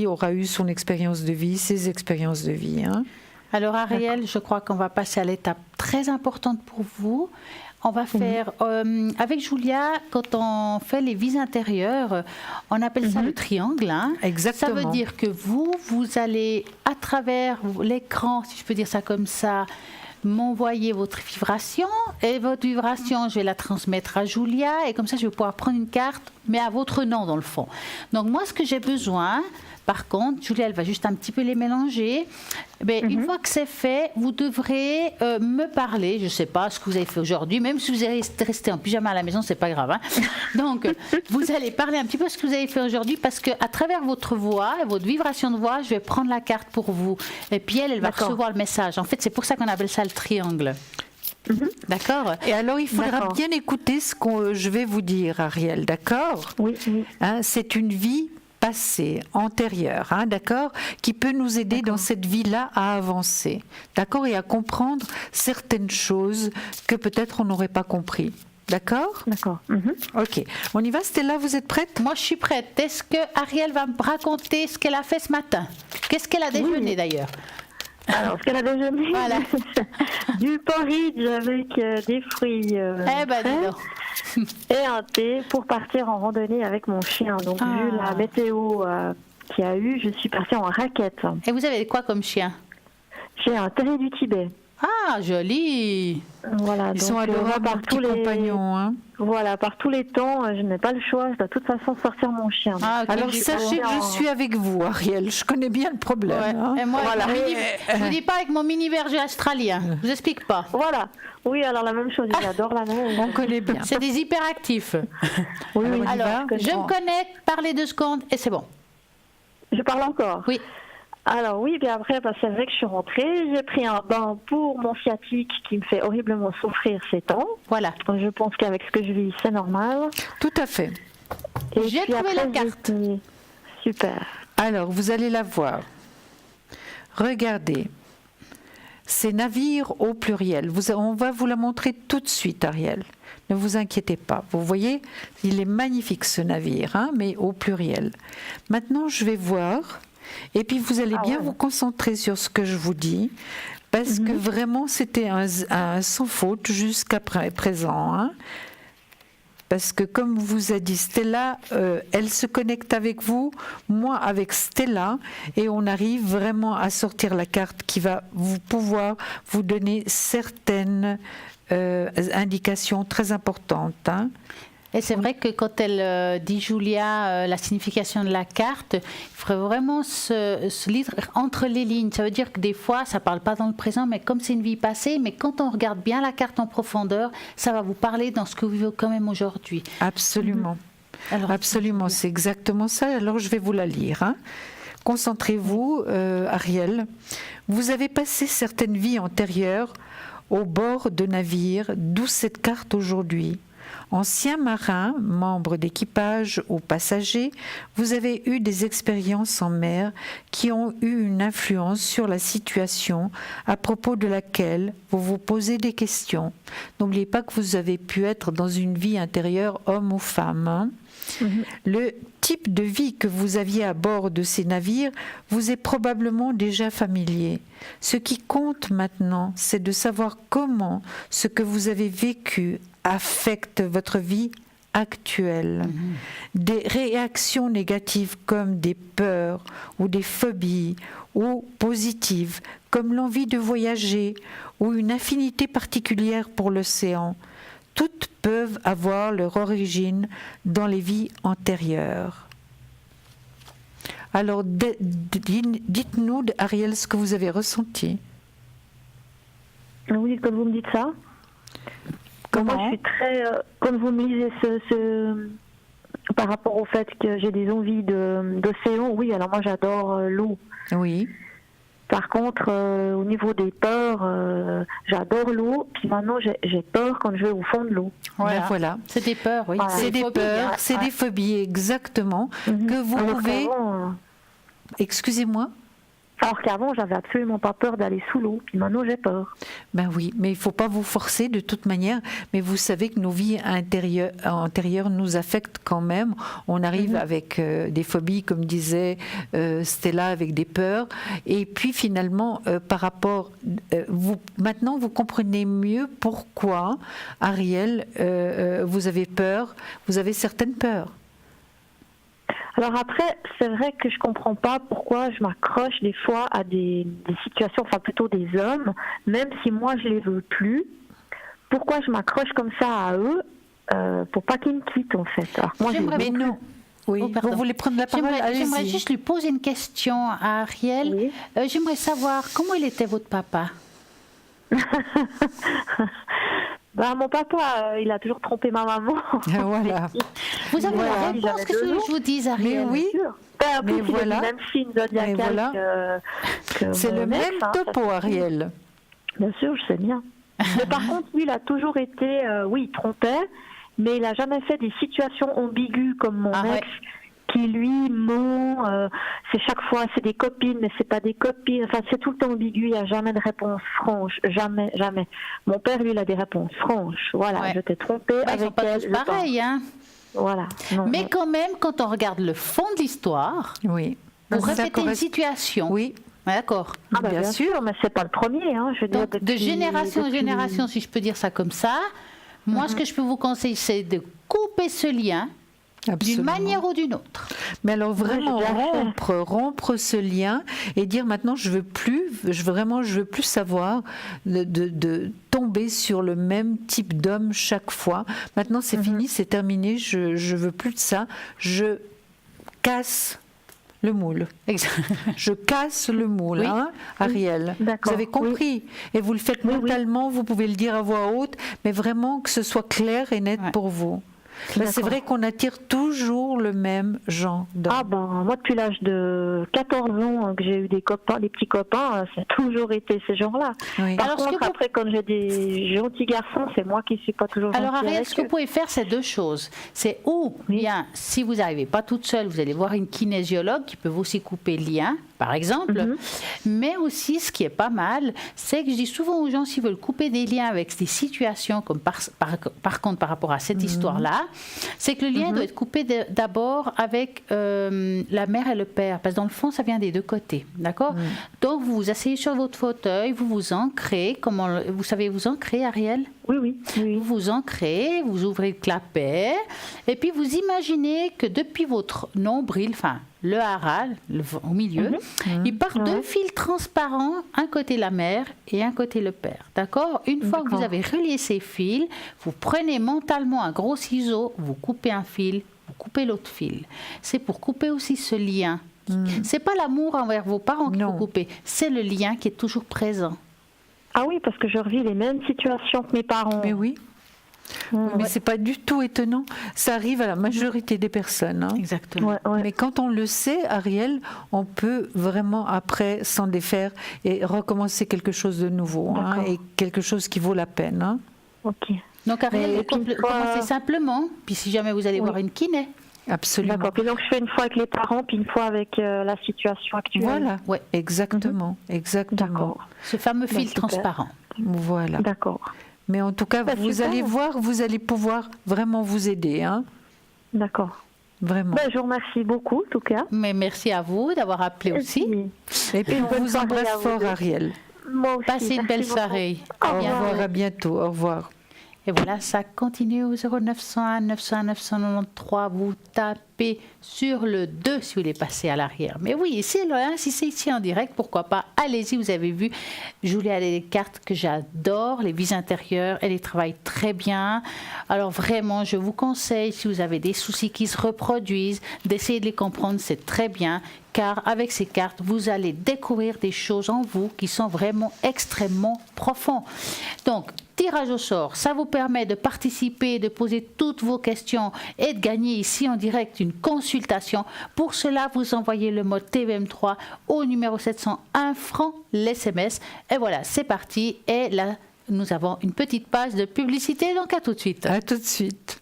aura eu son expérience de vie, ses expériences de vie. Hein. Alors Ariel, je crois qu'on va passer à l'étape très importante pour vous. On va faire, avec Julia, quand on fait les vies intérieures, on appelle ça le triangle. Hein. Exactement. Ça veut dire que vous allez, à travers l'écran, si je peux dire ça comme ça, m'envoyer votre vibration. Et votre vibration, je vais la transmettre à Julia. Et comme ça, je vais pouvoir prendre une carte, mais à votre nom, dans le fond. Donc moi, ce que j'ai besoin... Par contre, Julia, elle va juste un petit peu les mélanger. Mais une fois que c'est fait, vous devrez me parler. Je ne sais pas ce que vous avez fait aujourd'hui. Même si vous allez rester en pyjama à la maison, ce n'est pas grave. Hein. Donc, vous allez parler un petit peu de ce que vous avez fait aujourd'hui, parce qu'à travers votre voix et votre vibration de voix, je vais prendre la carte pour vous. Et puis elle va recevoir le message. En fait, c'est pour ça qu'on appelle ça le triangle. D'accord. Et alors, il faudra bien écouter ce que je vais vous dire, Ariel. D'accord? Oui. Hein, c'est une vie passé, antérieur, hein, d'accord, qui peut nous aider dans cette vie-là à avancer, d'accord, et à comprendre certaines choses que peut-être on n'aurait pas compris. D'accord? D'accord. Ok. On y va, Stella, vous êtes prête? Moi, je suis prête. Est-ce que Ariel va me raconter ce qu'elle a fait ce matin? Qu'est-ce qu'elle a déjeuné d'ailleurs? Alors, ce qu'elle a déjeuné, voilà. Du porridge avec des fruits et un thé pour partir en randonnée avec mon chien. Donc, vu la météo qu'il y a eu, je suis partie en raquette. Et vous avez quoi comme chien? J'ai un terrier du Tibet. Ah, joli. Voilà, ils sont adorables, par tous les compagnons. Hein. Voilà, par tous les temps, je n'ai pas le choix, je dois de toute façon sortir mon chien. Ah, okay. Alors sachez que je suis avec vous, Ariel, je connais bien le problème. Ouais. Hein. Et moi, je vous dis pas avec mon mini berger australien, je vous explique pas. Voilà, oui, alors la même chose, j'adore la même. On connaît bien. C'est des hyperactifs. Oui, alors je me connecte, parlez 2 secondes et c'est bon. Je parle encore? Oui. Alors oui, bien après, c'est vrai que je suis rentrée, j'ai pris un bain pour mon sciatique qui me fait horriblement souffrir ces temps. Voilà. Je pense qu'avec ce que je vis, c'est normal. Tout à fait. Et j'ai trouvé la carte. Super. Alors, vous allez la voir. Regardez. C'est navire au pluriel. On va vous la montrer tout de suite, Ariel. Ne vous inquiétez pas. Vous voyez, il est magnifique ce navire, hein, mais au pluriel. Maintenant, je vais voir... Et puis vous allez bien vous concentrer sur ce que je vous dis, parce que vraiment c'était un sans faute jusqu'à présent. Hein. Parce que comme vous a dit Stella, elle se connecte avec vous, moi avec Stella, et on arrive vraiment à sortir la carte qui va pouvoir vous donner certaines indications très importantes. Hein. Et c'est vrai que quand elle dit, Julia, la signification de la carte, il faudrait vraiment se lire entre les lignes. Ça veut dire que des fois, ça ne parle pas dans le présent, mais comme c'est une vie passée, mais quand on regarde bien la carte en profondeur, ça va vous parler dans ce que vous vivez quand même aujourd'hui. Absolument. Alors, Absolument, c'est exactement ça. Alors, je vais vous la lire. Hein. Concentrez-vous, Ariel. Vous avez passé certaines vies antérieures au bord de navires, d'où cette carte aujourd'hui. Ancien marin, membre d'équipage ou passager, vous avez eu des expériences en mer qui ont eu une influence sur la situation à propos de laquelle vous vous posez des questions. N'oubliez pas que vous avez pu être dans une vie intérieure, homme ou femme. Hein. Le type de vie que vous aviez à bord de ces navires vous est probablement déjà familier. Ce qui compte maintenant, c'est de savoir comment ce que vous avez vécu affecte votre vie actuelle. Des réactions négatives comme des peurs ou des phobies, ou positives comme l'envie de voyager ou une affinité particulière pour l'océan. Toutes peuvent avoir leur origine dans les vies antérieures. Alors, dites-nous, Ariel, ce que vous avez ressenti. Oui, comme vous me dites ça. Comment ? Moi, je suis très... comme vous me lisez par rapport au fait que j'ai des envies d'océan, oui, alors moi j'adore l'eau. Oui. Par contre, au niveau des peurs, j'adore l'eau, puis maintenant j'ai peur quand je vais au fond de l'eau. Voilà. C'est des peurs, oui. Voilà. C'est des phobies, peurs, hein. c'est des phobies, exactement, que vous Alors pouvez... qu'avant, Excusez-moi. Alors qu'avant, j'avais absolument pas peur d'aller sous l'eau, puis maintenant j'ai peur. Ben oui, mais il ne faut pas vous forcer de toute manière, mais vous savez que nos vies antérieures nous affectent quand même. On arrive avec des phobies, comme disait Stella, avec des peurs, et puis finalement, par rapport... maintenant, vous comprenez mieux pourquoi, Ariel, vous avez peur, vous avez certaines peurs. Alors après, c'est vrai que je comprends pas pourquoi je m'accroche des fois à des situations, enfin plutôt des hommes, même si moi je les veux plus. Pourquoi je m'accroche comme ça à eux pour pas qu'ils me quittent en fait. Alors, moi, Mais non. Oui. Vous voulez prendre la parole ? J'aimerais Allez-y. juste lui poser une question à Ariel. Oui. J'aimerais savoir comment il était votre papa. Bah, mon papa, il a toujours trompé ma maman. Voilà. Vous avez Voilà. la réponse, qu'est-ce que je vous dis, Mais Ariel? oui, En plus, mais il a voilà. le même signe zodiacal Mais voilà. que c'est mon le ex, même hein, topo, ça- Ariel. Bien sûr, je sais bien. Mais par contre, lui, il a toujours été, oui, il trompait, mais il n'a jamais fait des situations ambiguës comme mon Ah, ex, qui lui ment, c'est chaque fois, c'est des copines, mais c'est pas des copines, enfin, c'est tout le temps ambigu, il n'y a jamais de réponse franche, jamais, jamais. Mon père, lui, il a des réponses franches, voilà, Ouais. je t'ai trompé Bah, ils avec sont pas elle. tous je pense. pareils, hein. Voilà. Non, Mais non. quand même, quand on regarde le fond de l'histoire, Oui. vous Ça répétez une correspond- situation. Oui, Ouais, d'accord. Ah bah, bien sûr, mais c'est pas le premier, hein, je veux dire, Donc, de depuis- génération en depuis- génération, si je peux dire ça comme ça, moi, ce que je peux vous conseiller, c'est de couper ce lien d'une absolument. manière ou d'une autre. Mais alors vraiment j'ai bien fait. rompre ce lien et dire maintenant je veux plus savoir de tomber sur le même type d'homme chaque fois. Maintenant c'est fini, c'est terminé, je veux plus de ça. Je casse le moule. Je casse le moule, Oui. hein, Ariel. Vous D'accord, avez compris. Et vous le faites Oui, oui. mentalement, vous pouvez le dire à voix haute, mais vraiment que ce soit clair et net Ouais. pour vous. Ben, c'est D'accord. vrai qu'on attire toujours le même genre d'homme. Ah ben, moi depuis l'âge de 14 ans que j'ai eu des copains, des petits copains, ça a toujours été ces gens-là. Oui. Par Alors, ce contre, que vous- après quand j'ai des gentils garçons, c'est moi qui suis pas toujours Alors gentille Ariel, avec ce que eux. vous pouvez faire, c'est deux choses. C'est ou bien, si vous n'arrivez pas toute seule, vous allez voir une kinésiologue qui peut vous aussi couper le lien, par exemple. Mais aussi, ce qui est pas mal, c'est que je dis souvent aux gens, s'ils veulent couper des liens avec des situations, comme par contre par rapport à cette histoire-là, c'est que le lien doit être coupé d'abord avec la mère et le père, parce que dans le fond, ça vient des deux côtés, d'accord? Donc, vous vous asseyez sur votre fauteuil, vous vous ancrez, vous savez vous ancrer, Ariel? Oui, oui, oui. Vous vous ancrez, vous ouvrez le clapet, et puis vous imaginez que depuis votre nombril, enfin le hara, au milieu. Il part 2 fils transparents, un côté la mère et un côté le père. D'accord ? Une fois que vous avez relié ces fils, vous prenez mentalement un gros ciseau, vous coupez un fil, vous coupez l'autre fil. C'est pour couper aussi ce lien. C'est pas l'amour envers vos parents qu'il faut couper, c'est le lien qui est toujours présent. Ah oui, parce que je revis les mêmes situations que mes parents. Mais oui. Mais c'est pas du tout étonnant. Ça arrive à la majorité des personnes. Hein. Exactement. Mais quand on le sait, Ariel, on peut vraiment après s'en défaire et recommencer quelque chose de nouveau hein, et quelque chose qui vaut la peine. Hein. Ok. Donc Ariel, commencez simplement. Puis si jamais vous allez voir une kiné. Absolument. D'accord. Puis donc je fais une fois avec les parents, puis une fois avec la situation actuelle. Voilà. Ouais. Exactement. Exactement. D'accord. Ce fameux fil transparent. Voilà. D'accord. Mais en tout cas, vous allez voir, vous allez pouvoir vraiment vous aider. Hein. D'accord. Vraiment. Je vous remercie beaucoup, en tout cas. Mais merci à vous d'avoir appelé aussi. Et puis on vous embrasse fort, Ariel. Moi aussi. Passez une belle soirée. Au revoir, à bientôt. Au revoir. Et voilà, ça continue au 0901 901 993. Vous tapez sur le 2 si vous voulez passer à l'arrière. Mais oui, c'est le 1, si c'est ici en direct, pourquoi pas. Allez-y, vous avez vu, Julie a des cartes que j'adore, les vies intérieures, elle les travaille très bien. Alors vraiment, je vous conseille, si vous avez des soucis qui se reproduisent, d'essayer de les comprendre, c'est très bien. Car avec ces cartes, vous allez découvrir des choses en vous qui sont vraiment extrêmement profondes. Donc, tirage au sort, ça vous permet de participer, de poser toutes vos questions et de gagner ici en direct une consultation. Pour cela, vous envoyez le mot TVM3 au numéro 701 francs l'SMS. Et voilà, c'est parti. Et là, nous avons une petite page de publicité, donc à tout de suite. À tout de suite.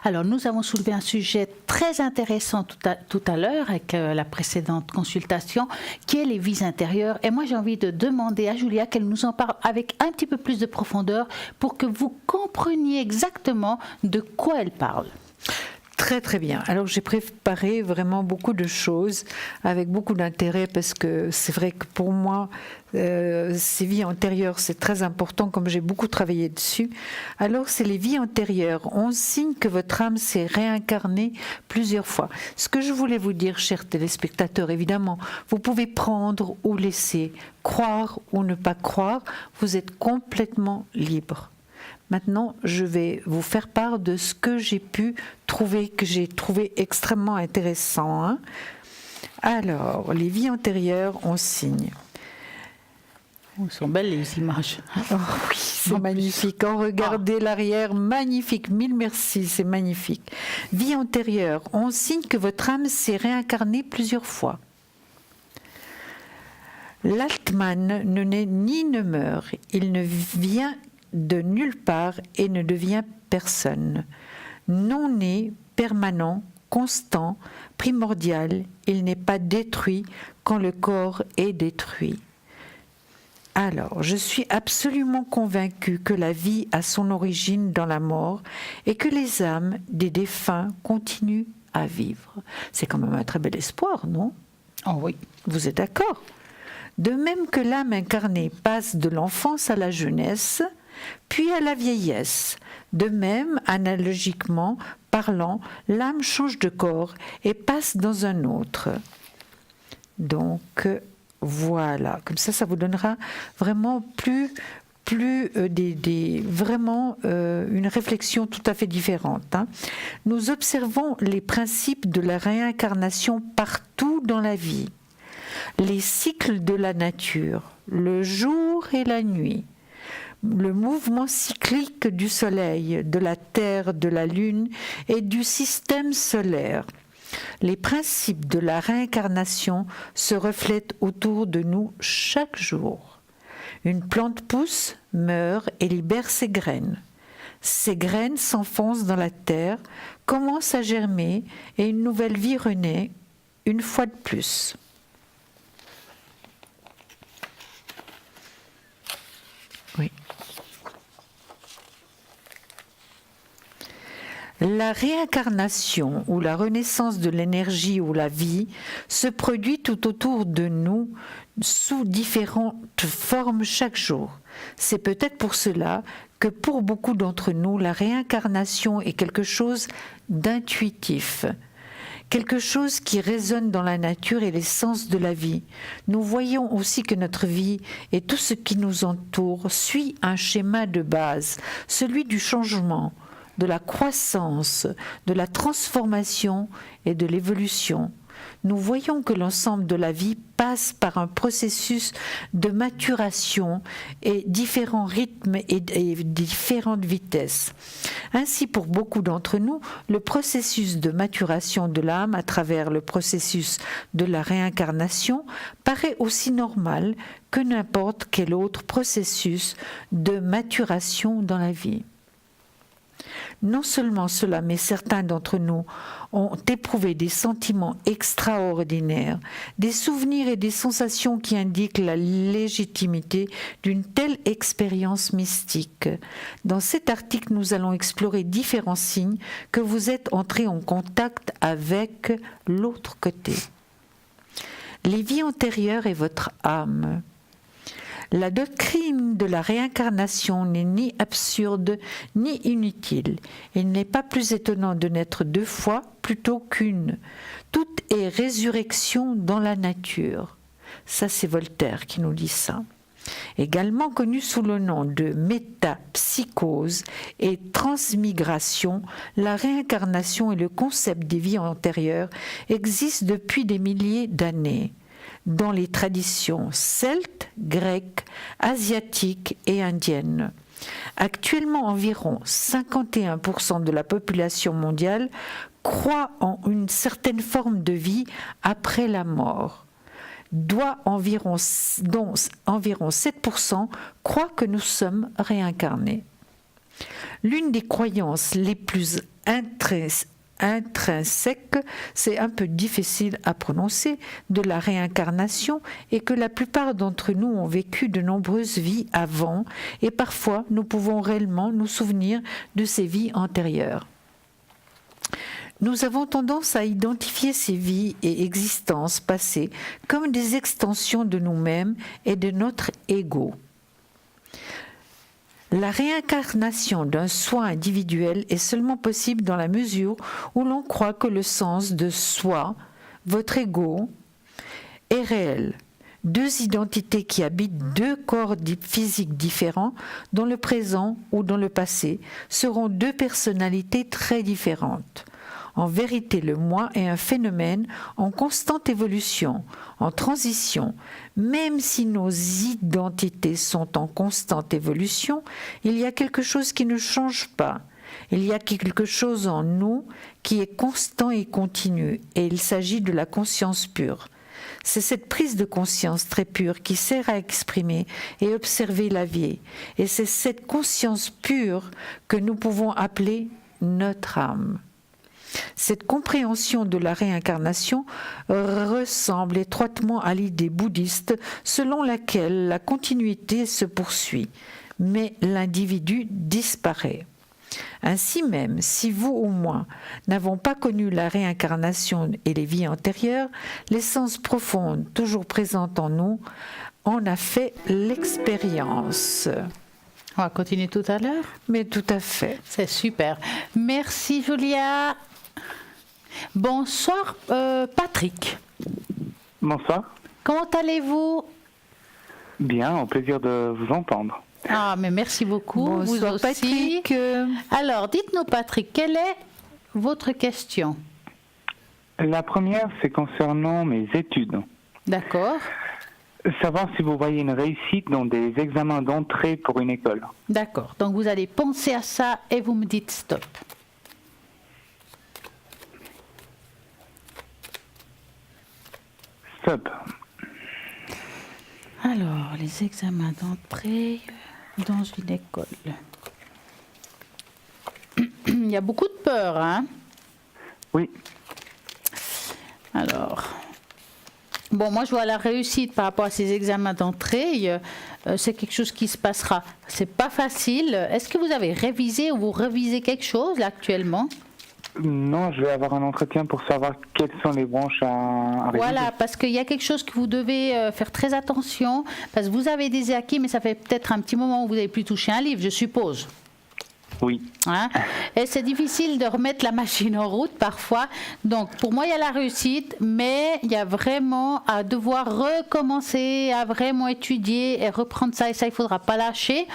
Alors, nous avons soulevé un sujet très intéressant tout à l'heure avec la précédente consultation, qui est les vies intérieures. Et moi, j'ai envie de demander à Julia qu'elle nous en parle avec un petit peu plus de profondeur pour que vous compreniez exactement de quoi elle parle. Très très bien. Alors j'ai préparé vraiment beaucoup de choses avec beaucoup d'intérêt parce que c'est vrai que pour moi ces vies antérieures c'est très important comme j'ai beaucoup travaillé dessus. Alors c'est les vies antérieures. On signe que votre âme s'est réincarnée plusieurs fois. Ce que je voulais vous dire, chers téléspectateurs, évidemment, vous pouvez prendre ou laisser, croire ou ne pas croire, vous êtes complètement libre. Maintenant, je vais vous faire part de ce que j'ai pu trouver, que j'ai trouvé extrêmement intéressant. Hein. Alors, les vies antérieures, on signe. Oh, sont belles les images. Oh, oui, c'est magnifique. Oh, regardez l'arrière, magnifique. Mille merci, c'est magnifique. Vie antérieure, on signe que votre âme s'est réincarnée plusieurs fois. L'Atman ne naît ni ne meurt. Il ne vient de nulle part et ne devient personne. Non né, permanent, constant, primordial, il n'est pas détruit quand le corps est détruit. Alors, je suis absolument convaincue que la vie a son origine dans la mort et que les âmes des défunts continuent à vivre. C'est quand même un très bel espoir, non ? Oh oui. Vous êtes d'accord ? De même que l'âme incarnée passe de l'enfance à la jeunesse, puis à la vieillesse. De même, analogiquement parlant, l'âme change de corps et passe dans un autre. Donc, voilà. Comme ça vous donnera vraiment vraiment une réflexion tout à fait différente. Hein. Nous observons les principes de la réincarnation partout dans la vie. Les cycles de la nature, le jour et la nuit, le mouvement cyclique du Soleil, de la Terre, de la Lune et du système solaire. Les principes de la réincarnation se reflètent autour de nous chaque jour. Une plante pousse, meurt et libère ses graines. Ces graines s'enfoncent dans la terre, commencent à germer et une nouvelle vie renaît une fois de plus. Oui. La réincarnation ou la renaissance de l'énergie ou la vie se produit tout autour de nous sous différentes formes chaque jour. C'est peut-être pour cela que pour beaucoup d'entre nous, la réincarnation est quelque chose d'intuitif. Quelque chose qui résonne dans la nature et l'essence de la vie. Nous voyons aussi que notre vie et tout ce qui nous entoure suit un schéma de base, celui du changement, de la croissance, de la transformation et de l'évolution. Nous voyons que l'ensemble de la vie passe par un processus de maturation et différents rythmes et différentes vitesses. Ainsi, pour beaucoup d'entre nous, le processus de maturation de l'âme à travers le processus de la réincarnation paraît aussi normal que n'importe quel autre processus de maturation dans la vie. Non seulement cela, mais certains d'entre nous ont éprouvé des sentiments extraordinaires, des souvenirs et des sensations qui indiquent la légitimité d'une telle expérience mystique. Dans cet article, nous allons explorer différents signes que vous êtes entrés en contact avec l'autre côté. Les vies antérieures et votre âme. La doctrine de la réincarnation n'est ni absurde ni inutile. Il n'est pas plus étonnant de naître 2 fois plutôt qu'une. Tout est résurrection dans la nature. Ça, c'est Voltaire qui nous dit ça. Également connu sous le nom de métapsychose et transmigration, la réincarnation et le concept des vies antérieures existent depuis des milliers d'années dans les traditions celtes, grecques, asiatiques et indiennes. Actuellement, environ 51% de la population mondiale croit en une certaine forme de vie après la mort, dont environ 7% croient que nous sommes réincarnés. L'une des croyances les plus intrinsèque, c'est un peu difficile à prononcer, de la réincarnation et que la plupart d'entre nous ont vécu de nombreuses vies avant et parfois nous pouvons réellement nous souvenir de ces vies antérieures. Nous avons tendance à identifier ces vies et existences passées comme des extensions de nous-mêmes et de notre ego. La réincarnation d'un soi individuel est seulement possible dans la mesure où l'on croit que le sens de soi, votre ego, est réel. 2 identités qui habitent 2 corps physiques différents dans le présent ou dans le passé seront 2 personnalités très différentes. En vérité, le moi est un phénomène en constante évolution, en transition. Même si nos identités sont en constante évolution, il y a quelque chose qui ne change pas. Il y a quelque chose en nous qui est constant et continu, et il s'agit de la conscience pure. C'est cette prise de conscience très pure qui sert à exprimer et observer la vie. Et c'est cette conscience pure que nous pouvons appeler notre âme. Cette compréhension de la réincarnation ressemble étroitement à l'idée bouddhiste selon laquelle la continuité se poursuit, mais l'individu disparaît. Ainsi même, si vous ou moi n'avons pas connu la réincarnation et les vies antérieures, l'essence profonde toujours présente en nous en a fait l'expérience. On va continuer tout à l'heure. Mais tout à fait. C'est super. Merci Julia. Bonsoir Patrick. Bonsoir. Comment allez-vous? Bien, au plaisir de vous entendre. Ah, mais merci beaucoup. Bonsoir vous aussi. Patrick. Alors, dites-nous Patrick, quelle est votre question? La première, c'est concernant mes études. D'accord. Savoir si vous voyez une réussite dans des examens d'entrée pour une école. D'accord. Donc, vous allez penser à ça et vous me dites stop. Stop. Alors, les examens d'entrée dans une école. Il y a beaucoup de peur, hein? Oui. Alors, bon, moi je vois la réussite par rapport à ces examens d'entrée. C'est quelque chose qui se passera. C'est pas facile. Est-ce que vous avez révisé ou vous révisez quelque chose là actuellement? Non, je vais avoir un entretien pour savoir quelles sont les branches à réviser. Voilà, parce qu'il y a quelque chose que vous devez faire très attention, parce que vous avez des acquis, mais ça fait peut-être un petit moment où vous n'avez plus touché un livre, je suppose. Oui. Hein? Et c'est difficile de remettre la machine en route parfois. Donc pour moi il y a la réussite, mais il y a vraiment à devoir recommencer, à vraiment étudier et reprendre ça, et ça il ne faudra pas lâcher,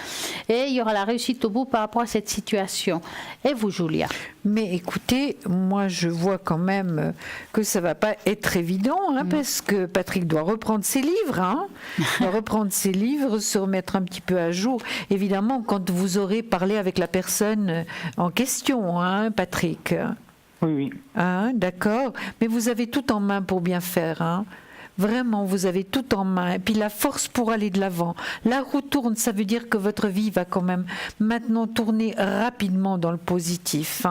et il y aura la réussite au bout par rapport à cette situation. Et vous, Julia? Mais écoutez, moi je vois quand même que ça va pas être évident, parce que Patrick doit reprendre ses livres, doit reprendre ses livres, se remettre un petit peu à jour. Évidemment, quand vous aurez parlé avec la personne en question, Patrick. Oui, oui. D'accord. Mais vous avez tout en main pour bien faire. Vraiment, vous avez tout en main. Et puis la force pour aller de l'avant. La roue tourne, ça veut dire que votre vie va quand même maintenant tourner rapidement dans le positif.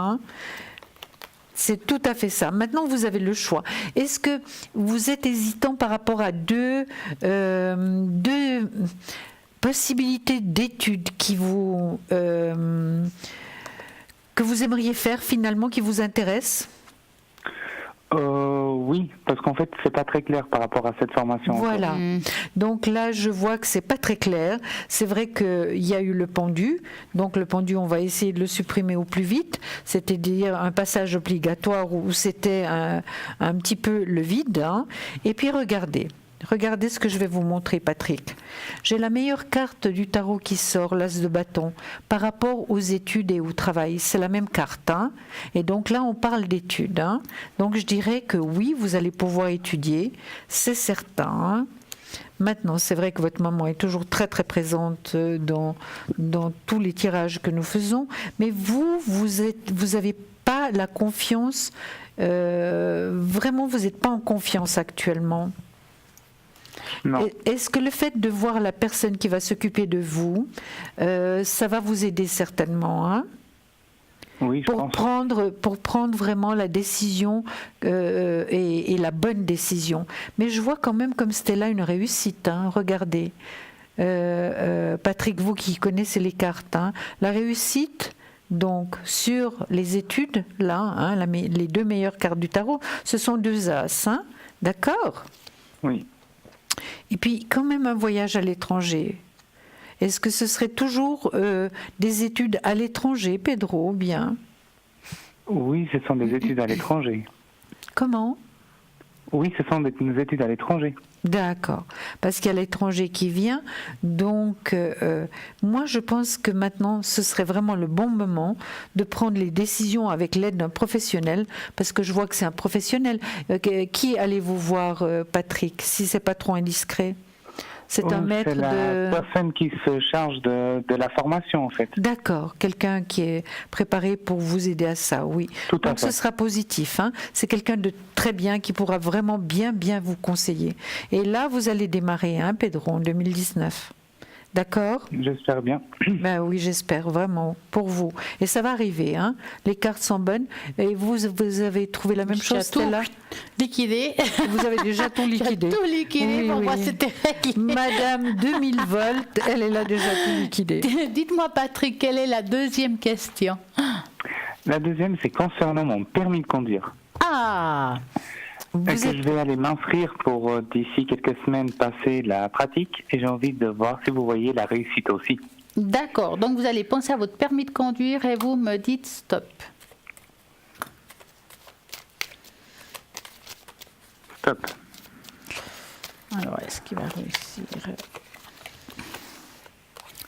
C'est tout à fait ça. Maintenant, vous avez le choix. Est-ce que vous êtes hésitant par rapport à deux possibilités d'études qui vous, que vous aimeriez faire finalement, qui vous intéressent? Oui, parce qu'en fait, c'est pas très clair par rapport à cette formation. Voilà. Donc là, je vois que c'est pas très clair. C'est vrai qu'il y a eu le pendu. Donc le pendu, on va essayer de le supprimer au plus vite. C'est-à-dire un passage obligatoire où c'était un petit peu le vide. Et puis regardez. Regardez ce que je vais vous montrer, Patrick. J'ai la meilleure carte du tarot qui sort, l'as de bâton, par rapport aux études et au travail. C'est la même carte. Et donc là, on parle d'études. Donc je dirais que oui, vous allez pouvoir étudier, c'est certain. Maintenant, c'est vrai que votre maman est toujours très très présente dans tous les tirages que nous faisons, mais vous avez pas la confiance, vraiment vous n'êtes pas en confiance actuellement. Non. Est-ce que le fait de voir la personne qui va s'occuper de vous, ça va vous aider certainement, Oui, je pense. pour prendre vraiment la décision et la bonne décision. Mais je vois quand même comme Stella une réussite. Regardez, Patrick, vous qui connaissez les cartes, la réussite. Donc sur les études, là, les deux meilleures cartes du tarot, ce sont deux as, d'accord? Oui. Et puis quand même un voyage à l'étranger. Est-ce que ce serait toujours des études à l'étranger, Pedro, bien? Oui, ce sont des études à l'étranger. Comment? Oui, ce sont des études à l'étranger. D'accord, parce qu'il y a l'étranger qui vient. Donc, moi, je pense que maintenant, ce serait vraiment le bon moment de prendre les décisions avec l'aide d'un professionnel, parce que je vois que c'est un professionnel. Qui allez-vous voir, Patrick, si c'est pas trop indiscret? C'est un maître de... C'est la personne qui se charge de la formation, en fait. D'accord, quelqu'un qui est préparé pour vous aider à ça, oui. Tout à Donc fait. ce sera positif. C'est quelqu'un de très bien qui pourra vraiment bien vous conseiller. Et là, vous allez démarrer, Pedro, en 2019. D'accord? J'espère bien. Ben oui, j'espère vraiment pour vous. Et ça va arriver. Les cartes sont bonnes. Et vous avez trouvé la même chose, Stella? Liquidé. Vous avez déjà tout liquidé. Tout liquidé, pour moi c'était réglé. Madame 2000 volts, elle est là déjà tout liquidée. Dites-moi, Patrick, quelle est la deuxième question? La deuxième, c'est concernant mon permis de conduire. Ah! Je vais aller m'inscrire pour d'ici quelques semaines passer la pratique, et j'ai envie de voir si vous voyez la réussite aussi. D'accord, donc vous allez penser à votre permis de conduire et vous me dites stop. Stop. Alors, est-ce qu'il va réussir?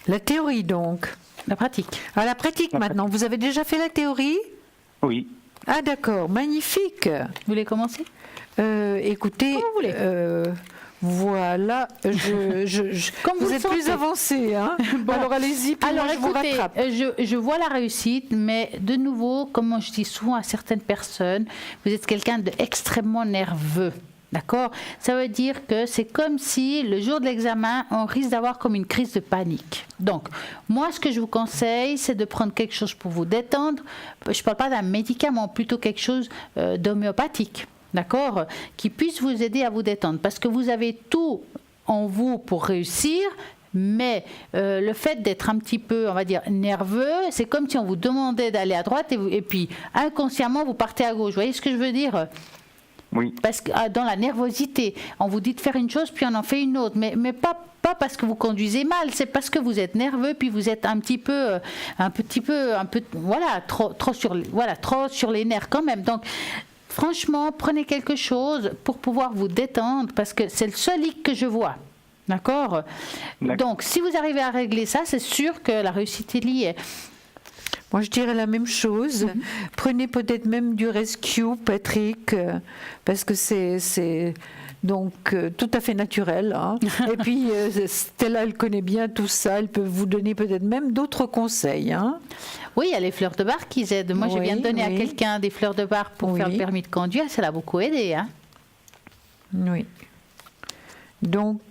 La théorie donc. La pratique. À la pratique maintenant. Vous avez déjà fait la théorie? Oui. Ah d'accord, magnifique. Vous voulez commencer? Écoutez, comme vous voulez. Voilà, Comme vous le êtes sentez. plus avancé, Bon, alors allez-y, puis Alors moi, je vous écoutez, rattrape. je vois la réussite, mais de nouveau, comme je dis souvent à certaines personnes, vous êtes quelqu'un d'extrêmement nerveux. D'accord? Ça veut dire que c'est comme si le jour de l'examen, on risque d'avoir comme une crise de panique. Donc, moi, ce que je vous conseille, c'est de prendre quelque chose pour vous détendre. Je ne parle pas d'un médicament, plutôt quelque chose d'homéopathique. D'accord? Qui puisse vous aider à vous détendre. Parce que vous avez tout en vous pour réussir, Mais le fait d'être un petit peu, on va dire, nerveux, c'est comme si on vous demandait d'aller à droite et puis inconsciemment vous partez à gauche. Vous voyez ce que je veux dire ? Oui. Parce que dans la nervosité, on vous dit de faire une chose puis on en fait une autre, mais pas parce que vous conduisez mal, c'est parce que vous êtes nerveux puis vous êtes un peu, voilà, trop sur les nerfs quand même. Donc franchement, prenez quelque chose pour pouvoir vous détendre parce que c'est le seul hic que je vois. D'accord ? Donc si vous arrivez à régler ça, c'est sûr que la réussite est liée. Moi, je dirais la même chose. Prenez peut-être même du rescue, Patrick, parce que c'est donc tout à fait naturel. Hein. Et puis, Stella, elle connaît bien tout ça. Elle peut vous donner peut-être même d'autres conseils. Hein. Oui, il y a les fleurs de bar qui aident. Moi, je viens de donner à quelqu'un des fleurs de bar pour faire le permis de conduire. Ça l'a beaucoup aidé. Hein. Oui. Donc,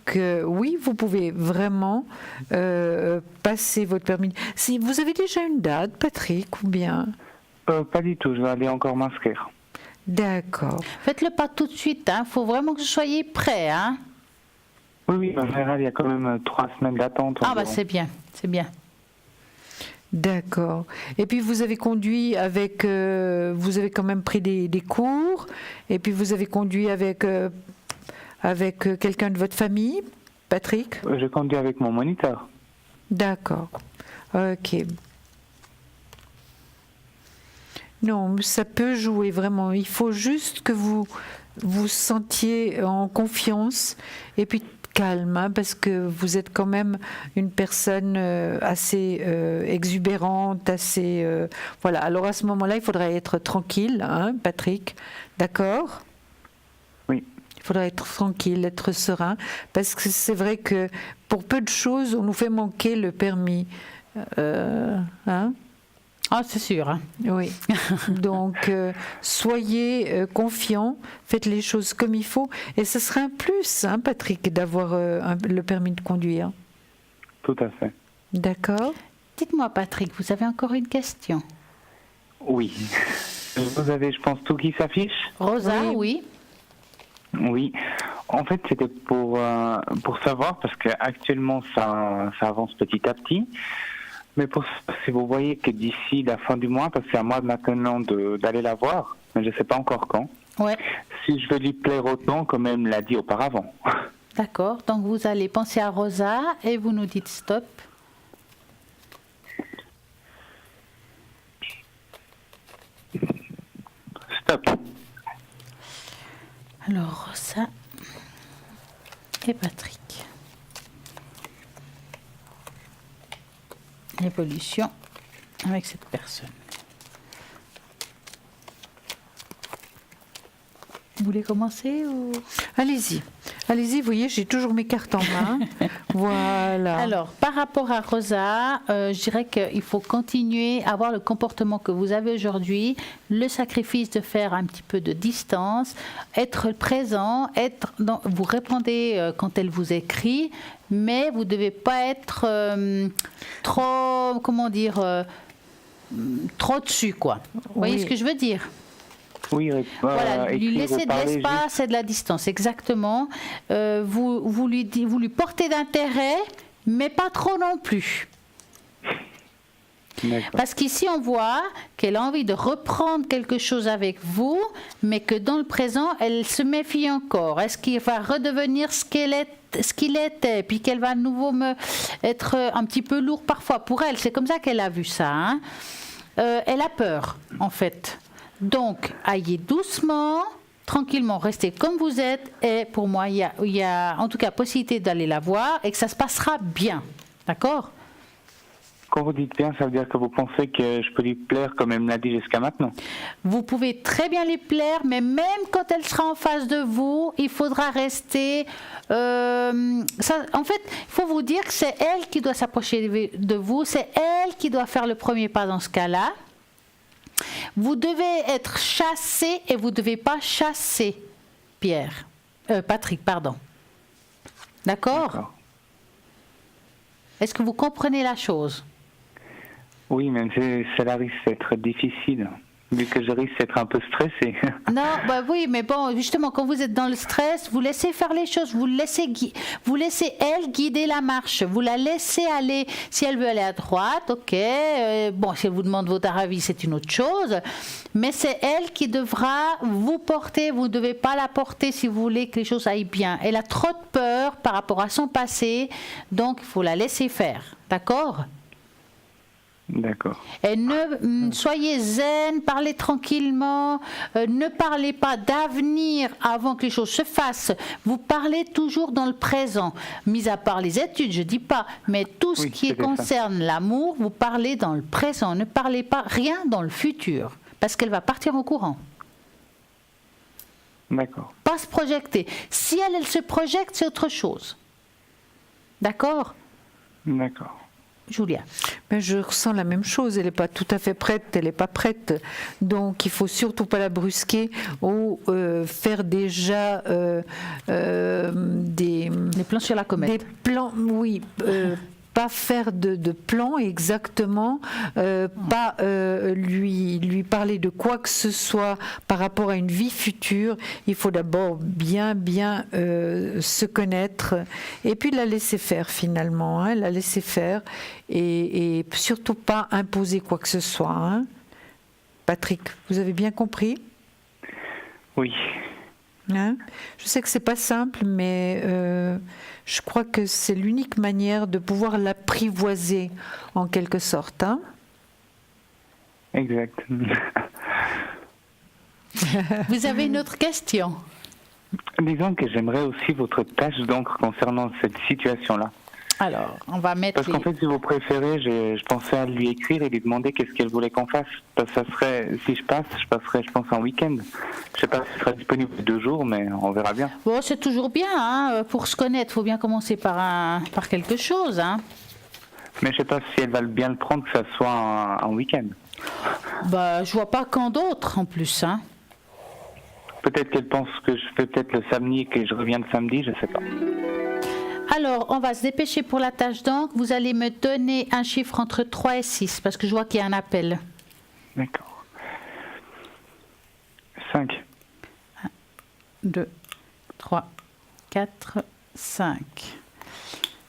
oui, vous pouvez vraiment passer votre permis. Si vous avez déjà une date, Patrick, ou bien Pas du tout, je vais aller encore m'inscrire. D'accord. Faites-le pas tout de suite. Il faut vraiment que vous soyez prêts. Hein. Oui, en général, il y a quand même 3 semaines d'attente. Ah, bah c'est bien, c'est bien. D'accord. Et puis vous avez conduit avec, vous avez quand même pris des cours, et puis vous avez conduit avec quelqu'un de votre famille, Patrick ? Je conduis avec mon moniteur. D'accord. Ok. Non, ça peut jouer vraiment. Il faut juste que vous vous sentiez en confiance et puis calme, hein, parce que vous êtes quand même une personne assez exubérante, assez voilà. Alors à ce moment-là, il faudrait être tranquille, hein, Patrick. D'accord ? Oui. Il faudrait être tranquille, être serein, parce que c'est vrai que pour peu de choses, on nous fait manquer le permis. Hein ? Ah, c'est sûr. Hein. Oui. Donc, soyez confiants, faites les choses comme il faut. Et ce serait un plus, hein, Patrick, d'avoir le permis de conduire. Tout à fait. D'accord. Dites-moi, Patrick, vous avez encore une question ? Oui. Vous avez, je pense, tout qui s'affiche ? Rosa, oui. Oui. En fait, c'était pour savoir, parce qu'actuellement, ça avance petit à petit. Mais si vous voyez que d'ici la fin du mois, parce que c'est à moi maintenant d'aller la voir, mais je ne sais pas encore quand, ouais. Si je veux lui plaire autant, comme elle me l'a dit auparavant. D'accord, donc vous allez penser à Rosa et vous nous dites stop. Stop. Alors Rosa et Patrick. Évolution avec cette personne. Vous voulez commencer ou... Allez-y, vous voyez, j'ai toujours mes cartes en main. Voilà. Alors, par rapport à Rosa, je dirais qu'il faut continuer à avoir le comportement que vous avez aujourd'hui, le sacrifice de faire un petit peu de distance, être présent, vous répondez quand elle vous écrit, mais vous ne devez pas être trop, trop dessus, quoi. Vous voyez ce que je veux dire ? Oui, voilà, lui laisser de l'espace et de la distance, exactement. Vous lui portez d'intérêt, mais pas trop non plus. D'accord. Parce qu'ici, on voit qu'elle a envie de reprendre quelque chose avec vous, mais que dans le présent, elle se méfie encore. Est-ce qu'il va redevenir ce qu'il était, puis qu'elle va à nouveau être un petit peu lourd parfois pour elle. C'est comme ça qu'elle a vu ça. Hein. Elle a peur, en fait. Donc, allez doucement, tranquillement, restez comme vous êtes. Et pour moi, il y a en tout cas possibilité d'aller la voir et que ça se passera bien. D'accord ? Quand vous dites bien, ça veut dire que vous pensez que je peux lui plaire comme elle me l'a dit jusqu'à maintenant ? Vous pouvez très bien lui plaire, mais même quand elle sera en face de vous, il faudra rester... en fait, il faut vous dire que c'est elle qui doit s'approcher de vous, c'est elle qui doit faire le premier pas dans ce cas-là. Vous devez être chassé et vous ne devez pas chasser Patrick, pardon. D'accord ? Est-ce que vous comprenez la chose ? Oui, même ça risque d'être difficile. vu que je risque d'être un peu stressé. Non, bah oui, mais bon, justement, quand vous êtes dans le stress, vous laissez faire les choses, vous laissez elle guider la marche, vous la laissez aller. Si elle veut aller à droite, ok. Bon, si elle vous demande votre avis, c'est une autre chose. Mais c'est elle qui devra vous porter. Vous ne devez pas la porter si vous voulez que les choses aillent bien. Elle a trop de peur par rapport à son passé, donc il faut la laisser faire. D'accord ? D'accord. Et soyez zen, parlez tranquillement, ne parlez pas d'avenir avant que les choses se fassent. Vous parlez toujours dans le présent, mis à part les études, je dis pas, mais tout ce qui concerne l'amour, vous parlez dans le présent. Ne parlez pas rien dans le futur, parce qu'elle va partir en courant. D'accord. Pas se projeter. Si elle se projette, c'est autre chose. D'accord ? D'accord. Julia. Mais je ressens la même chose, elle n'est pas tout à fait prête, elle n'est pas prête. Donc il ne faut surtout pas la brusquer ou faire déjà des plans sur la comète. Des plans, oui. Pas faire de plan exactement, pas lui parler de quoi que ce soit par rapport à une vie future. Il faut d'abord bien se connaître et puis la laisser faire finalement, hein, la laisser faire et surtout pas imposer quoi que ce soit. Hein. Patrick, vous avez bien compris ? Oui. Hein ? Je sais que c'est pas simple, mais je crois que c'est l'unique manière de pouvoir l'apprivoiser en quelque sorte. Hein ? Exact. Vous avez une autre question ? Disons que j'aimerais aussi votre tâche d'encre concernant cette situation-là. Alors, on va mettre... Parce qu'en fait, si vous préférez, je pensais à lui écrire et lui demander qu'est-ce qu'elle voulait qu'on fasse. Parce que ça serait, si je passerais, je pense, un week-end. Je sais pas si ce sera disponible 2 jours, mais on verra bien. Bon, c'est toujours bien, hein, pour se connaître, il faut bien commencer par quelque chose. Hein. Mais je sais pas si elle va bien le prendre que ça soit un week-end. Bah, je vois pas quand d'autre, en plus. Hein. Peut-être qu'elle pense que je fais peut-être le samedi et que je reviens le samedi, je sais pas. Alors, on va se dépêcher pour la tâche d'encre. Vous allez me donner un chiffre entre 3 et 6, parce que je vois qu'il y a un appel. D'accord. 5. 1, 2, 3, 4, 5.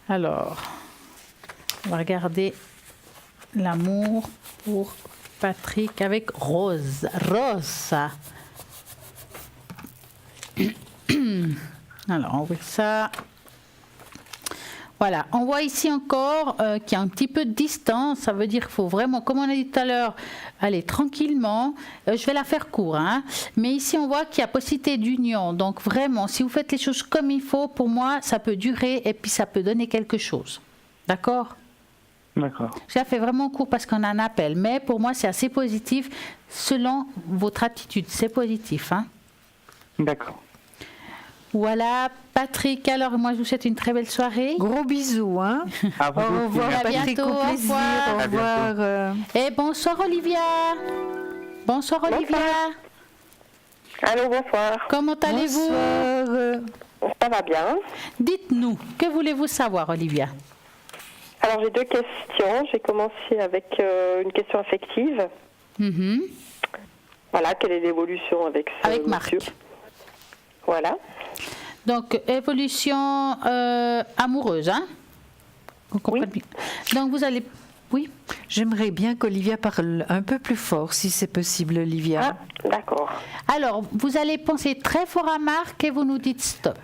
Alors, on va regarder l'amour pour Patrick avec Rose. Rosa. Alors, on voit ça. Voilà, on voit ici encore qu'il y a un petit peu de distance. Ça veut dire qu'il faut vraiment, comme on a dit tout à l'heure, aller tranquillement. Je vais la faire court, hein. Mais ici, on voit qu'il y a possibilité d'union. Donc vraiment, si vous faites les choses comme il faut, pour moi, ça peut durer et puis ça peut donner quelque chose. D'accord ? D'accord. Je la fais vraiment court parce qu'on a un appel. Mais pour moi, c'est assez positif selon votre attitude. C'est positif, hein. D'accord. Voilà, Patrick, alors moi je vous souhaite une très belle soirée. Gros bisous, hein. Au revoir, à Patrick, bientôt, au plaisir. au Au revoir. Et bonsoir Olivia. Bonsoir Olivia. Allô, bonsoir. Comment allez-vous? Bonsoir. Ça va bien. Dites-nous, que voulez-vous savoir Olivia? Alors j'ai 2 questions. J'ai commencé avec une question affective. Voilà, quelle est l'évolution avec ce Avec Marc. monsieur? Voilà. Donc, évolution amoureuse, hein? Vous comprenez bien. Donc, vous allez... Oui. J'aimerais bien qu'Olivia parle un peu plus fort, si c'est possible, Olivia. Ah, d'accord. Alors, vous allez penser très fort à Marc et vous nous dites stop.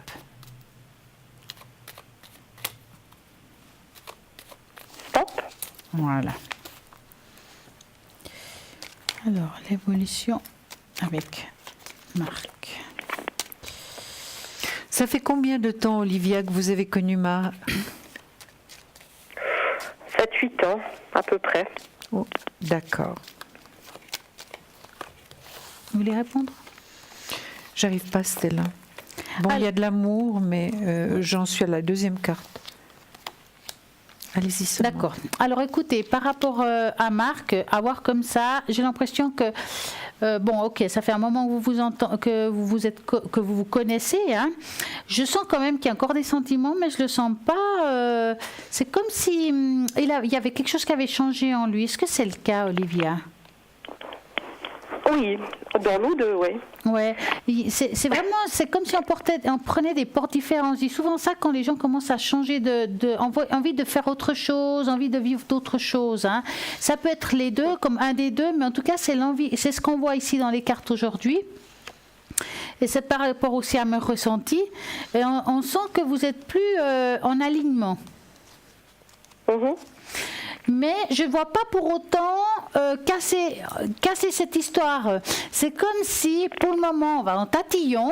Stop. Voilà. Alors, l'évolution avec Marc. Ça fait combien de temps, Olivia, que vous avez connu Marc? 7-8 ans, à peu près. Oh, d'accord. Vous voulez répondre? J'arrive pas, Stella. Bon, il y a de l'amour, mais j'en suis à la 2e carte. Allez-y, seulement. D'accord. Alors écoutez, par rapport à Marc, à voir comme ça, j'ai l'impression que bon, ok, ça fait un moment que vous vous connaissez. Hein. Je sens quand même qu'il y a encore des sentiments, mais je le sens pas. C'est comme si il y avait quelque chose qui avait changé en lui. Est-ce que c'est le cas, Olivia? Oui, dans nous deux, oui. Ouais, c'est vraiment, c'est comme si on prenait des portes différentes. Je dis souvent ça quand les gens commencent à changer envie de faire autre chose, envie de vivre d'autres choses. Hein. Ça peut être les deux, comme un des deux, mais en tout cas, c'est l'envie. C'est ce qu'on voit ici dans les cartes aujourd'hui. Et c'est par rapport aussi à mes ressentis. Et on sent que vous êtes plus en alignement. Mais je ne vois pas pour autant casser cette histoire. C'est comme si, pour le moment, on va en tatillon,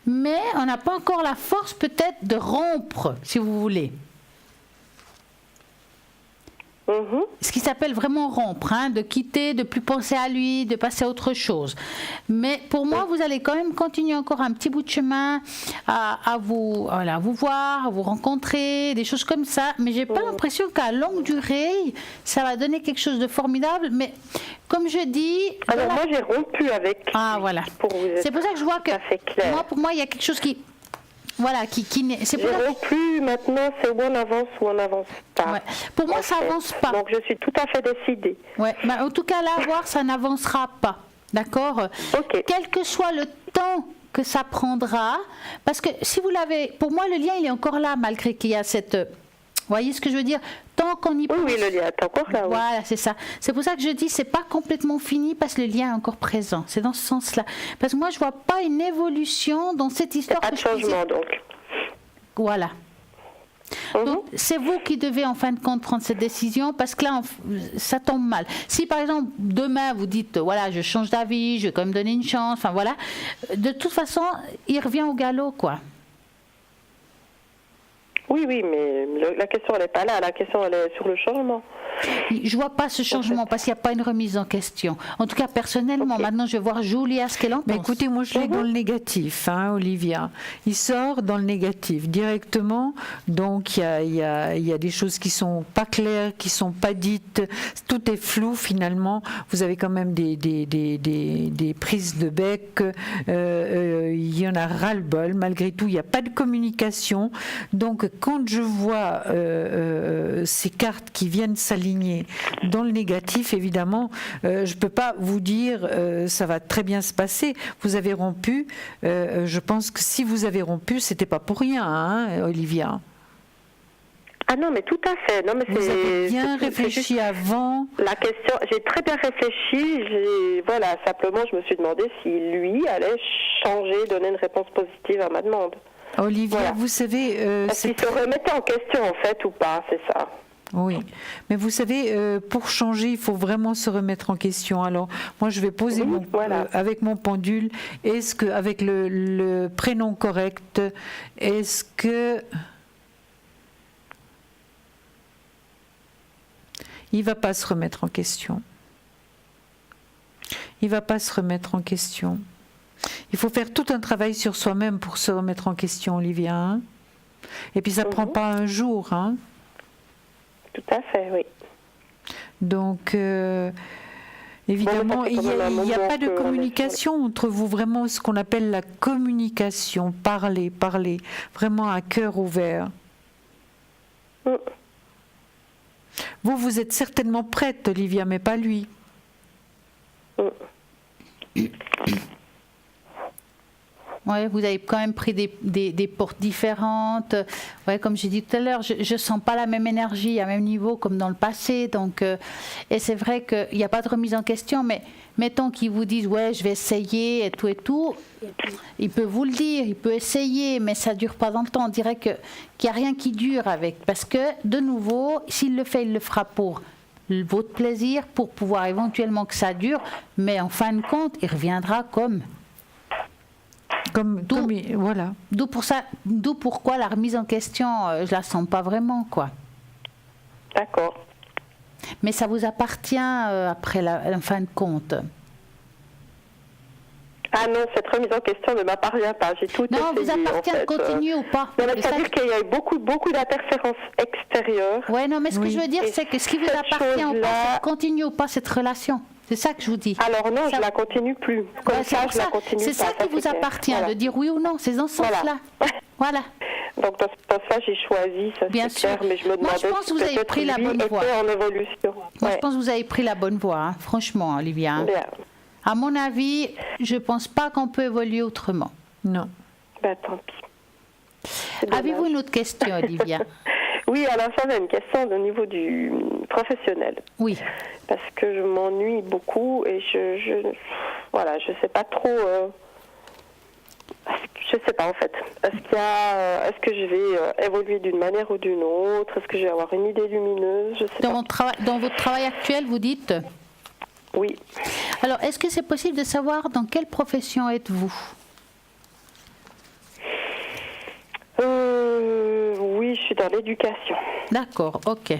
mais on n'a pas encore la force peut-être de rompre, si vous voulez. Ce qui s'appelle vraiment rompre, hein, de quitter, de plus penser à lui, de passer à autre chose. Mais pour moi, vous allez quand même continuer encore un petit bout de chemin à vous voir, à vous rencontrer, des choses comme ça. Mais j'ai pas l'impression qu'à longue durée, ça va donner quelque chose de formidable. Mais comme je dis... Alors moi, j'ai rompu avec... Ah, voilà. C'est pour ça que je vois que... Pour moi, il y a quelque chose qui... Voilà, c'est j'ai rompu, maintenant c'est où on avance ou on n'avance pas. Ouais. Pour moi, ça n'avance pas. Donc je suis tout à fait décidée. Ouais, mais en tout cas, là, voir, ça n'avancera pas. D'accord ? Ok. Quel que soit le temps que ça prendra, parce que si vous l'avez... Pour moi, le lien, il est encore là, malgré qu'il y a cette... Vous voyez ce que je veux dire ? Tant qu'on y pense... Oui, le lien est encore là. Voilà, c'est ça. C'est pour ça que je dis c'est pas complètement fini parce que le lien est encore présent. C'est dans ce sens-là. Parce que moi, je vois pas une évolution dans cette histoire. Pas de changement, donc. Voilà. Donc, c'est vous qui devez en fin de compte prendre cette décision parce que là, ça tombe mal. Si par exemple, demain, vous dites, voilà, je change d'avis, je vais quand même donner une chance, enfin voilà, de toute façon, il revient au galop, quoi. Oui, mais la question, elle n'est pas là. La question, elle est sur le changement. Je vois pas ce changement parce qu'il n'y a pas une remise en question. En tout cas, personnellement, maintenant, je vais voir Julia ce qu'elle en pense. Mais écoutez, moi, je l'ai dans le négatif, hein, Olivia. Il sort dans le négatif directement. Donc, il y a des choses qui sont pas claires, qui sont pas dites. Tout est flou finalement. Vous avez quand même des prises de bec. Il y en a ras-le-bol. Malgré tout, il n'y a pas de communication. Donc, quand je vois ces cartes qui viennent s'aligner dans le négatif, évidemment, je ne peux pas vous dire ça va très bien se passer. Vous avez rompu. Je pense que si vous avez rompu, c'était pas pour rien, hein, Olivia. Ah non, mais tout à fait. Non, mais vous avez bien réfléchi avant. La question, j'ai très bien réfléchi. Voilà, simplement, je me suis demandé si lui allait changer, donner une réponse positive à ma demande. Olivia, voilà. Vous savez... Est-ce qu'il se remettait en question, en fait, ou pas, c'est ça. Oui, mais vous savez, pour changer, il faut vraiment se remettre en question. Alors, moi, je vais poser avec mon pendule, est-ce que, avec le prénom correct, est-ce que... Il ne va pas se remettre en question. Il ne va pas se remettre en question. Il faut faire tout un travail sur soi-même pour se remettre en question, Olivia. Hein? Et puis ça ne prend pas un jour. Hein? Tout à fait, oui. Donc, évidemment, il n'y a pas de communication entre vous, vraiment ce qu'on appelle la communication, parler, vraiment à cœur ouvert. Vous êtes certainement prête, Olivia, mais pas lui. Ouais, vous avez quand même pris des portes différentes. Ouais, comme j'ai dit tout à l'heure, je ne sens pas la même énergie, à même niveau comme dans le passé. Donc, et c'est vrai qu'il n'y a pas de remise en question, mais mettons qu'ils vous disent « ouais, je vais essayer et tout », il peut vous le dire, il peut essayer, mais ça ne dure pas dans le temps. On dirait qu'il n'y a rien qui dure avec. Parce que, de nouveau, s'il le fait, il le fera pour votre plaisir, pour pouvoir éventuellement que ça dure, mais en fin de compte, il reviendra comme voilà. D'où pourquoi la remise en question, je la sens pas vraiment, quoi. D'accord. Mais ça vous appartient après en fin de compte. Ah non, cette remise en question ne m'appartient pas. J'ai tout essayé. Non, vous appartient de continuer ou pas. C'est-à-dire qu'il y a eu beaucoup d'interférences extérieures. Oui, non, mais ce que je veux dire, c'est que ce qui vous appartient ou pas, c'est de continuer ou pas cette relation. C'est ça que je vous dis. Alors non, je ne la continue plus. Comme ça, je la continue pas. C'est ça qui vous appartient, de dire oui ou non. C'est dans ce sens-là. Voilà. Donc dans ce sens-là, j'ai choisi, ça c'est clair, mais je me demandais je pense que vous avez pris la bonne voie. En évolution. Moi, je pense que vous avez pris la bonne voie, hein, franchement, Olivia. Bien. À mon avis, je ne pense pas qu'on peut évoluer autrement. Non. Bah, tant pis. Avez-vous une autre question, Olivia? Oui, alors j'avais une question au niveau du professionnel. Oui. Parce que je m'ennuie beaucoup et je sais pas trop. Je sais pas en fait. Est-ce que je vais évoluer d'une manière ou d'une autre? Est-ce que je vais avoir une idée lumineuse? Je sais pas. Dans votre travail actuel, vous dites? Oui. Alors, est-ce que c'est possible de savoir dans quelle profession êtes-vous? Oui, je suis dans l'éducation. D'accord, ok.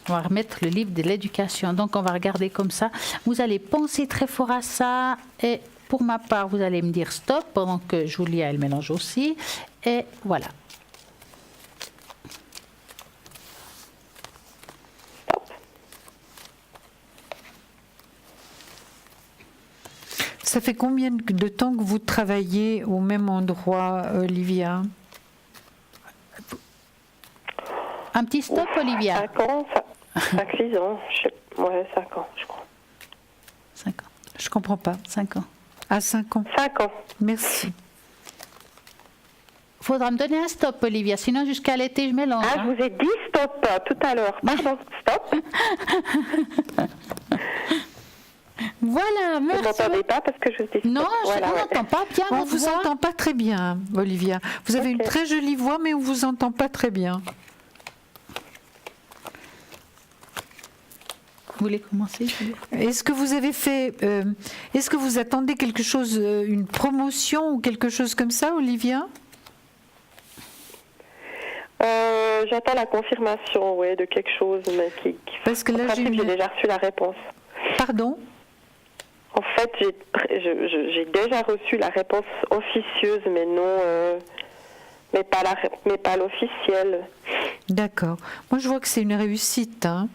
On va remettre le livre de l'éducation. Donc, on va regarder comme ça. Vous allez penser très fort à ça. Et pour ma part, vous allez me dire stop pendant que Julia, elle mélange aussi. Et voilà. Ça fait combien de temps que vous travaillez au même endroit, Olivia? Un petit stop, Olivia. 5 ans, 5-6 ans. 5 ans, je crois. 5 ans. Je comprends pas. 5 ans. À 5 ans. 5 ans. Merci. Faudra me donner un stop, Olivia, sinon jusqu'à l'été, je mélange. Ah, je vous ai dit stop tout à l'heure. Pardon, stop. Voilà, merci. Vous m'entendez pas parce que je vous dis stop. Non, Voilà, on n'entend pas bien On votre vous voix. entend pas très bien, Olivia. Vous avez une très jolie voix, mais on vous entend pas très bien. Vous voulez commencer, Julia? Est-ce que vous avez fait... est-ce que vous attendez quelque chose, une promotion ou quelque chose comme ça, Olivia? J'attends la confirmation, de quelque chose, mais qui Parce que là, en principe, j'ai déjà reçu la réponse. Pardon? En fait, j'ai déjà reçu la réponse officieuse, mais non, mais pas l'officielle. D'accord. Moi, je vois que c'est une réussite. Hein.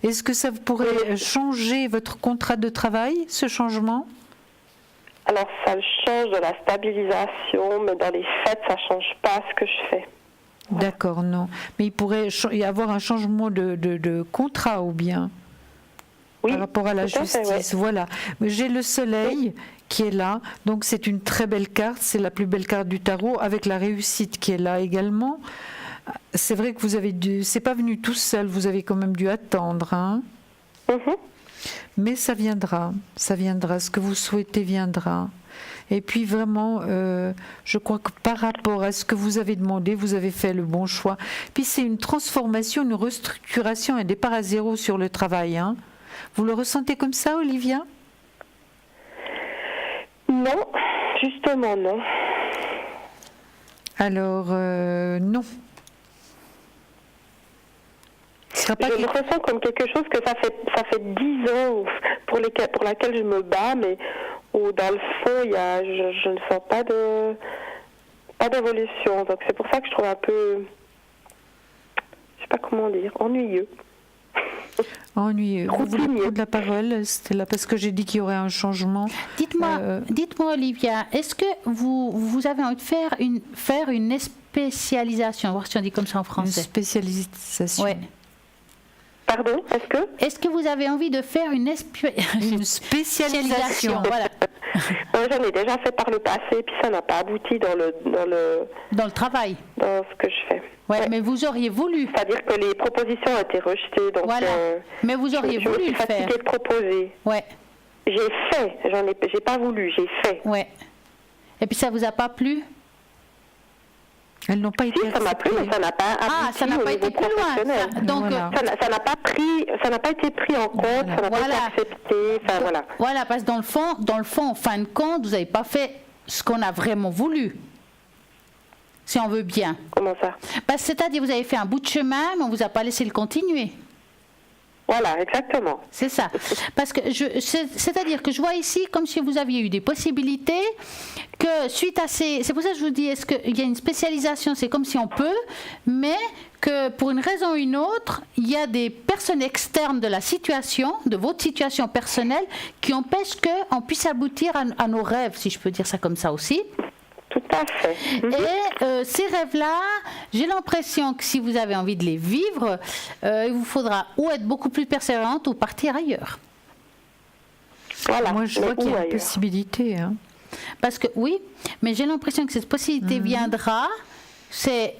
Est-ce que ça pourrait changer votre contrat de travail, ce changement? Alors, ça change de la stabilisation, mais dans les faits, ça change pas ce que je fais. D'accord, non. Mais il pourrait y avoir un changement de contrat ou bien par rapport à la justice. Voilà. J'ai le soleil qui est là, donc c'est une très belle carte, c'est la plus belle carte du tarot, avec la réussite qui est là également. C'est vrai que vous avez c'est pas venu tout seul, vous avez quand même dû attendre, hein. Mais ça viendra, ce que vous souhaitez viendra. Et puis vraiment, je crois que par rapport à ce que vous avez demandé, vous avez fait le bon choix. Puis c'est une transformation, une restructuration, un départ à zéro sur le travail. Hein. Vous le ressentez comme ça, Olivia? Non, justement non. Alors, non. Je le ressens comme quelque chose que ça fait 10 ans pour laquelle je me bats, mais où dans le fond, je ne sens pas d'évolution. Donc c'est pour ça que je trouve un peu, je sais pas comment dire, ennuyeux. Ennuyeux. Vous voulez prendre la parole, Stella, parce que j'ai dit qu'il y aurait un changement. Dites-moi, Olivia, est-ce que vous avez envie de faire une spécialisation, voir si on dit comme ça en français? Une spécialisation. Ouais. Pardon, est-ce que vous avez envie de faire une spécialisation? Voilà. J'en ai déjà fait par le passé, puis ça n'a pas abouti dans le travail. Dans ce que je fais. Ouais, mais vous auriez voulu. C'est-à-dire que les propositions ont été rejetées. Donc voilà. Mais vous auriez voulu le faire. Je me suis fatiguée de proposer. Ouais. J'ai fait. J'ai pas voulu. J'ai fait. Ouais. Et puis ça vous a pas plu? Elles n'ont pas été. Si, ça m'a plu, mais ça n'a pas abouti ça n'a pas été plus loin. Donc voilà. ça n'a pas été pris en compte. Ça n'a pas été accepté. Enfin, voilà. Voilà, parce que dans le fond, en fin de compte, vous n'avez pas fait ce qu'on a vraiment voulu. Si on veut bien. Comment ça? C'est-à-dire, vous avez fait un bout de chemin, mais on ne vous a pas laissé le continuer. Voilà, exactement. C'est ça. Parce que c'est-à-dire que je vois ici comme si vous aviez eu des possibilités que suite à c'est pour ça que je vous dis, est-ce qu'il y a une spécialisation? C'est comme si on peut, mais que pour une raison ou une autre, il y a des personnes externes de la situation, de votre situation personnelle, qui empêchent qu'on puisse aboutir à nos rêves, si je peux dire ça comme ça aussi. Tout à fait. Et ces rêves-là, j'ai l'impression que si vous avez envie de les vivre, il vous faudra ou être beaucoup plus persévérante ou partir ailleurs. Voilà. Moi, je vois qu'il y a une ailleurs. possibilité. Hein. Parce que oui, mais j'ai l'impression que cette possibilité viendra. C'est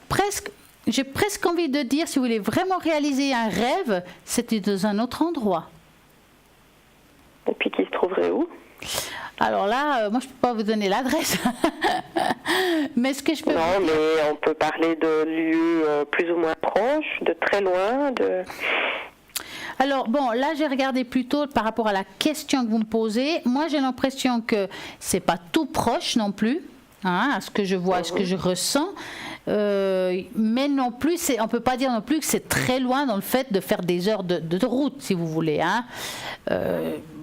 presque, j'ai presque envie de dire, si vous voulez vraiment réaliser un rêve, c'était dans un autre endroit. Et puis qui se trouverait où? Alors là, moi je peux pas vous donner l'adresse, mais ce que je peux. Non, mais on peut parler de lieux plus ou moins proches, de très loin, de. Alors bon, là j'ai regardé plutôt par rapport à la question que vous me posez. Moi j'ai l'impression que c'est pas tout proche non plus, hein, à ce que je vois, à ce que je ressens. Mais non plus, on peut pas dire non plus que c'est très loin dans le fait de faire des heures de route, si vous voulez. Hein.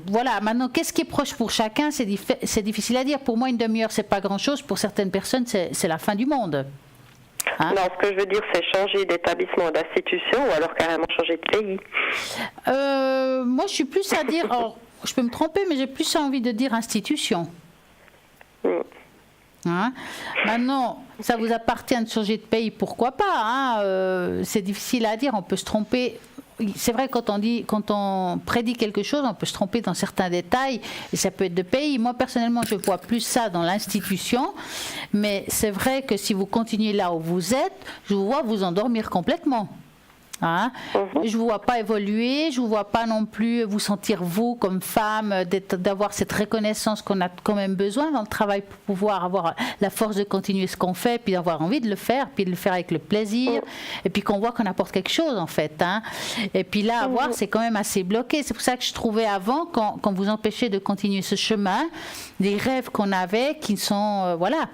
Voilà. Maintenant, qu'est-ce qui est proche pour chacun, c'est difficile à dire. Pour moi, une demi-heure, c'est pas grand-chose. Pour certaines personnes, c'est la fin du monde. Hein? Non, ce que je veux dire, c'est changer d'établissement, d'institution, ou alors carrément changer de pays. Moi, je suis plus à dire. Alors, je peux me tromper, mais j'ai plus envie de dire institution. Hein? Maintenant, ça vous appartient de changer de pays, pourquoi pas, hein? C'est difficile à dire, on peut se tromper. C'est vrai, quand on prédit quelque chose, on peut se tromper dans certains détails, et ça peut être de pays. Moi, personnellement, je vois plus ça dans l'institution, mais c'est vrai que si vous continuez là où vous êtes, je vous vois vous endormir complètement. Hein? Je ne vous vois pas évoluer, je ne vous vois pas non plus vous sentir, vous, comme femme, d'avoir cette reconnaissance qu'on a quand même besoin dans le travail pour pouvoir avoir la force de continuer ce qu'on fait, puis d'avoir envie de le faire, puis de le faire avec le plaisir, et puis qu'on voit qu'on apporte quelque chose, en fait. Hein? Et puis là, à voir, c'est quand même assez bloqué. C'est pour ça que je trouvais avant, quand vous empêchez de continuer ce chemin, des rêves qu'on avait qui sont, voilà.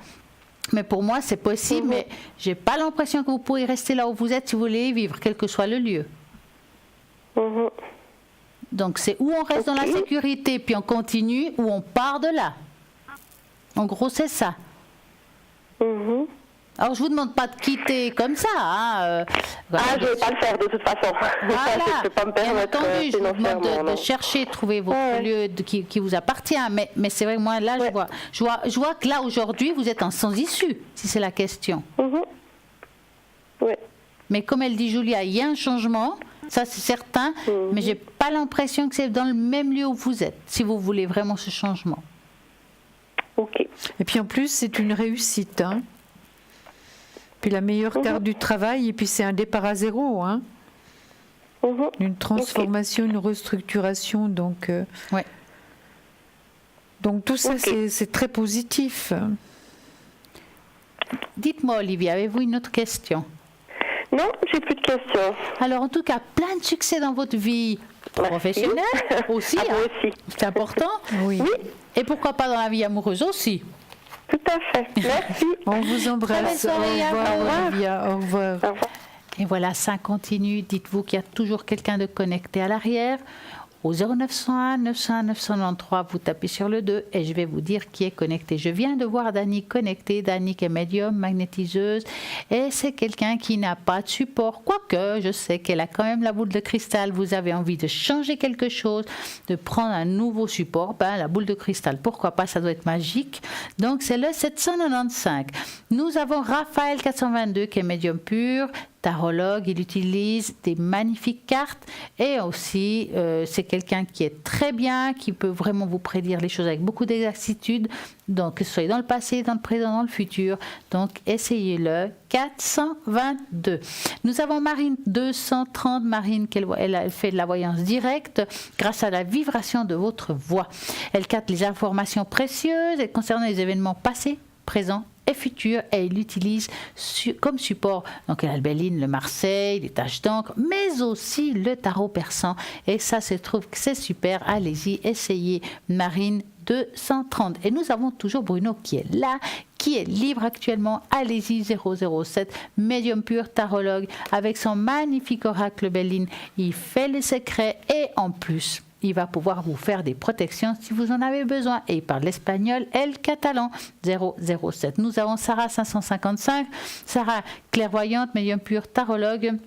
Mais pour moi, c'est possible, mais je n'ai pas l'impression que vous pourrez rester là où vous êtes si vous voulez y vivre, quel que soit le lieu. Donc, c'est où on reste dans la sécurité, puis on continue, ou on part de là. En gros, c'est ça. Alors, je ne vous demande pas de quitter comme ça. Hein, voilà, je ne vais pas le faire de toute façon. Voilà. Je ne peux pas me permettre entendu, je vous demande de chercher, trouver votre lieu qui vous appartient. Mais c'est vrai que moi, là, je vois que là, aujourd'hui, vous êtes en sans issue, si c'est la question. Mais comme elle dit, Julia, il y a un changement, ça c'est certain, mais je n'ai pas l'impression que c'est dans le même lieu où vous êtes, si vous voulez vraiment ce changement. Et puis en plus, c'est une réussite, hein. Puis la meilleure carte du travail, et puis c'est un départ à zéro, hein. Une transformation, une restructuration, donc tout ça c'est très positif. Dites-moi, Olivia, avez-vous une autre question? Non, j'ai plus de questions. Alors en tout cas, plein de succès dans votre vie professionnelle aussi, aussi. C'est important. Oui. Et pourquoi pas dans la vie amoureuse aussi. Tout à fait. Merci. On vous embrasse. Au revoir, Olivia. Au revoir. Au revoir. Et voilà, ça continue. Dites-vous qu'il y a toujours quelqu'un de connecté à l'arrière. Au 0901 901 993, vous tapez sur le 2 et je vais vous dire qui est connecté. Je viens de voir Dani connectée. Dani qui est médium, magnétiseuse. Et c'est quelqu'un qui n'a pas de support. Quoique, je sais qu'elle a quand même la boule de cristal. Vous avez envie de changer quelque chose, de prendre un nouveau support. Ben, la boule de cristal, pourquoi pas, ça doit être magique. Donc, c'est le 795. Nous avons Raphaël 422 qui est médium pur. Tarologue, il utilise des magnifiques cartes et aussi c'est quelqu'un qui est très bien, qui peut vraiment vous prédire les choses avec beaucoup d'exactitude, donc que ce soit dans le passé, dans le présent, dans le futur. Donc essayez-le. 422. Nous avons Marine 230. Marine, elle fait de la voyance directe grâce à la vibration de votre voix. Elle capte les informations précieuses et concernant les événements passés, présents et futur, et il l'utilise comme support. Donc elle a le Béline, le Marseille, les taches d'encre, mais aussi le tarot persan. Et ça, je trouve que c'est super. Allez-y, essayez. Marine 230. Et nous avons toujours Bruno qui est là, qui est libre actuellement. Allez-y, 007, médium pur, tarologue, avec son magnifique oracle Béline. Il fait les secrets et en plus, il va pouvoir vous faire des protections si vous en avez besoin. Et il parle l'espagnol et le catalan. 007. Nous avons Sarah 555. Sarah, clairvoyante, médium pur, tarologue.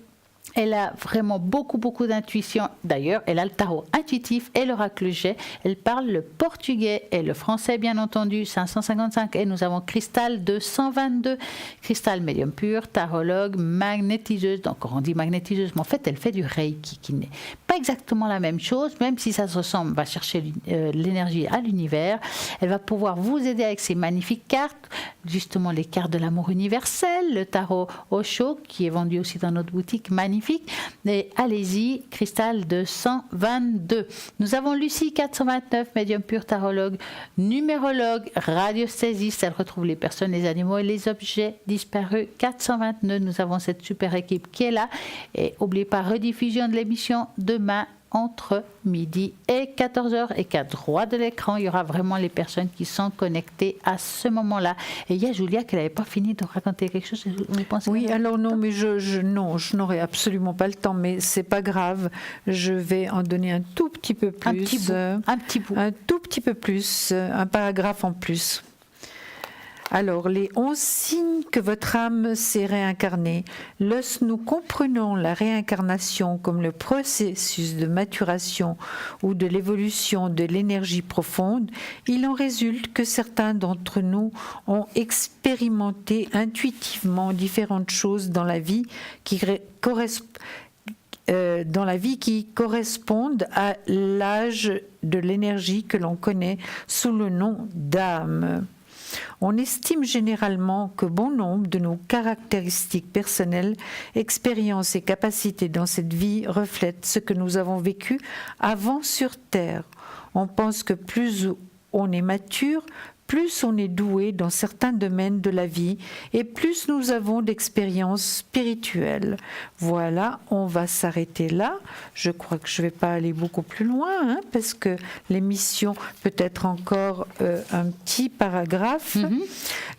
Elle a vraiment beaucoup d'intuition. D'ailleurs, elle a le tarot intuitif et l'oracle jet. Elle parle le portugais et le français, bien entendu, 555. Et nous avons Cristal 222. Cristal médium pur, tarologue, magnétiseuse. Donc, on dit magnétiseuse, mais en fait, elle fait du reiki, qui n'est pas exactement la même chose, même si ça se ressemble, va chercher l'énergie à l'univers. Elle va pouvoir vous aider avec ces magnifiques cartes, justement les cartes de l'amour universel, le tarot Osho, qui est vendu aussi dans notre boutique, magnifique. Et allez-y, cristal 222. Nous avons Lucie 429, médium pur, tarologue, numérologue, radiesthésiste. Elle retrouve les personnes, les animaux et les objets disparus. 429, nous avons cette super équipe qui est là. Et n'oubliez pas, rediffusion de l'émission demain entre midi et 14h. Et qu'à droite de l'écran, il y aura vraiment les personnes qui sont connectées à ce moment-là. Et il y a Julia qui n'avait pas fini de raconter quelque chose. Vous pensez oui, alors non, mais je n'aurai absolument pas le temps, mais c'est pas grave. Je vais en donner un tout petit peu plus. Un petit bout. Un tout petit peu plus, un paragraphe en plus. Alors, les 11 signes que votre âme s'est réincarnée. Lorsque nous comprenons la réincarnation comme le processus de maturation ou de l'évolution de l'énergie profonde, il en résulte que certains d'entre nous ont expérimenté intuitivement différentes choses dans la vie qui correspondent à l'âge de l'énergie que l'on connaît sous le nom d'âme. On estime généralement que bon nombre de nos caractéristiques personnelles, expériences et capacités dans cette vie reflètent ce que nous avons vécu avant sur Terre. On pense que plus on est mature, plus on est doué dans certains domaines de la vie et plus nous avons d'expériences spirituelles. Voilà, on va s'arrêter là. Je crois que je ne vais pas aller beaucoup plus loin parce que l'émission peut être encore un petit paragraphe.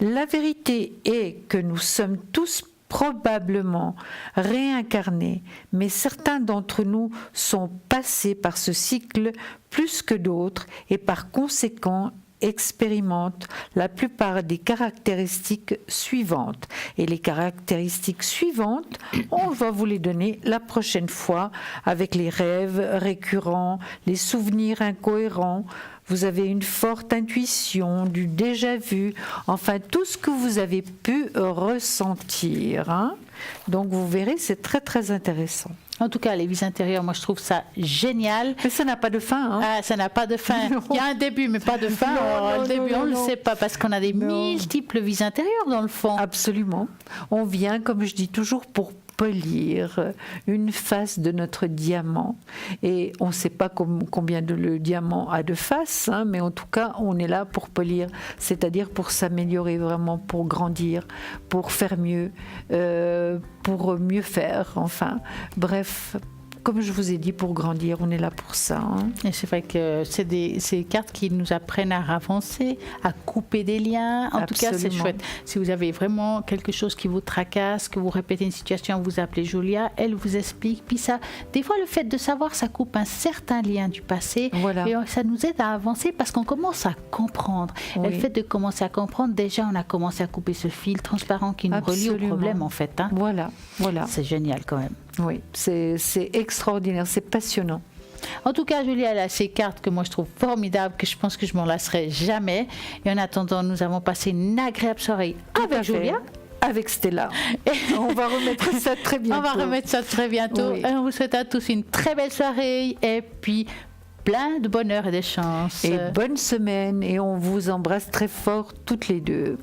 La vérité est que nous sommes tous probablement réincarnés, mais certains d'entre nous sont passés par ce cycle plus que d'autres et par conséquent expérimente la plupart des caractéristiques suivantes. Et les caractéristiques suivantes, on va vous les donner la prochaine fois avec les rêves récurrents, les souvenirs incohérents. Vous avez une forte intuition, du déjà-vu, enfin tout ce que vous avez pu ressentir. Donc vous verrez, c'est très très intéressant. En tout cas, les vies intérieures, moi je trouve ça génial. Mais ça n'a pas de fin. Ah, ça n'a pas de fin. Non. Il y a un début, mais pas de fin. Le début, on ne le sait pas parce qu'on a des multiples vies intérieures dans le fond. Absolument. On vient, comme je dis toujours, pour polir une face de notre diamant. Et on ne sait pas combien le diamant a de faces, mais en tout cas, on est là pour polir, c'est-à-dire pour s'améliorer vraiment, pour grandir, pour faire mieux, pour mieux faire, enfin, bref. Comme je vous ai dit, pour grandir, on est là pour ça. Et c'est vrai que c'est des cartes qui nous apprennent à avancer, à couper des liens. En tout cas, c'est chouette. Si vous avez vraiment quelque chose qui vous tracasse, que vous répétez une situation, vous appelez Julia, elle vous explique. Puis ça, des fois, le fait de savoir, ça coupe un certain lien du passé. Voilà. Et ça nous aide à avancer parce qu'on commence à comprendre. Oui. Et le fait de commencer à comprendre, déjà, on a commencé à couper ce fil transparent qui nous relie au problème, en fait. Voilà. C'est génial quand même. Oui, c'est extraordinaire, c'est passionnant. En tout cas, Julia, elle a ces cartes que moi je trouve formidables, que je pense que je m'en lasserai jamais. Et en attendant, nous avons passé une agréable soirée avec Julia. Avec Stella. On va remettre ça très bientôt. On va remettre ça très bientôt. Oui. Et on vous souhaite à tous une très belle soirée et puis plein de bonheur et de chance. Et bonne semaine et on vous embrasse très fort toutes les deux.